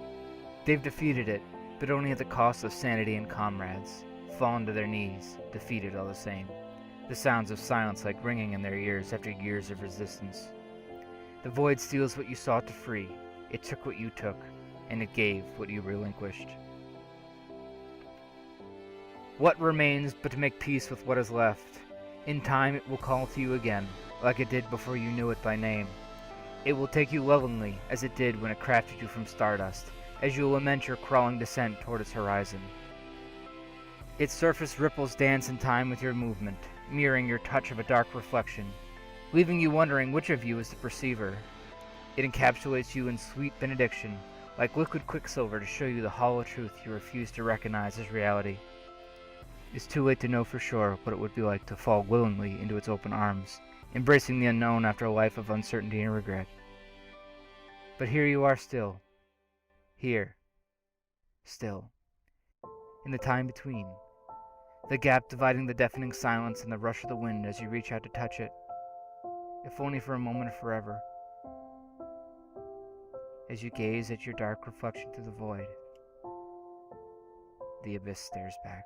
They've defeated it, but only at the cost of sanity and comrades, fallen to their knees, defeated all the same. The sounds of silence like ringing in their ears after years of resistance. The void steals what you sought to free, it took what you took, and it gave what you relinquished. What remains but to make peace with what is left? In time it will call to you again, like it did before you knew it by name. It will take you lovingly, as it did when it crafted you from stardust, as you lament your crawling descent toward its horizon. Its surface ripples dance in time with your movement, mirroring your touch of a dark reflection, leaving you wondering which of you is the perceiver. It encapsulates you in sweet benediction, like liquid quicksilver to show you the hollow truth you refuse to recognize as reality. It's too late to know for sure what it would be like to fall willingly into its open arms, embracing the unknown after a life of uncertainty and regret. But here you are still. Here. Still. In the time between. The gap dividing the deafening silence and the rush of the wind as you reach out to touch it, if only for a moment or forever, as you gaze at your dark reflection through the void. The abyss stares back.